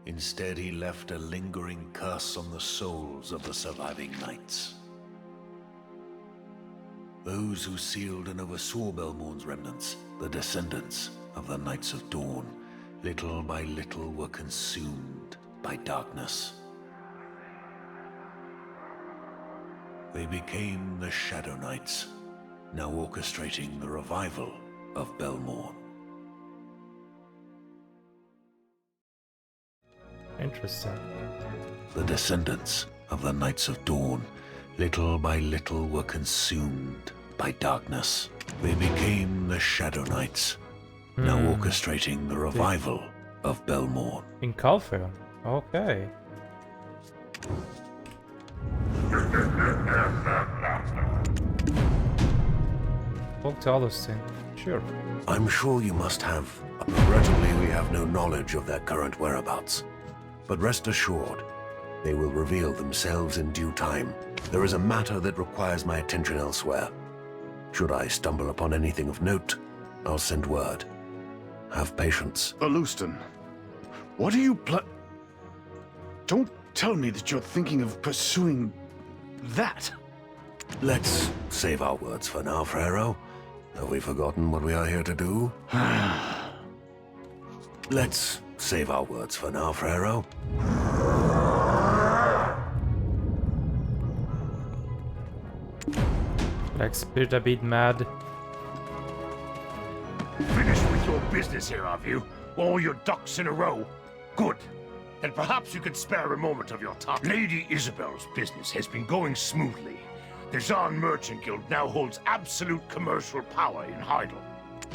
V: Instead, he left a lingering curse on the souls of the surviving knights. Those who sealed and oversaw Belmor's remnants, the descendants of the Knights of Dawn, little by little were consumed by darkness. They became the Shadow Knights, now orchestrating the revival of Belmor.
A: Interesting.
V: The descendants of the Knights of Dawn, little by little, were consumed by darkness. They became the Shadow Knights, now orchestrating the revival of Belmor.
A: In Calpheon? Okay. Talk to Augustine. Sure.
V: I'm sure you must have. Regrettably, we have no knowledge of their current whereabouts. But rest assured, they will reveal themselves in due time. There is a matter that requires my attention elsewhere. Should I stumble upon anything of note, I'll send word. Have patience.
D: Alustin, what are you Don't tell me that you're thinking of pursuing that.
V: Let's save our words for now, Frero. Have we forgotten what we are here to do? Let's save our words for now, Frero.
A: Like spirit a bit mad.
C: Finished with your business here, have you? All your ducks in a row? Good. Then perhaps you could spare a moment of your time. Lady Isabel's business has been going smoothly. The Jean Merchant Guild now holds absolute commercial power in Heidel.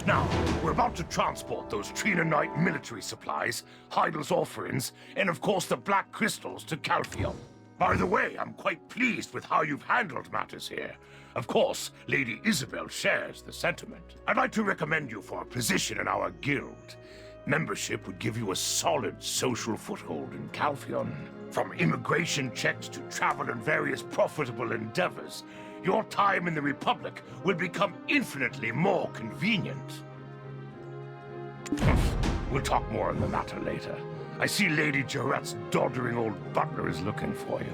C: Now, we're about to transport those Trina Knight military supplies, Heidel's offerings, and of course the black crystals to Calpheon. By the way, I'm quite pleased with how you've handled matters here. Of course, Lady Isabel shares the sentiment. I'd like to recommend you for a position in our guild. Membership would give you a solid social foothold in Calpheon. From immigration checks to travel and various profitable endeavors, your time in the Republic will become infinitely more convenient. We'll talk more on the matter later. I see Lady Jaret's doddering old butler is looking for you.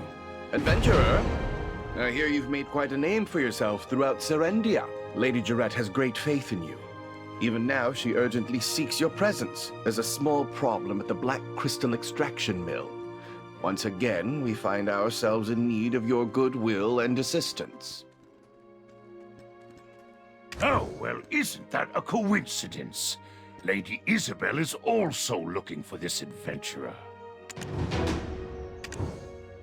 U: Adventurer, I hear you've made quite a name for yourself throughout Serendia. Lady Jaret has great faith in you. Even now, she urgently seeks your presence. There's a small problem at the Black Crystal Extraction Mill. Once again, we find ourselves in need of your goodwill and assistance.
C: Oh, well, isn't that a coincidence? Lady Isabel is also looking for this adventurer.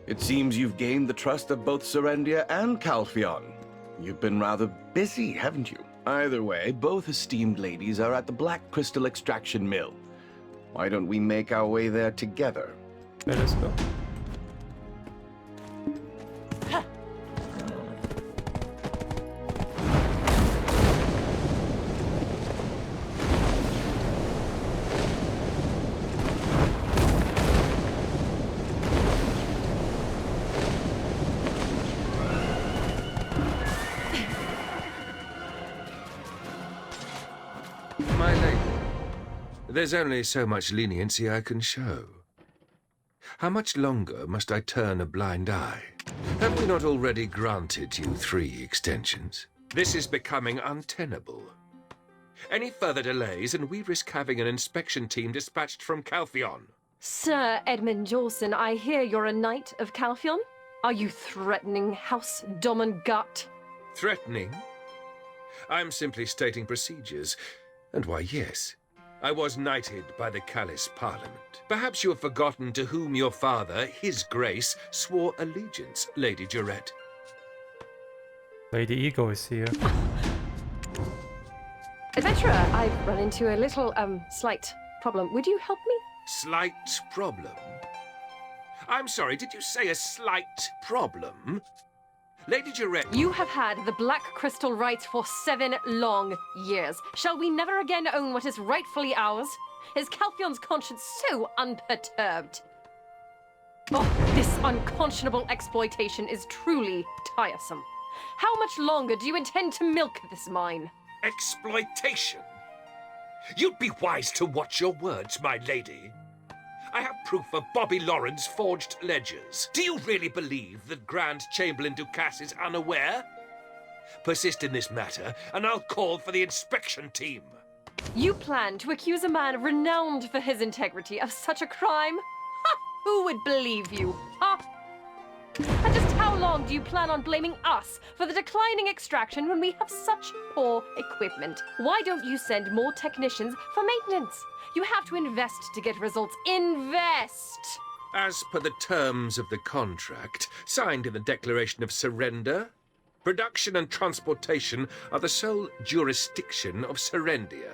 U: It seems you've gained the trust of both Serendia and Calpheon. You've been rather busy, haven't you? Either way, both esteemed ladies are at the Black Crystal Extraction Mill. Why don't we make our way there together?
A: Let us go.
I: My lady, there's only so much leniency I can show. How much longer must I turn a blind eye? Have we not already granted you 3 extensions? This is becoming untenable. Any further delays and we risk having an inspection team dispatched from Calpheon.
J: Sir Edmund Jawson, I hear you're a knight of Calpheon? Are you threatening House Domingut?
I: Threatening? I'm simply stating procedures. And why, yes, I was knighted by the Callis Parliament. Perhaps you have forgotten to whom your father, His Grace, swore allegiance, Lady Jaret.
A: Lady Ego is here.
J: Adventurer, I've run into a little, slight problem. Would you help me?
I: Slight problem? I'm sorry, did you say a slight problem? Lady Jaret...
J: You have had the Black Crystal rights for 7 long years. Shall we never again own what is rightfully ours? Is Calpheon's conscience so unperturbed? Oh, this unconscionable exploitation is truly tiresome. How much longer do you intend to milk this mine?
I: Exploitation? You'd be wise to watch your words, my lady. I have proof of Bobby Lauren's forged ledgers. Do you really believe that Grand Chamberlain Ducas is unaware? Persist in this matter, and I'll call for the inspection team.
J: You plan to accuse a man renowned for his integrity of such a crime? Ha! Who would believe you? Ha! And just how long do you plan on blaming us for the declining extraction when we have such poor equipment? Why don't you send more technicians for maintenance? You have to invest to get results. Invest!
I: As per the terms of the contract, signed in the Declaration of Surrender, production and transportation are the sole jurisdiction of Serendia.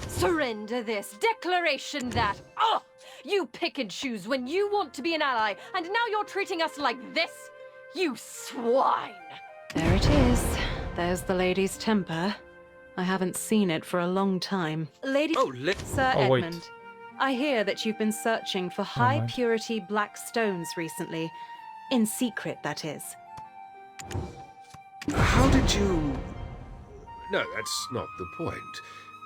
J: Surrender this, declaration that. Oh! You pick and choose when you want to be an ally, and now you're treating us like this? You swine!
S: There it is. There's the lady's temper. I haven't seen it for a long time. Lady... Sir Edmund, I hear that you've been searching for high-purity black stones recently. In secret, that is.
I: How did you... No, that's not the point.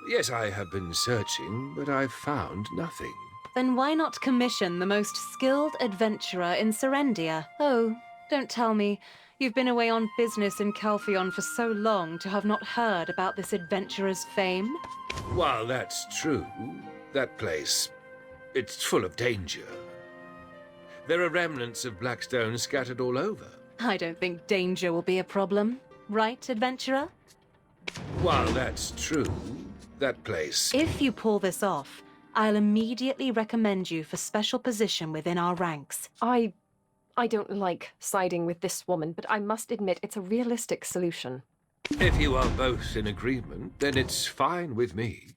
I: Yes, I have been searching, but I've found nothing.
S: Then why not commission the most skilled adventurer in Serendia? Oh, don't tell me. You've been away on business in Calpheon for so long to have not heard about this adventurer's fame?
I: While that's true, that place, it's full of danger. There are remnants of black stone scattered all over.
S: I don't think danger will be a problem. Right, adventurer?
I: While that's true, that place...
S: If you pull this off, I'll immediately recommend you for special position within our ranks.
J: I don't like siding with this woman, but I must admit it's a realistic solution.
I: If you are both in agreement, then it's fine with me.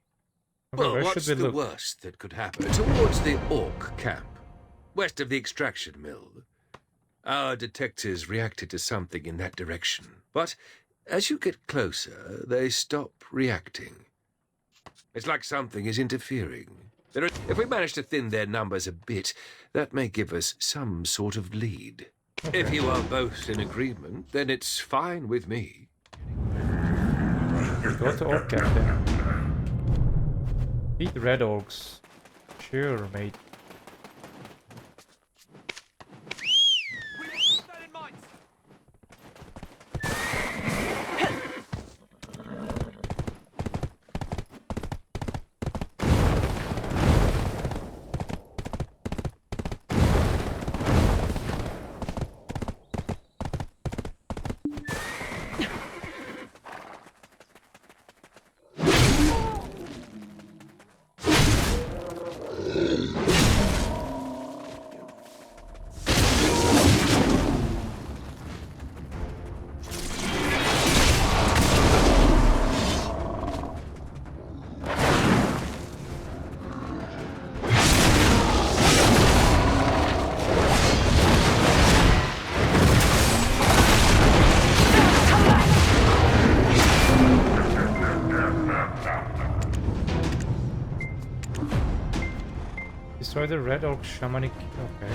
I: Well, what's the worst that could happen? Towards the Orc camp, west of the extraction mill. Our detectives reacted to something in that direction. But as you get closer, they stop reacting. It's like something is interfering. If we manage to thin their numbers a bit, that may give us some sort of lead. Okay. If you are both in agreement, then it's fine with me.
A: Go to Orc camp then. Beat the Red Orcs. Sure, mate. Destroy the Red Orc Shamanic... Okay.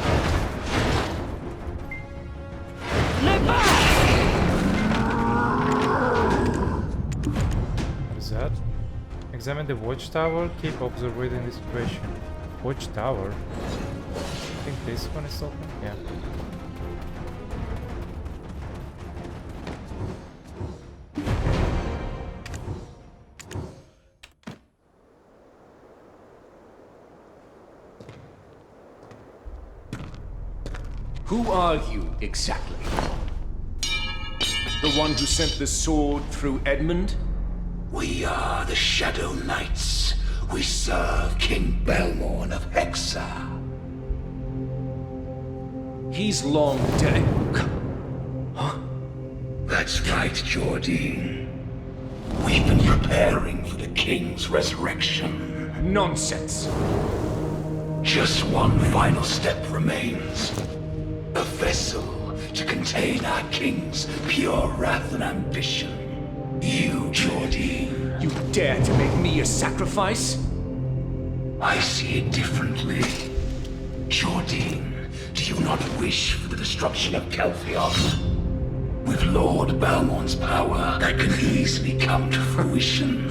A: What is that? Examine the watchtower. Keep observing the situation. Watchtower? I think this one is open? Yeah.
L: Who are you, exactly? The one who sent the sword through Edmund?
V: We are the Shadow Knights. We serve King Belmor of Hexa.
L: He's long dead.
V: Huh? That's right, Jordine. We've been preparing for the King's resurrection.
L: Nonsense.
V: Just one final step remains. A vessel to contain our King's pure wrath and ambition. You, Jordine.
L: You dare to make me a sacrifice?
V: I see it differently. Jordine, do you not wish for the destruction of Calpheon? With Lord Belmor's power, that can easily come to fruition.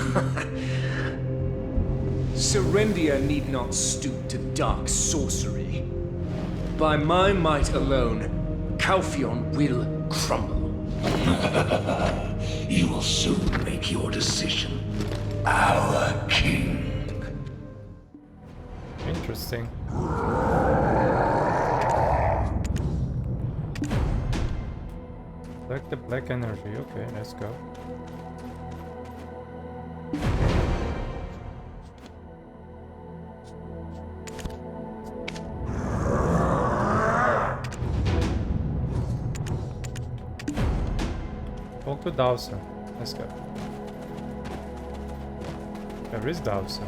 L: Serendia need not stoop to dark sorcery. By my might alone, Calpheon will crumble.
V: You will soon make your decision. Our king.
A: Interesting. Collect the black energy. Okay, let's go. Talk to Dawson. Let's go. There is Dawson.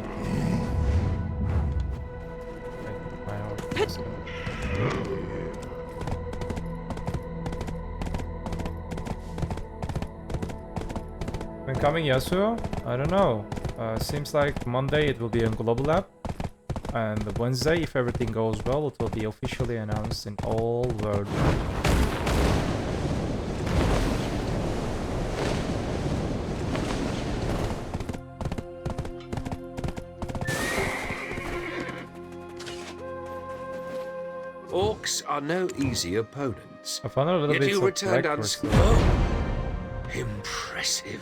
A: When coming Yasuo? I don't know. Seems like Monday it will be on Global Lab. And Wednesday, if everything goes well, it will be officially announced in all world.
I: Orcs are no easy opponents.
A: I found a little
I: Yet
A: bit
I: you
A: of
I: returned
A: black
I: unscathed.
A: crystal.
I: Oh, impressive.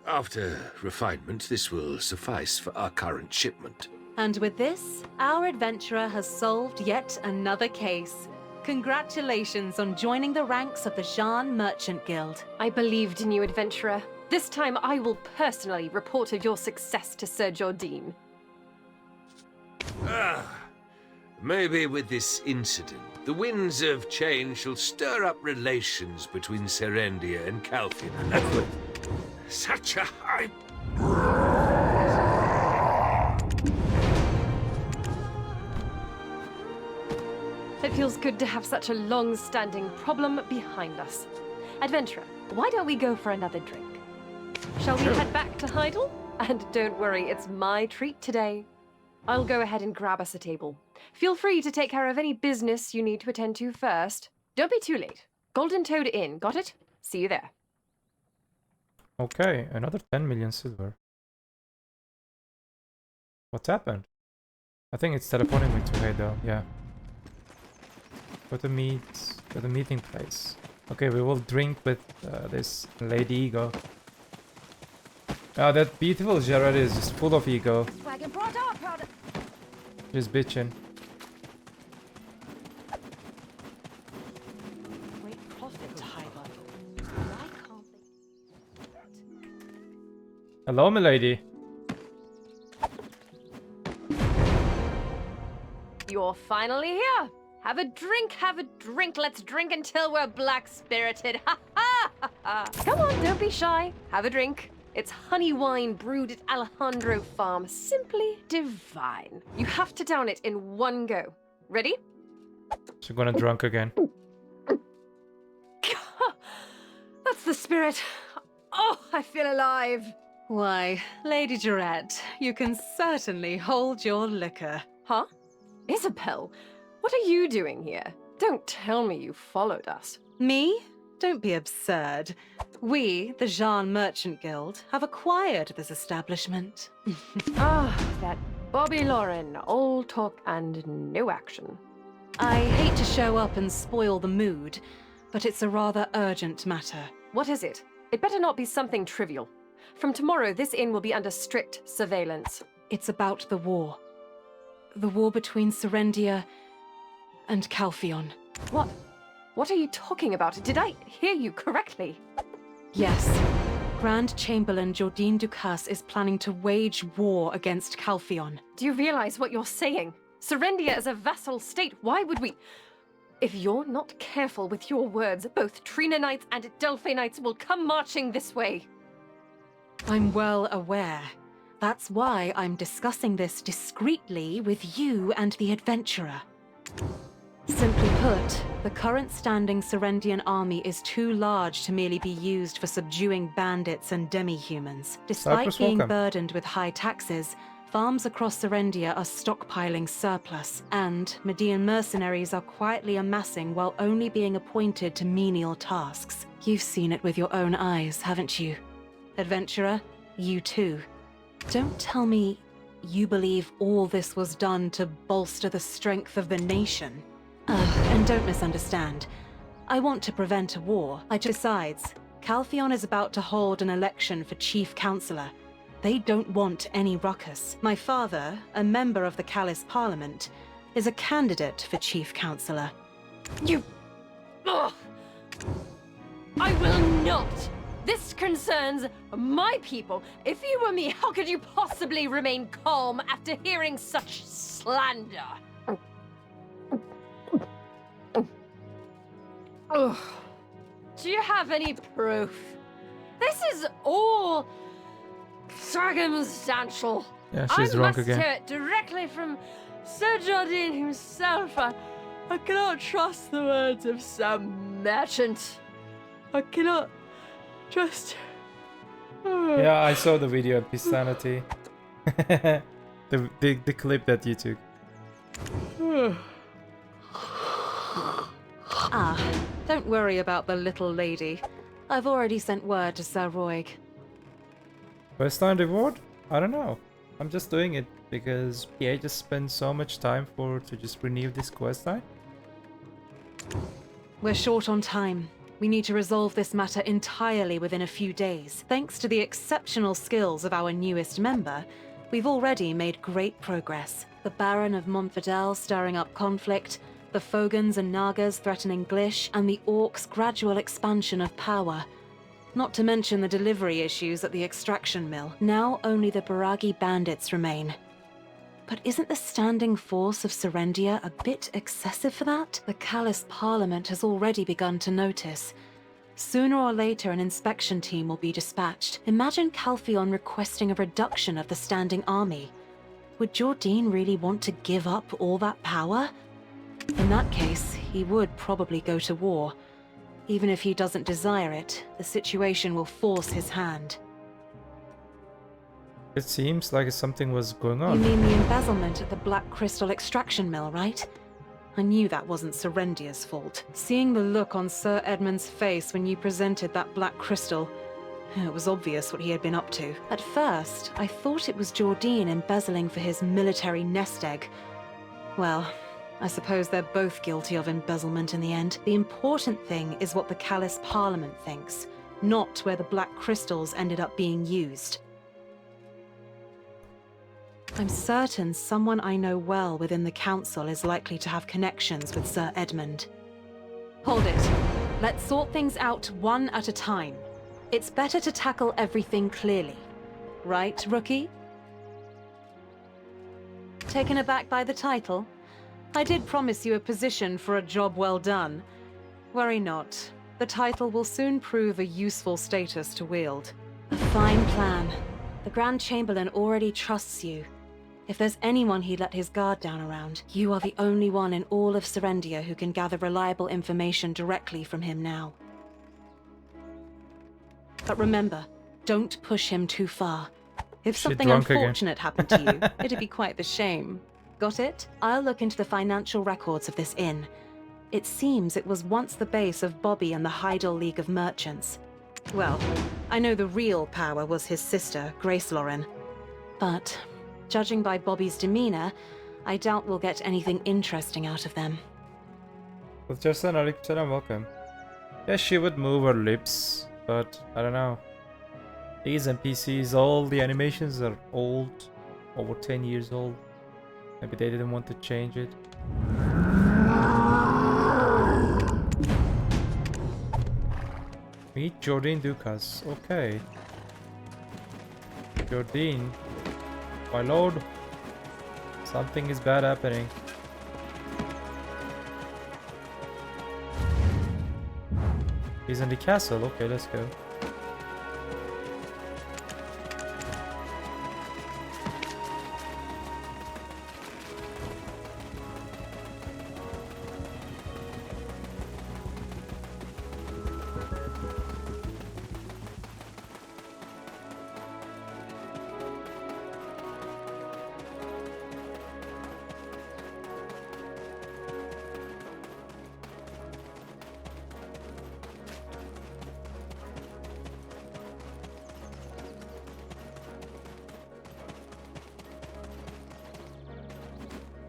I: After refinement, this will suffice for our current shipment.
S: And with this, our adventurer has solved yet another case. Congratulations on joining the ranks of the Jean Merchant Guild.
J: I believed in you, adventurer. This time I will personally report of your success to Sir Jordine.
I: Maybe with this incident, the winds of change shall stir up relations between Serendia and Calphion. Such a high...
J: It feels good to have such a long-standing problem behind us. Adventurer, why don't we go for another drink? Shall we head back to Heidel? And don't worry, it's my treat today. I'll go ahead and grab us a table. Feel free to take care of any business you need to attend to first. Don't be too late. Golden Toad Inn, got it? See you there.
A: Okay, another 10 million silver. What's happened? I think it's teleporting me to Heidel, yeah. Go to the meeting place. Okay, we will drink with this Lady Ego. Oh, that beautiful Jaret is just full of ego. Just bitching. Hello, milady.
J: You're finally here. Have a drink, have a drink. Let's drink until we're black-spirited. Ha ha ha ha. Come on, don't be shy. Have a drink. It's honey wine brewed at Alejandro Farm. Simply divine. You have to down it in one go. Ready?
A: She's gonna drunk again.
J: That's the spirit. Oh, I feel alive.
S: Why, Lady Jaret, you can certainly hold your liquor.
J: Huh? Isabel, what are you doing here? Don't tell me you followed us.
S: Me? Don't be absurd. We, the Jean Merchant Guild, have acquired this establishment.
J: Ah, that Bobby Lauren, all talk and no action.
S: I hate to show up and spoil the mood, but it's a rather urgent matter.
J: What is it? It better not be something trivial. From tomorrow, this inn will be under strict surveillance.
S: It's about the war. The war between Serendia and Calphion.
J: What? What are you talking about? Did I hear you correctly?
S: Yes. Grand Chamberlain Jordine Ducas is planning to wage war against Calphion.
J: Do you realize what you're saying? Serendia is a vassal state. Why would we... If you're not careful with your words, both Trina Knights and Delphi Knights will come marching this way.
S: I'm well aware. That's why I'm discussing this discreetly with you and the adventurer. Simply put, the current standing Serendian army is too large to merely be used for subduing bandits and demi-humans. Despite being burdened with high taxes, farms across Serendia are stockpiling surplus, and Median mercenaries are quietly amassing while only being appointed to menial tasks. You've seen it with your own eyes, haven't you? Adventurer, you too. Don't tell me you believe all this was done to bolster the strength of the nation. And don't misunderstand. I want to prevent a war. Besides, Calphion is about to hold an election for Chief Counselor. They don't want any ruckus. My father, a member of the Callis Parliament, is a candidate for Chief Counselor.
T: Ugh. I will not! This concerns my people. If you were me, how could you possibly remain calm after hearing such slander? Ugh. Do you have any proof? This is all circumstantial.
A: Yeah, she's drunk again.
T: I must hear it directly from Sir Jordine himself. I cannot trust the words of some merchant. I cannot trust.
A: Yeah, I saw the video of Pisanity. the clip that you took.
S: Ah, don't worry about the little lady. I've already sent word to Sir Roig.
A: Questline reward? I don't know. I'm just doing it because PA just spent so much time to just renew this questline.
S: We're short on time. We need to resolve this matter entirely within a few days. Thanks to the exceptional skills of our newest member, we've already made great progress. The Baron of Montfidel stirring up conflict, the Fogans and Nagas threatening Glish, and the Orcs' gradual expansion of power. Not to mention the delivery issues at the extraction mill. Now only the Baragi bandits remain. But isn't the standing force of Serendia a bit excessive for that? The Callous Parliament has already begun to notice. Sooner or later an inspection team will be dispatched. Imagine Calpheon requesting a reduction of the standing army. Would Jordine really want to give up all that power? In that case, he would probably go to war. Even if he doesn't desire it, the situation will force his hand.
A: It seems like something was going on.
S: You mean the embezzlement at the Black Crystal extraction mill, right? I knew that wasn't Serendia's fault. Seeing the look on Sir Edmund's face when you presented that black crystal, it was obvious what he had been up to. At first, I thought it was Jordine embezzling for his military nest egg. Well, I suppose they're both guilty of embezzlement in the end. The important thing is what the Callous Parliament thinks, not where the black crystals ended up being used. I'm certain someone I know well within the council is likely to have connections with Sir Edmund. Hold it. Let's sort things out one at a time. It's better to tackle everything clearly. Right, Rookie? Taken aback by the title? I did promise you a position for a job well done. Worry not. The title will soon prove a useful status to wield. A fine plan. The Grand Chamberlain already trusts you. If there's anyone he'd let his guard down around, you are the only one in all of Serendia who can gather reliable information directly from him now. But remember, don't push him too far. If something unfortunate happened to you, it'd be quite the shame. Got it? I'll look into the financial records of this inn. It seems it was once the base of Bobby and the Heidel League of Merchants. Well, I know the real power was his sister, Grace Lauren. But judging by Bobby's demeanor, I doubt we'll get anything interesting out of them.
A: With just an Alexander, welcome. Yeah, she would move her lips, but I don't know. These NPCs, all the animations are old, over 10 years old. Maybe they didn't want to change it. Meet Jordine Ducas. Okay. Jordine. My lord. Something is bad happening. He's in the castle. Okay, let's go.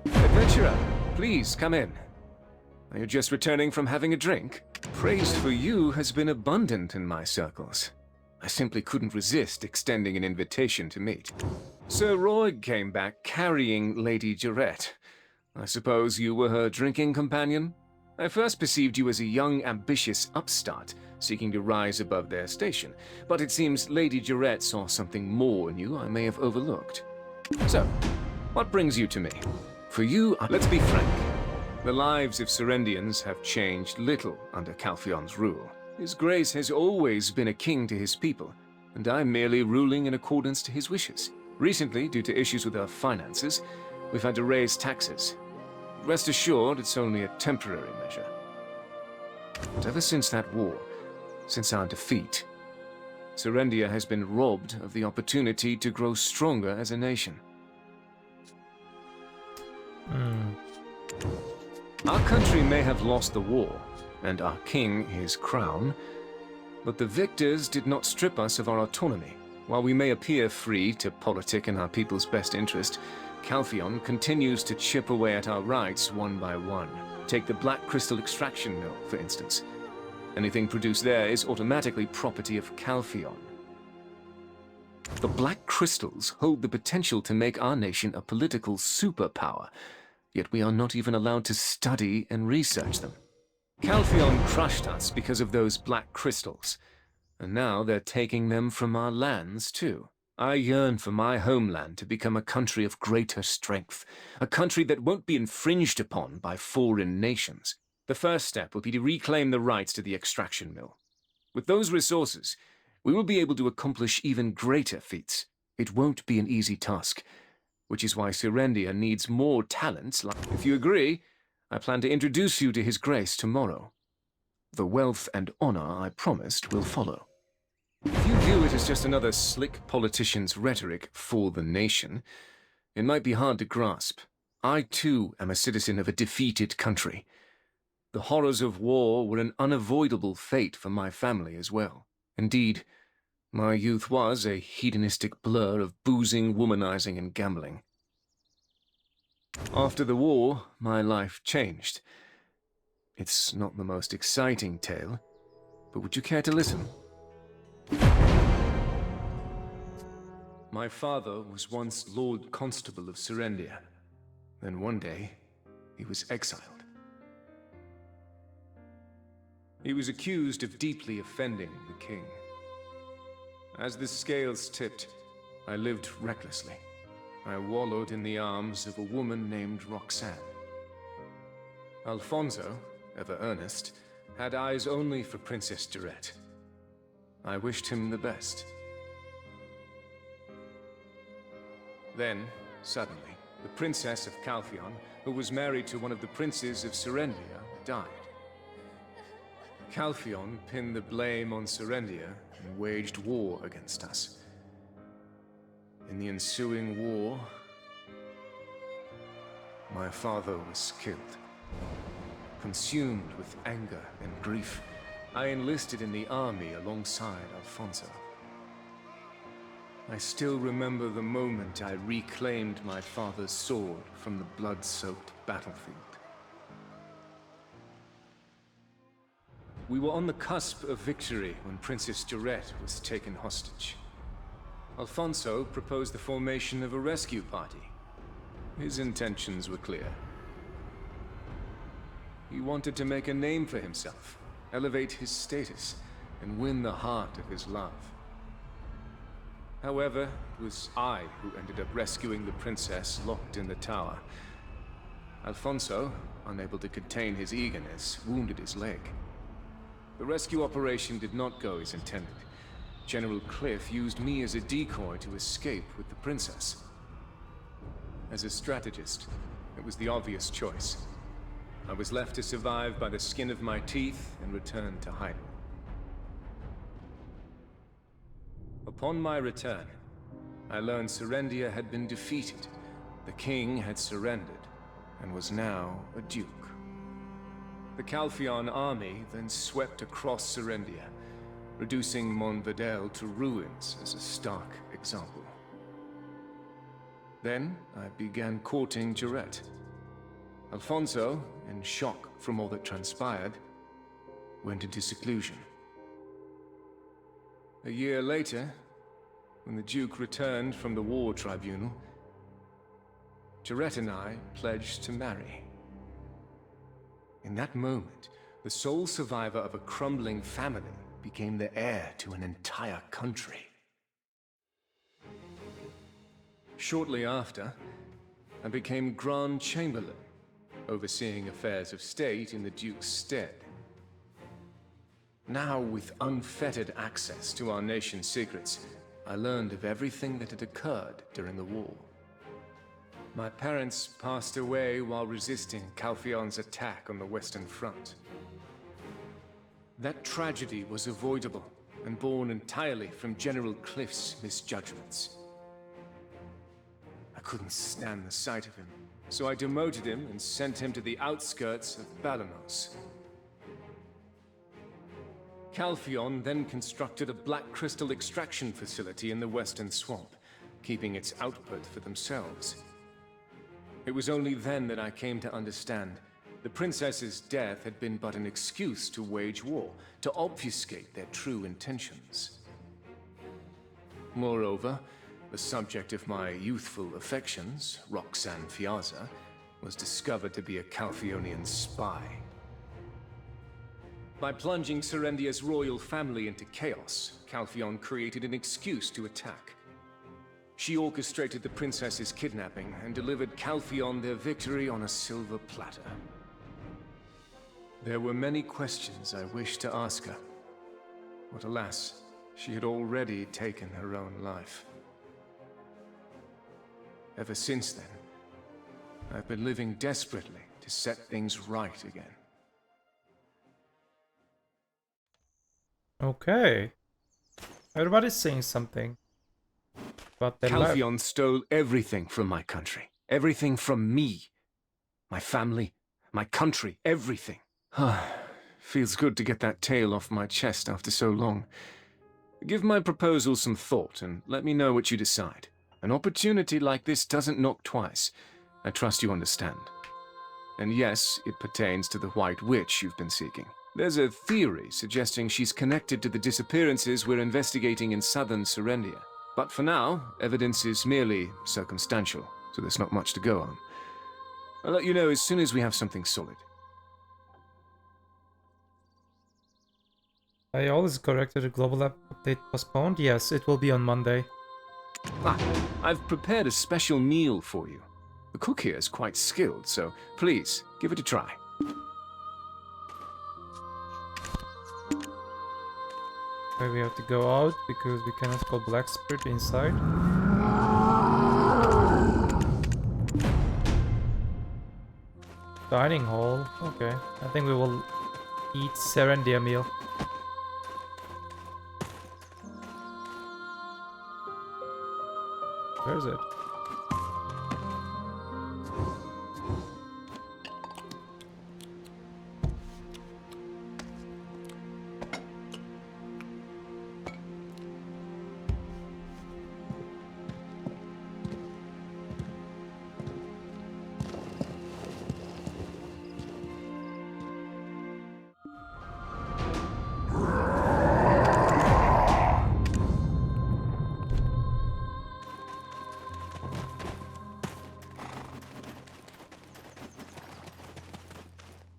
L: Adventurer, please come in. Are you just returning from having a drink? Praise for you has been abundant in my circles. I simply couldn't resist extending an invitation to meet. Sir Roig came back carrying Lady Jaret. I suppose you were her drinking companion? I first perceived you as a young, ambitious upstart seeking to rise above their station, but it seems Lady Jaret saw something more in you I may have overlooked. So, what brings you to me? For you, let's be frank. The lives of Serendians have changed little under Calphion's rule. His Grace has always been a king to his people, and I'm merely ruling in accordance to his wishes. Recently, due to issues with our finances, we've had to raise taxes. Rest assured, it's only a temporary measure. But ever since that war, since our defeat, Serendia has been robbed of the opportunity to grow stronger as a nation. Our country may have lost the war, and our king his crown, but the victors did not strip us of our autonomy. While we may appear free to politic in our people's best interest, Calphion continues to chip away at our rights one by one. Take the Black Crystal extraction mill, for instance. Anything produced there is automatically property of Calphion. The Black Crystals hold the potential to make our nation a political superpower, yet we are not even allowed to study and research them. Calphion crushed us because of those Black Crystals, and now they're taking them from our lands too. I yearn for my homeland to become a country of greater strength, a country that won't be infringed upon by foreign nations. The first step will be to reclaim the rights to the extraction mill. With those resources, we will be able to accomplish even greater feats. It won't be an easy task, which is why Serendia needs more talents like... If you agree, I plan to introduce you to His Grace tomorrow. The wealth and honor I promised will follow. If you view it as just another slick politician's rhetoric for the nation, it might be hard to grasp. I too am a citizen of a defeated country. The horrors of war were an unavoidable fate for my family as well. Indeed, my youth was a hedonistic blur of boozing, womanizing, and gambling. After the war, my life changed. It's not the most exciting tale, but would you care to listen? My father was once Lord Constable of Serendia. Then one day, he was exiled. He was accused of deeply offending the king. As the scales tipped, I lived recklessly. I wallowed in the arms of a woman named Roxanne. Alfonso, ever earnest, had eyes only for Princess Jaret. I wished him the best. Then, suddenly, the Princess of Calphion, who was married to one of the princes of Serendia, died. Calphion pinned the blame on Serendia and waged war against us. In the ensuing war, my father was killed. Consumed with anger and grief, I enlisted in the army alongside Alfonso. I still remember the moment I reclaimed my father's sword from the blood-soaked battlefield. We were on the cusp of victory when Princess Jaret was taken hostage. Alfonso proposed the formation of a rescue party. His intentions were clear. He wanted to make a name for himself, elevate his status, and win the heart of his love. However, it was I who ended up rescuing the princess locked in the tower. Alfonso, unable to contain his eagerness, wounded his leg. The rescue operation did not go as intended. General Cliff used me as a decoy to escape with the princess. As a strategist, it was the obvious choice. I was left to survive by the skin of my teeth and return to hiding. Upon my return, I learned Serendia had been defeated. The king had surrendered and was now a duke. The Calphion army then swept across Serendia, reducing Monvedel to ruins as a stark example. Then I began courting Jaret. Alfonso, in shock from all that transpired, went into seclusion. A year later, when the Duke returned from the war tribunal, Jaret and I pledged to marry. In that moment, the sole survivor of a crumbling family became the heir to an entire country. Shortly after, I became Grand Chamberlain, overseeing affairs of state in the Duke's stead. Now, with unfettered access to our nation's secrets, I learned of everything that had occurred during the war. My parents passed away while resisting Calphion's attack on the Western Front. That tragedy was avoidable and born entirely from General Cliff's misjudgments. I couldn't stand the sight of him, so I demoted him and sent him to the outskirts of Balanos. Calphion then constructed a black crystal extraction facility in the Western Swamp, keeping its output for themselves. It was only then that I came to understand the princess's death had been but an excuse to wage war, to obfuscate their true intentions. Moreover, the subject of my youthful affections, Roxanne Fiaza, was discovered to be a Calphionian spy. By plunging Serendia's royal family into chaos, Calphion created an excuse to attack. She orchestrated the princess's kidnapping and delivered Calphion their victory on a silver platter. There were many questions I wished to ask her, but alas, she had already taken her own life. Ever since then, I've been living desperately to set things right again.
A: Okay. Everybody's saying something. But
L: Calphion stole everything from my country. Everything from me. My family, my country, everything. Feels good to get that tale off my chest after so long. Give my proposal some thought and let me know what you decide. An opportunity like this doesn't knock twice. I trust you understand. And yes, it pertains to the White Witch you've been seeking. There's a theory suggesting she's connected to the disappearances we're investigating in southern Serendia. But for now, evidence is merely circumstantial, so there's not much to go on. I'll let you know as soon as we have something solid.
A: I always corrected the global update postponed. Yes, it will be on Monday.
L: I've prepared a special meal for you. The cook here is quite skilled, so please, give it a try.
A: Okay, we have to go out because we cannot call Black Spirit inside. Dining hall. Okay, I think we will eat Serendia meal. Where is it?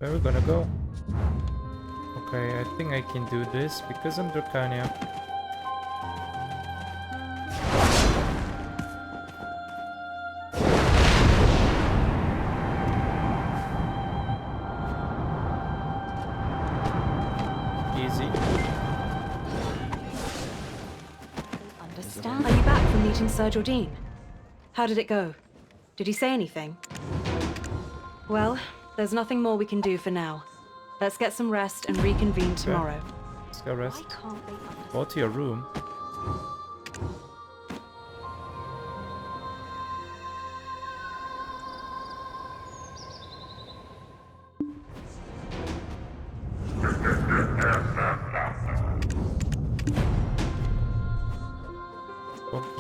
A: Where are we gonna go? Okay, I think I can do this because I'm Dracania. Easy.
S: Understand? Are you back from meeting Sir Jordine? How did it go? Did he say anything? Well, there's nothing more we can do for now. Let's get some rest and reconvene tomorrow.
A: Let's go rest. Go to your room.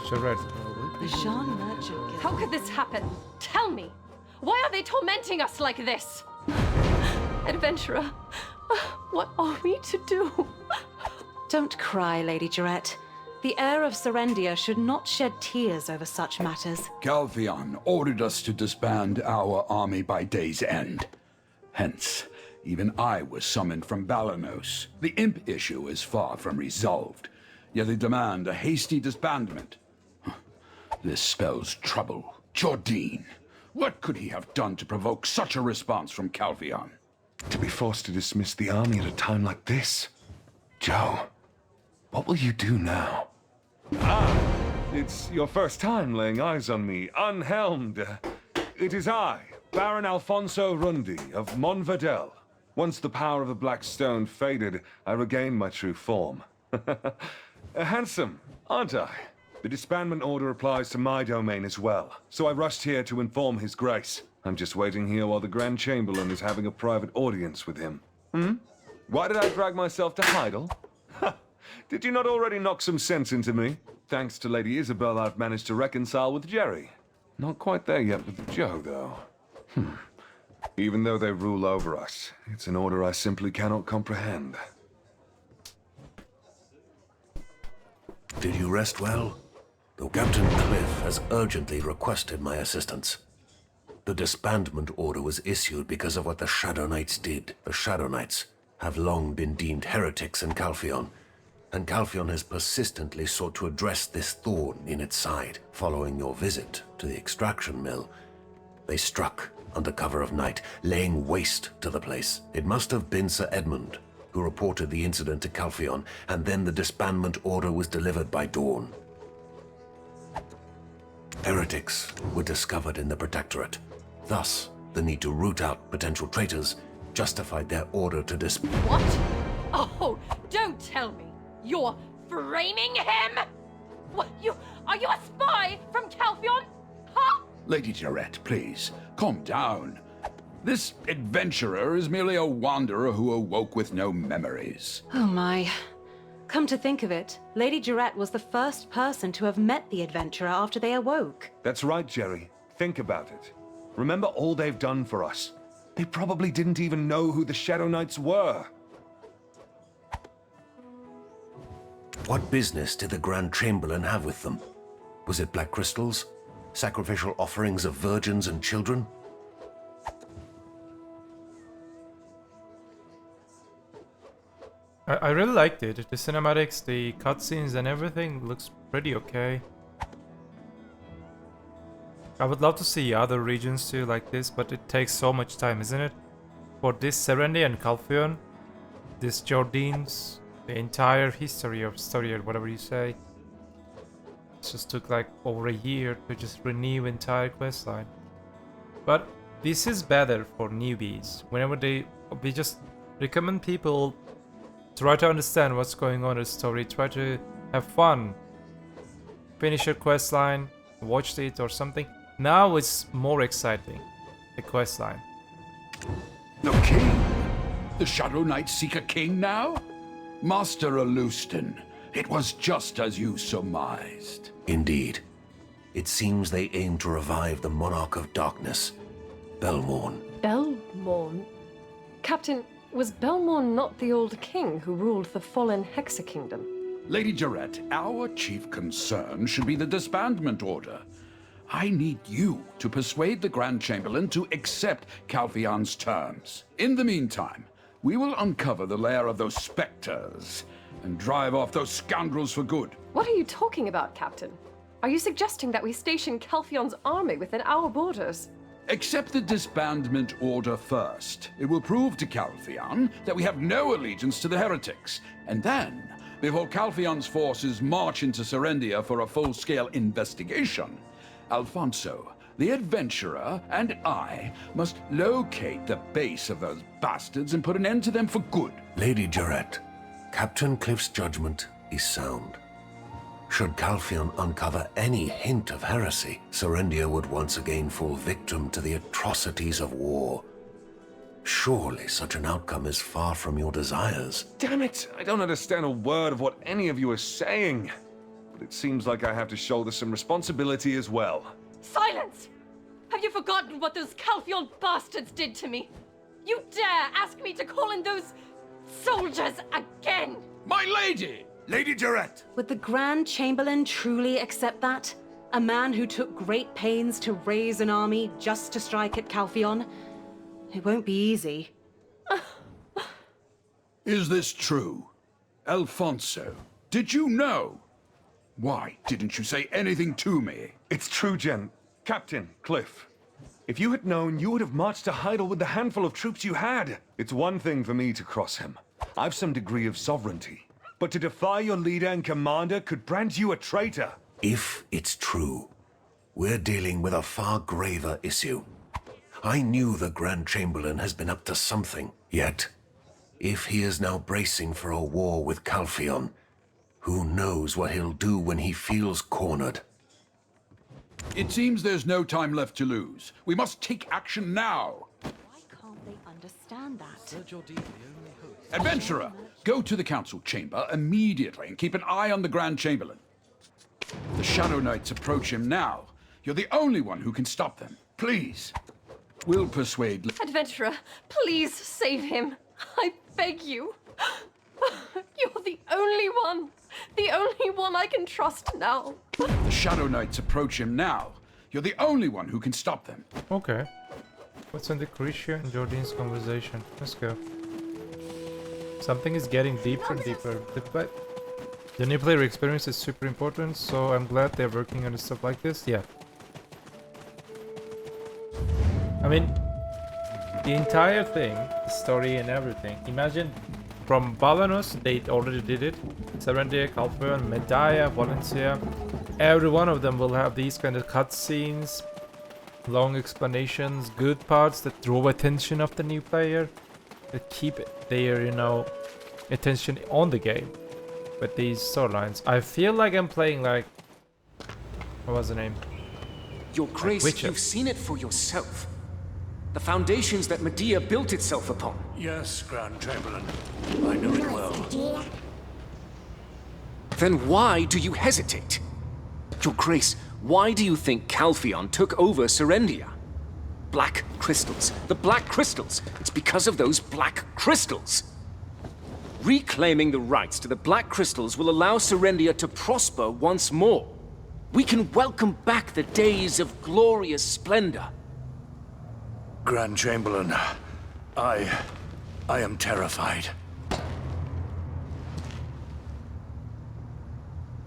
A: Jaret.
J: The Jean Merchant Guild. How could this happen? Tell me! Why are they tormenting us like this? Adventurer, what are we to do?
S: Don't cry, Lady Jaret. The heir of Serendia should not shed tears over such matters.
F: Calphion ordered us to disband our army by day's end. Hence, Even I was summoned from Balanos. The Imp issue is far from resolved, yet they demand a hasty disbandment. This spells trouble. Jordine, what could he have done to provoke such a response from Calpheon?
H: To be forced to dismiss the army at a time like this? Joe, what will you do now?
M: It's your first time laying eyes on me, unhelmed. It is I, Baron Alfonso Rundi of Monverdel. Once the power of the Black Stone faded, I regained my true form. Handsome, aren't I? The disbandment order applies to my domain as well, so I rushed here to inform His Grace. I'm just waiting here while the Grand Chamberlain is having a private audience with him. Why did I drag myself to Heidel? Did you not already knock some sense into me? Thanks to Lady Isabel, I've managed to reconcile with Jerry. Not quite there yet with Joe, though. Even though they rule over us, it's an order I simply cannot comprehend.
V: Did you rest well? Though Captain Cliff has urgently requested my assistance. The disbandment order was issued because of what the Shadow Knights did. The Shadow Knights have long been deemed heretics in Calpheon, and Calpheon has persistently sought to address this thorn in its side. Following your visit to the extraction mill, they struck under cover of night, laying waste to the place. It must have been Sir Edmund who reported the incident to Calpheon, and then the disbandment order was delivered by dawn. Heretics were discovered in the Protectorate. Thus, the need to root out potential traitors justified their order to
T: What? Oh, don't tell me. You're framing him? What, are you a spy from Calpheon? Huh?
F: Lady Jaret, please, calm down. This adventurer is merely a wanderer who awoke with no memories.
S: Oh my. Come to think of it, Lady Jaret was the first person to have met the adventurer after they awoke.
M: That's right, Jerry. Think about it. Remember all they've done for us. They probably didn't even know who the Shadow Knights were.
V: What business did the Grand Chamberlain have with them? Was it black crystals? Sacrificial offerings of virgins and children?
A: I really liked it. The cinematics, the cutscenes and everything looks pretty okay. I would love to see other regions too like this, but it takes so much time, isn't it? For this Serendia and Calpheon, this Jordine's, the entire history or story or whatever you say, it just took like over a year to just renew entire questline. But this is better for newbies. Whenever we just recommend people try to understand what's going on in the story, try to have fun, finish your questline, watch it or something. Now it's more exciting, the questline.
F: The king? The Shadow Knights seek a king now? Master Alustin, it was just as you surmised.
V: Indeed. It seems they aim to revive the Monarch of Darkness, Belmor.
J: Belmor? Captain, was Belmor not the old king who ruled the fallen Hexa Kingdom?
F: Lady Jaret, our chief concern should be the disbandment order. I need you to persuade the Grand Chamberlain to accept Calpheon's terms. In the meantime, we will uncover the lair of those specters and drive off those scoundrels for good.
J: What are you talking about, Captain? Are you suggesting that we station Calpheon's army within our borders?
F: Accept the disbandment order first. It will prove to Calpheon that we have no allegiance to the heretics. And then, before Calpheon's forces march into Serendia for a full-scale investigation, Alfonso, the adventurer, and I must locate the base of those bastards and put an end to them for good.
V: Lady Jaret, Captain Cliff's judgment is sound. Should Calpheon uncover any hint of heresy, Serendia would once again fall victim to the atrocities of war. Surely such an outcome is far from your desires.
M: Damn it! I don't understand a word of what any of you are saying. But it seems like I have to shoulder some responsibility as well.
T: Silence! Have you forgotten what those Calpheon bastards did to me? You dare ask me to call in those soldiers again?
F: My lady! Lady Jaret!
S: Would the Grand Chamberlain truly accept that? A man who took great pains to raise an army just to strike at Calpheon? It won't be easy.
F: Is this true? Alfonso, did you know? Why didn't you say anything to me?
O: It's true, Jen. Captain, Cliff. If you had known, you would have marched to Heidel with the handful of troops you had. It's one thing for me to cross him. I've some degree of sovereignty. But to defy your leader and commander could brand you a traitor.
V: If it's true, we're dealing with a far graver issue. I knew the Grand Chamberlain has been up to something, yet if he is now bracing for a war with Calpheon, who knows what he'll do when he feels cornered.
F: It seems there's no time left to lose. We must take action now.
S: Why can't they understand that?
R: Sir Jordine, the only hope.
F: Adventurer, go to the council chamber immediately and keep an eye on the Grand Chamberlain. The Shadow Knights approach him now. You're the only one who can stop them. Please. We'll persuade...
J: Adventurer, please save him. I beg you. You're the only one. The only one I can trust now.
F: The Shadow Knights approach him now. You're the only one who can stop them.
A: Okay. What's on the Crucia and Jordine's conversation? Let's go. Something is getting deeper and deeper. The new player experience is super important, so I'm glad they're working on stuff like this. Yeah. I mean, the entire thing, the story and everything. Imagine from Balanos, they already did it. Serendia, Calpheon, Medaya, Valencia. Every one of them will have these kind of cutscenes, long explanations, good parts that draw attention of the new player, that keep their, you know, attention on the game. With these storylines, I feel like I'm playing like, what was the name?
L: Your Grace, you've seen it for yourself. The foundations that Medea built itself upon.
V: Yes, Grand Chamberlain. I know it well.
L: Then why do you hesitate? Your Grace, why do you think Calpheon took over Serendia? Black crystals. The black crystals. It's because of those black crystals. Reclaiming the rights to the black crystals will allow Serendia to prosper once more. We can welcome back the days of glorious splendor.
V: Grand Chamberlain, I am terrified.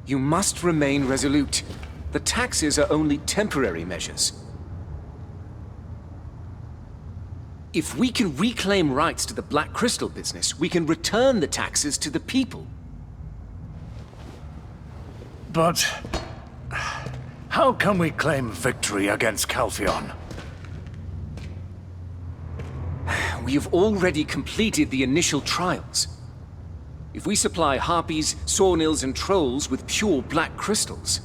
L: You must remain resolute. The taxes are only temporary measures. If we can reclaim rights to the Black Crystal business, we can return the taxes to the people.
V: But how can we claim victory against Calpheon?
L: We have already completed the initial trials. If we supply harpies, sawnills, and trolls with pure black crystals,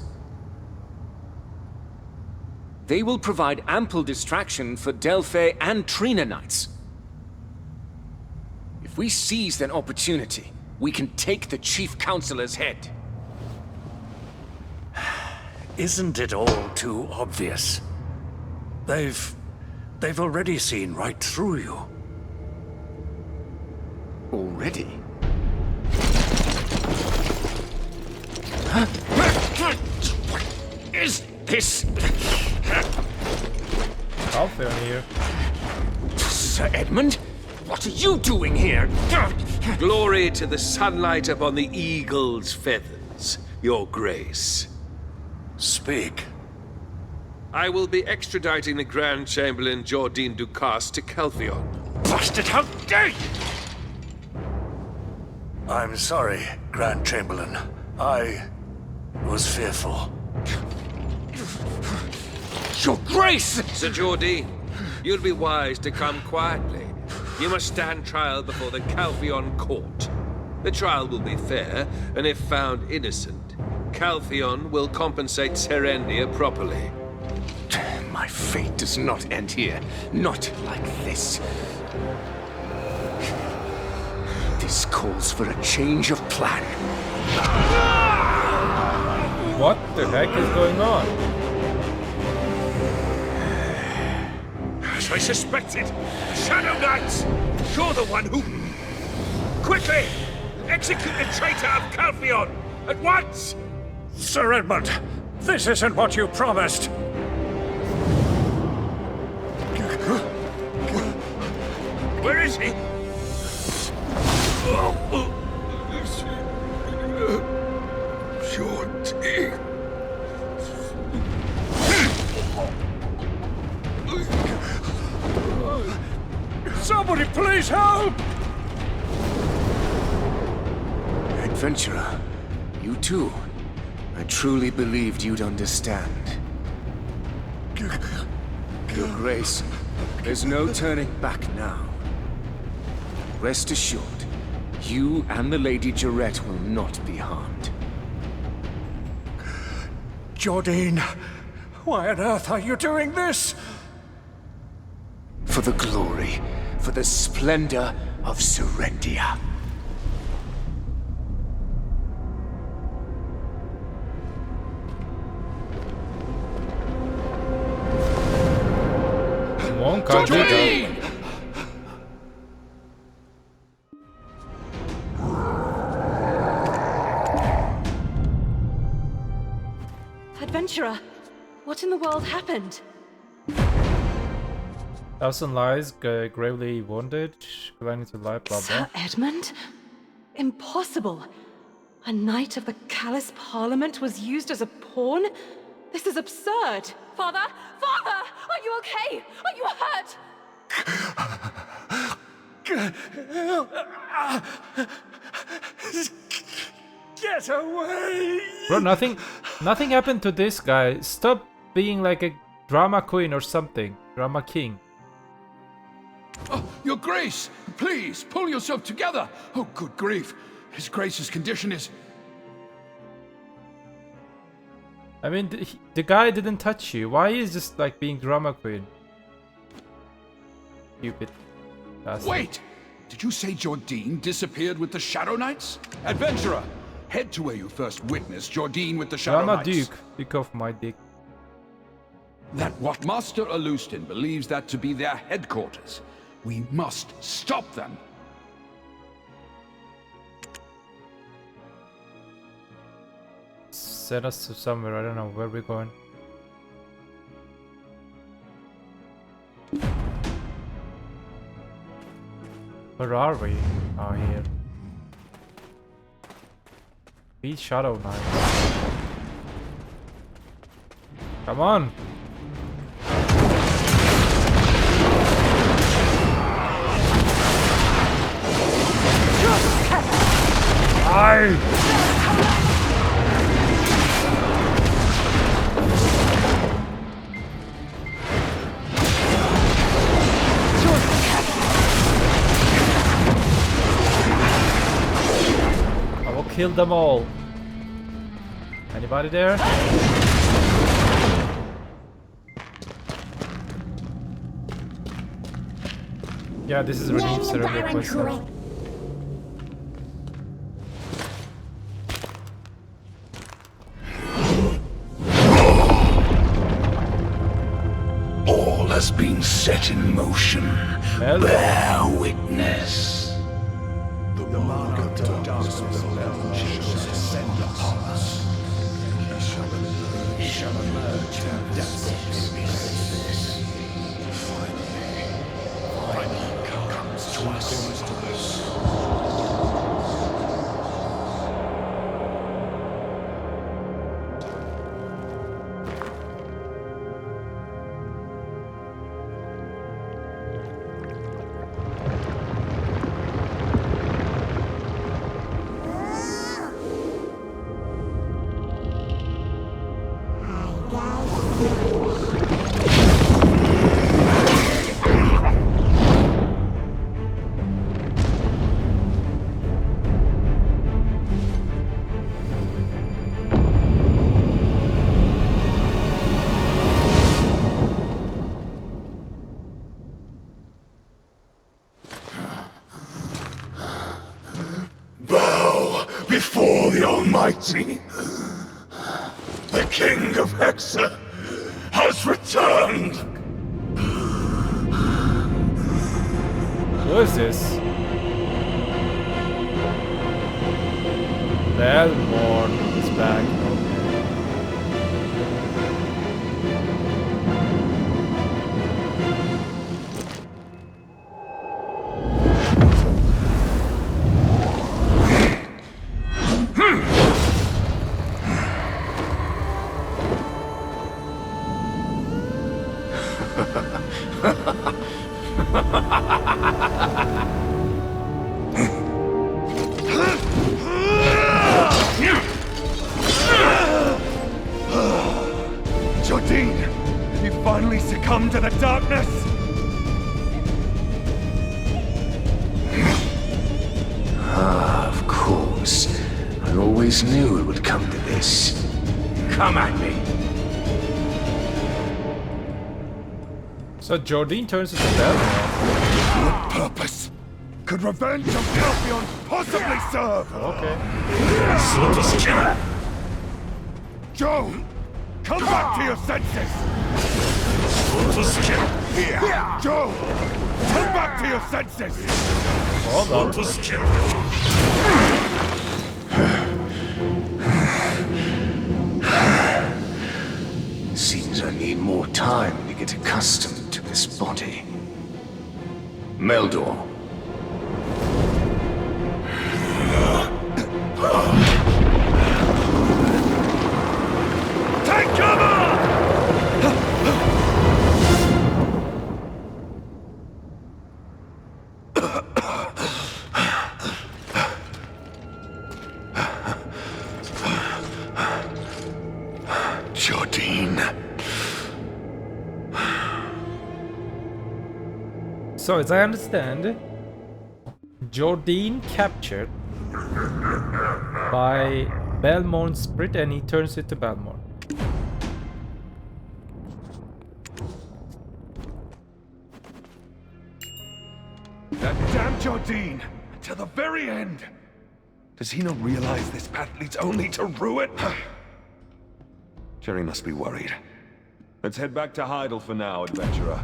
L: they will provide ample distraction for Delphi and Trina Knights. If we seize that opportunity, we can take the Chief Counselor's head.
V: Isn't it all too obvious? They've already seen right through you.
L: Already?
V: Is this...
A: Calpheon here.
L: Sir Edmund? What are you doing here?
I: Glory to the sunlight upon the eagle's feathers, Your Grace.
V: Speak.
I: I will be extraditing the Grand Chamberlain Jordine Ducas to Calpheon.
V: Bastard, how dare you! I'm sorry, Grand Chamberlain. I was fearful.
L: Your Grace!
I: Sir Jordine, you'll be wise to come quietly. You must stand trial before the Calpheon court. The trial will be fair, and if found innocent, Calpheon will compensate Serendia properly.
L: My fate does not end here. Not like this. This calls for a change of plan.
A: What the heck is going on?
C: As I suspected, Shadow Knights! You're the one who... Quickly! Execute the traitor of Calpheon! At once!
V: Sir Edmund, this isn't what you promised.
C: Where is he?
H: Somebody please help!
L: Adventurer, you too. I truly believed you'd understand. Your Grace, there's no turning back now. Rest assured, you and the Lady Jaret will not be harmed.
H: Jordine, why on earth are you doing this?
L: For the glory, for the splendor of Serendia.
A: Jordine!
S: Adventurer, what in the world happened?
A: 1,000 lives, gravely wounded, clinging to life, blah blah.
S: Sir Edmund? Impossible. A knight of the Callous Parliament was used as a pawn? This is absurd.
J: Father? Father! Are you okay? Are you hurt?
H: Get away!
A: Bro, nothing happened to this guy. Stop being like a drama queen or something. Drama king.
F: Oh, Your Grace, please pull yourself together. Oh, good grief. His Grace's condition is...
A: I mean, the guy didn't touch you. Why is just like being drama queen? Stupid.
F: Wait! Did you say Jordine disappeared with the Shadow Knights? Adventurer, head to where you first witnessed Jordine with the Shadow Knights.
A: Duke. Pick off my dick.
F: That what Master Alustin believes that to be their headquarters. We must stop them.
A: Send us to somewhere. I don't know where we're going. Where are we? Oh, here. Beat Shadow Knights. Come on! I will kill them all. Anybody there? Yeah, this is really Serendia Questline.
V: All has been set in motion. Bear witness. The mark of darkness shall descend upon us. He shall emerge from depths of abyss. Finally comes to us.
H: Before the Almighty, the King of Hexa has returned.
A: Who is this? Belmor is back.
H: Jordine, you finally succumbed to the darkness?
L: Ah, of course. I always knew it would come to this. Come at me.
A: So Jordine turns into Belmor.
H: What purpose could revenge of Calpheon possibly serve?
A: Okay.
H: Joe, come back to your senses! Here. Joe, come back to your senses!
A: Hold on.
L: Seems I need more time to get accustomed to this body. Meldor.
H: Take cover! Jordine.
A: So as I understand, Jordine captured by Belmor's spirit and he turns into Belmor.
H: That damn Jordine! To the very end! Does he not realize this path leads only to ruin?
O: Jerry must be worried. Let's head back to Heidel for now, adventurer.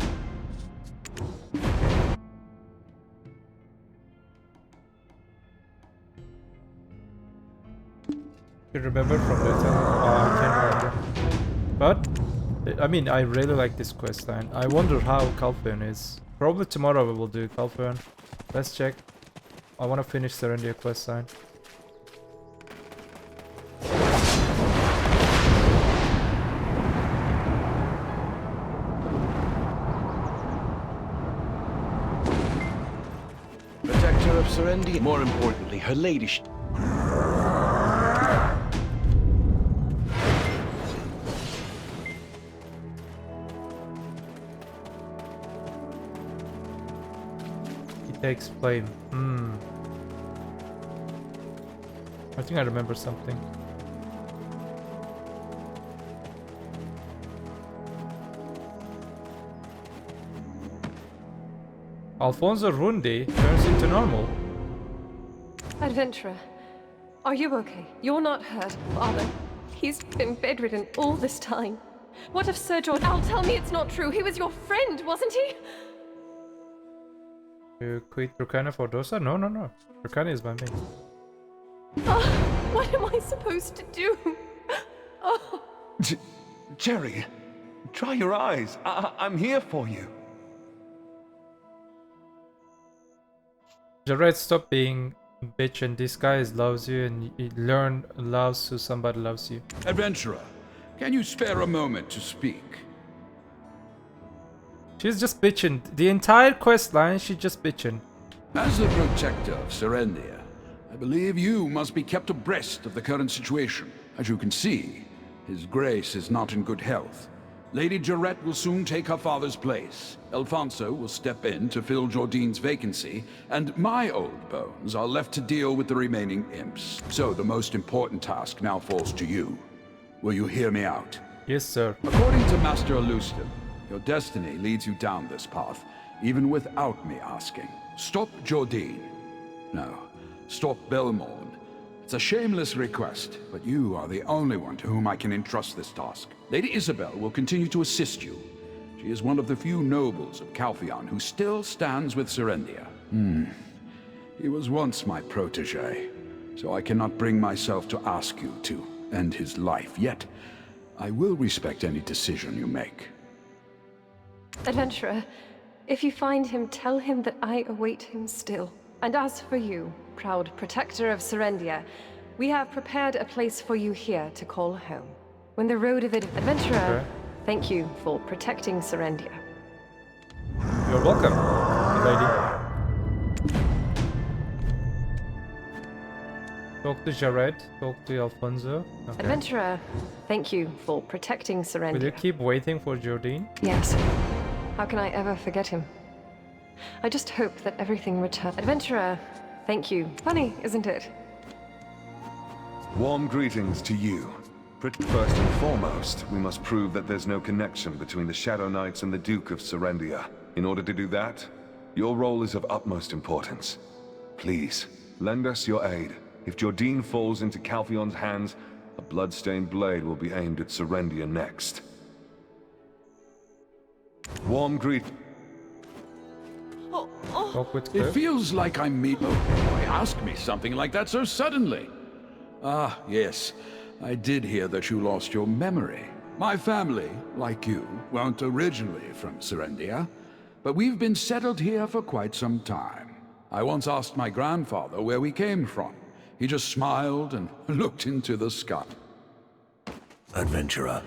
A: You remember from the time? Oh, I can't remember. But I mean, I really like this questline. I wonder how Calpheon is. Probably tomorrow we will do Calpheon. Let's check. I want to finish Serendia questline.
U: Protector of Serendia. More importantly, her ladyship.
A: Takes flame. I think I remember something. Alfonso Rundi turns into normal.
J: Adventurer, are you okay? You're not hurt, Father. He's been bedridden all this time. What if Sir George... Al, tell me it's not true. He was your friend, wasn't he?
A: You quit Rukana for Dosa? No. Rukana is my mate.
J: What am I supposed to do? Oh.
O: Jerry, dry your eyes. I'm here for you.
A: Jaret, stop being a bitch, and this guy loves you, and you learn loves who somebody loves you.
F: Adventurer, can you spare a moment to speak?
A: She's just bitching. The entire quest line, she's just bitching.
F: As the protector of Serendia, I believe you must be kept abreast of the current situation. As you can see, His Grace is not in good health. Lady Jaret will soon take her father's place. Alfonso will step in to fill Jordine's vacancy, and my old bones are left to deal with the remaining imps. So the most important task now falls to you. Will you hear me out?
A: Yes, sir.
F: According to Master Eluston, your destiny leads you down this path, even without me asking. Stop Jordine. No, stop Belmor. It's a shameless request, but you are the only one to whom I can entrust this task. Lady Isabel will continue to assist you. She is one of the few nobles of Calpheon who still stands with Serendia. He was once my protege, so I cannot bring myself to ask you to end his life. Yet, I will respect any decision you make.
J: Adventurer, if you find him, tell him that I await him still. And as for you, proud protector of Serendia, we have prepared a place for you here to call home. When the road of adventurer, thank you for protecting Serendia.
A: You're welcome, lady. Talk to Jaret, talk to Alfonso. Okay.
J: Adventurer, thank you for protecting Serendia.
A: Will you keep waiting for Jordine?
J: Yes. How can I ever forget him? I just hope that everything returns. Adventurer, thank you. Funny, isn't it?
O: Warm greetings to you. First and foremost, we must prove that there's no connection between the Shadow Knights and the Duke of Serendia. In order to do that, your role is of utmost importance. Please, lend us your aid. If Jordine falls into Calphion's hands, a blood-stained blade will be aimed at Serendia next. Warm greet.
F: It feels like I'm meet. Oh, why ask me something like that so suddenly? Ah, yes. I did hear that you lost your memory. My family, like you, weren't originally from Serendia, but we've been settled here for quite some time. I once asked my grandfather where we came from. He just smiled and looked into the sky.
V: Adventurer,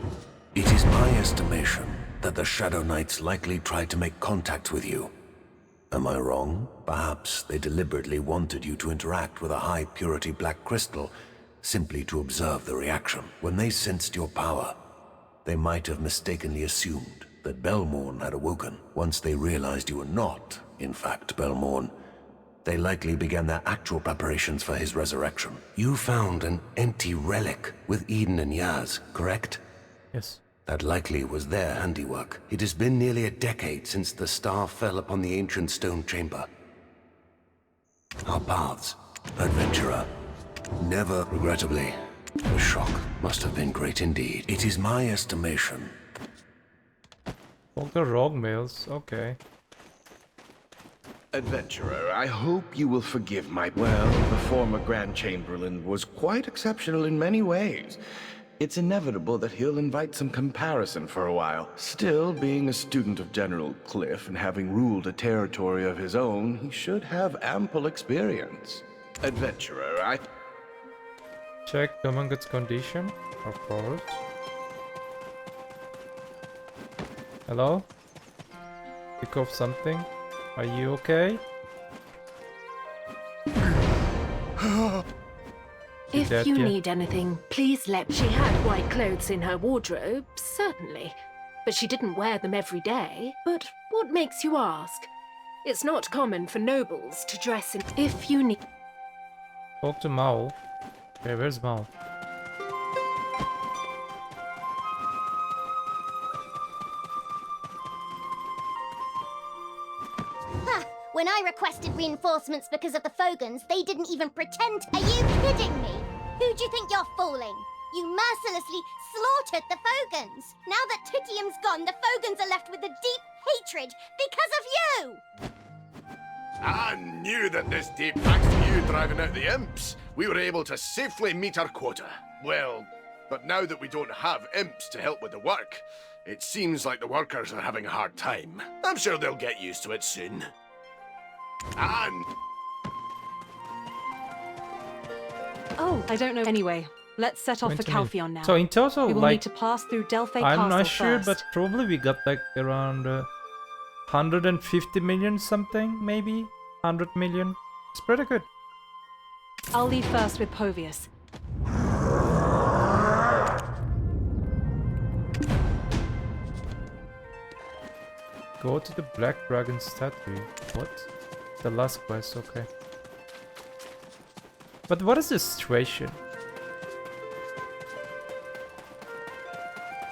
V: it is my estimation that the Shadow Knights likely tried to make contact with you. Am I wrong? Perhaps they deliberately wanted you to interact with a high-purity black crystal, simply to observe the reaction. When they sensed your power, they might have mistakenly assumed that Belmor had awoken. Once they realized you were not, in fact, Belmor, they likely began their actual preparations for his resurrection. You found an empty relic with Eden and Yaz, correct?
A: Yes.
V: That likely was their handiwork. It has been nearly a decade since the star fell upon the ancient stone chamber. Our paths, adventurer. Never, regrettably. The shock must have been great indeed. It is my estimation.
A: All the wrong mails, okay.
U: Adventurer, I hope you will forgive my... Well, the former Grand Chamberlain was quite exceptional in many ways. It's inevitable that he'll invite some comparison for a while. Still, being a student of General Cliff and having ruled a territory of his own, he should have ample experience. Adventurer, I...
A: Check common goods condition, of course. Hello? Pick off something? Are you okay?
P: If you need anything, please let... She had white clothes in her wardrobe, certainly. But she didn't wear them every day. But what makes you ask? It's not common for nobles to dress in... If you need...
A: Talk to Maul. Okay, where's Maul?
G: When I requested reinforcements because of the fogans, they didn't even pretend. Are you kidding me? Who do you think you're fooling? You mercilessly slaughtered the fogans. Now that Titium's gone, the fogans are left with a deep hatred because of you!
H: I knew that this day, thanks to you driving out the Imps, we were able to safely meet our quota. Well, but now that we don't have Imps to help with the work, it seems like the workers are having a hard time. I'm sure they'll get used to it soon. And...
S: Oh, I don't know. Anyway, let's set off for Calphion now.
A: So in total,
S: we will
A: like,
S: need to pass through Delphi
A: I'm
S: Castle
A: not sure,
S: first.
A: but probably we got like around 150 million something, maybe 100 million. It's pretty good.
S: I'll leave first with Povius.
A: Go to the Black Dragon statue. What? The last quest, okay. But what is the situation?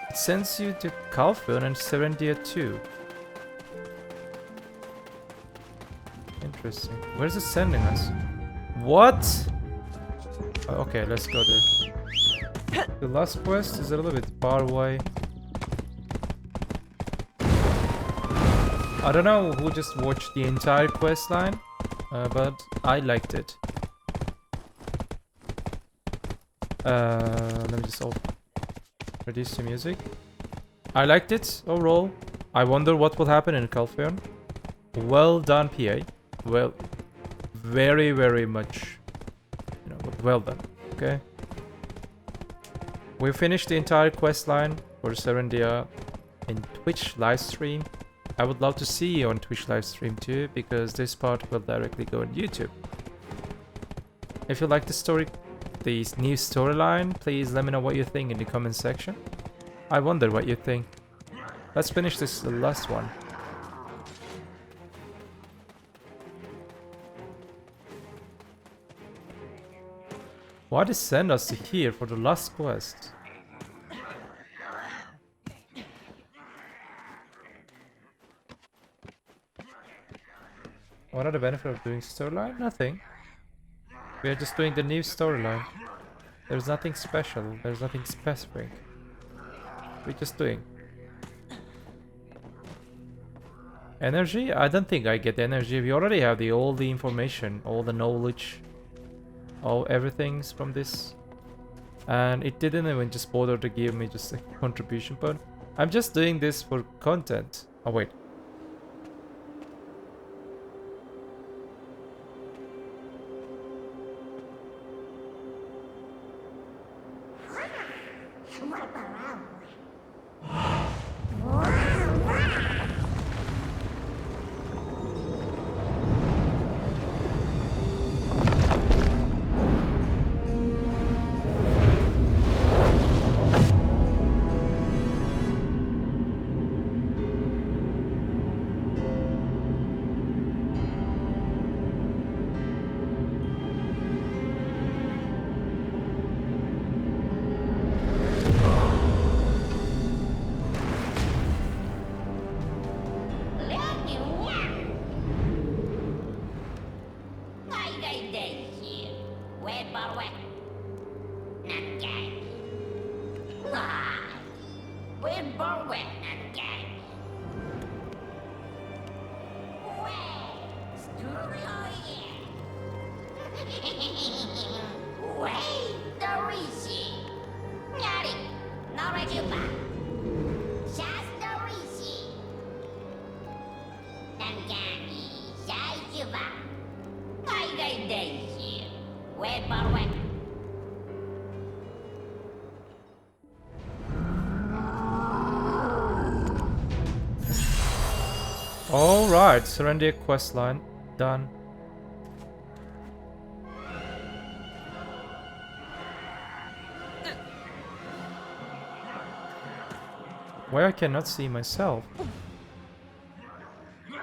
A: It sends you to Calphion and Serendia too. Interesting. Where's it sending us? What? Oh, okay, let's go there. The last quest is a little bit far away. I don't know who just watched the entire questline, but I liked it. Let me just reduce the music. I liked it overall. I wonder what will happen in Calphion. Well done, PA. Well, very, very much, you know, well done. Okay. We finished the entire questline for Serendia in Twitch live stream. I would love to see you on Twitch live stream too, because this part will directly go on YouTube. If you like the story, the new storyline, please let me know what you think in the comment section. I wonder what you think. Let's finish this last one. Why did they send us here for the last quest? What are the benefits of doing storyline? Nothing. We are just doing the new storyline. There's nothing special. There's nothing specific. We're just doing. Energy? I don't think I get energy. We already have all the information, all the knowledge, all everything's from this. And it didn't even just bother to give me just a contribution point. I'm just doing this for content. Oh wait. Alright, Serendia questline done. Why I cannot see myself? I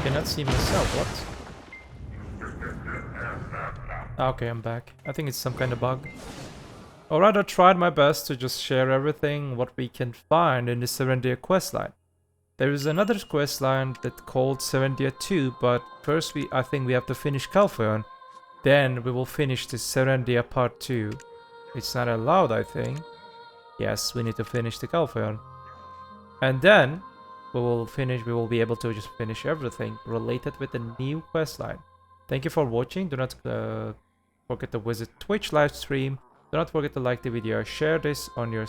A: cannot see myself, what? Okay, I'm back. I think it's some kind of bug. Alright, I tried my best to just share everything what we can find in the Serendia questline. There is another questline that's called Serendia 2, but first I think we have to finish Calpheon. Then we will finish the Serendia part 2. It's not allowed, I think. Yes, we need to finish the Calpheon. And then we will be able to just finish everything related with the new questline. Thank you for watching. Do not forget to visit Twitch live stream. Do not forget to like the video, share this on your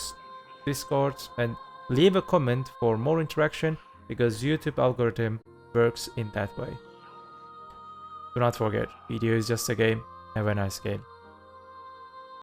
A: Discords, and leave a comment for more interaction, because YouTube algorithm works in that way. Do not forget, video is just a game. Have a nice game.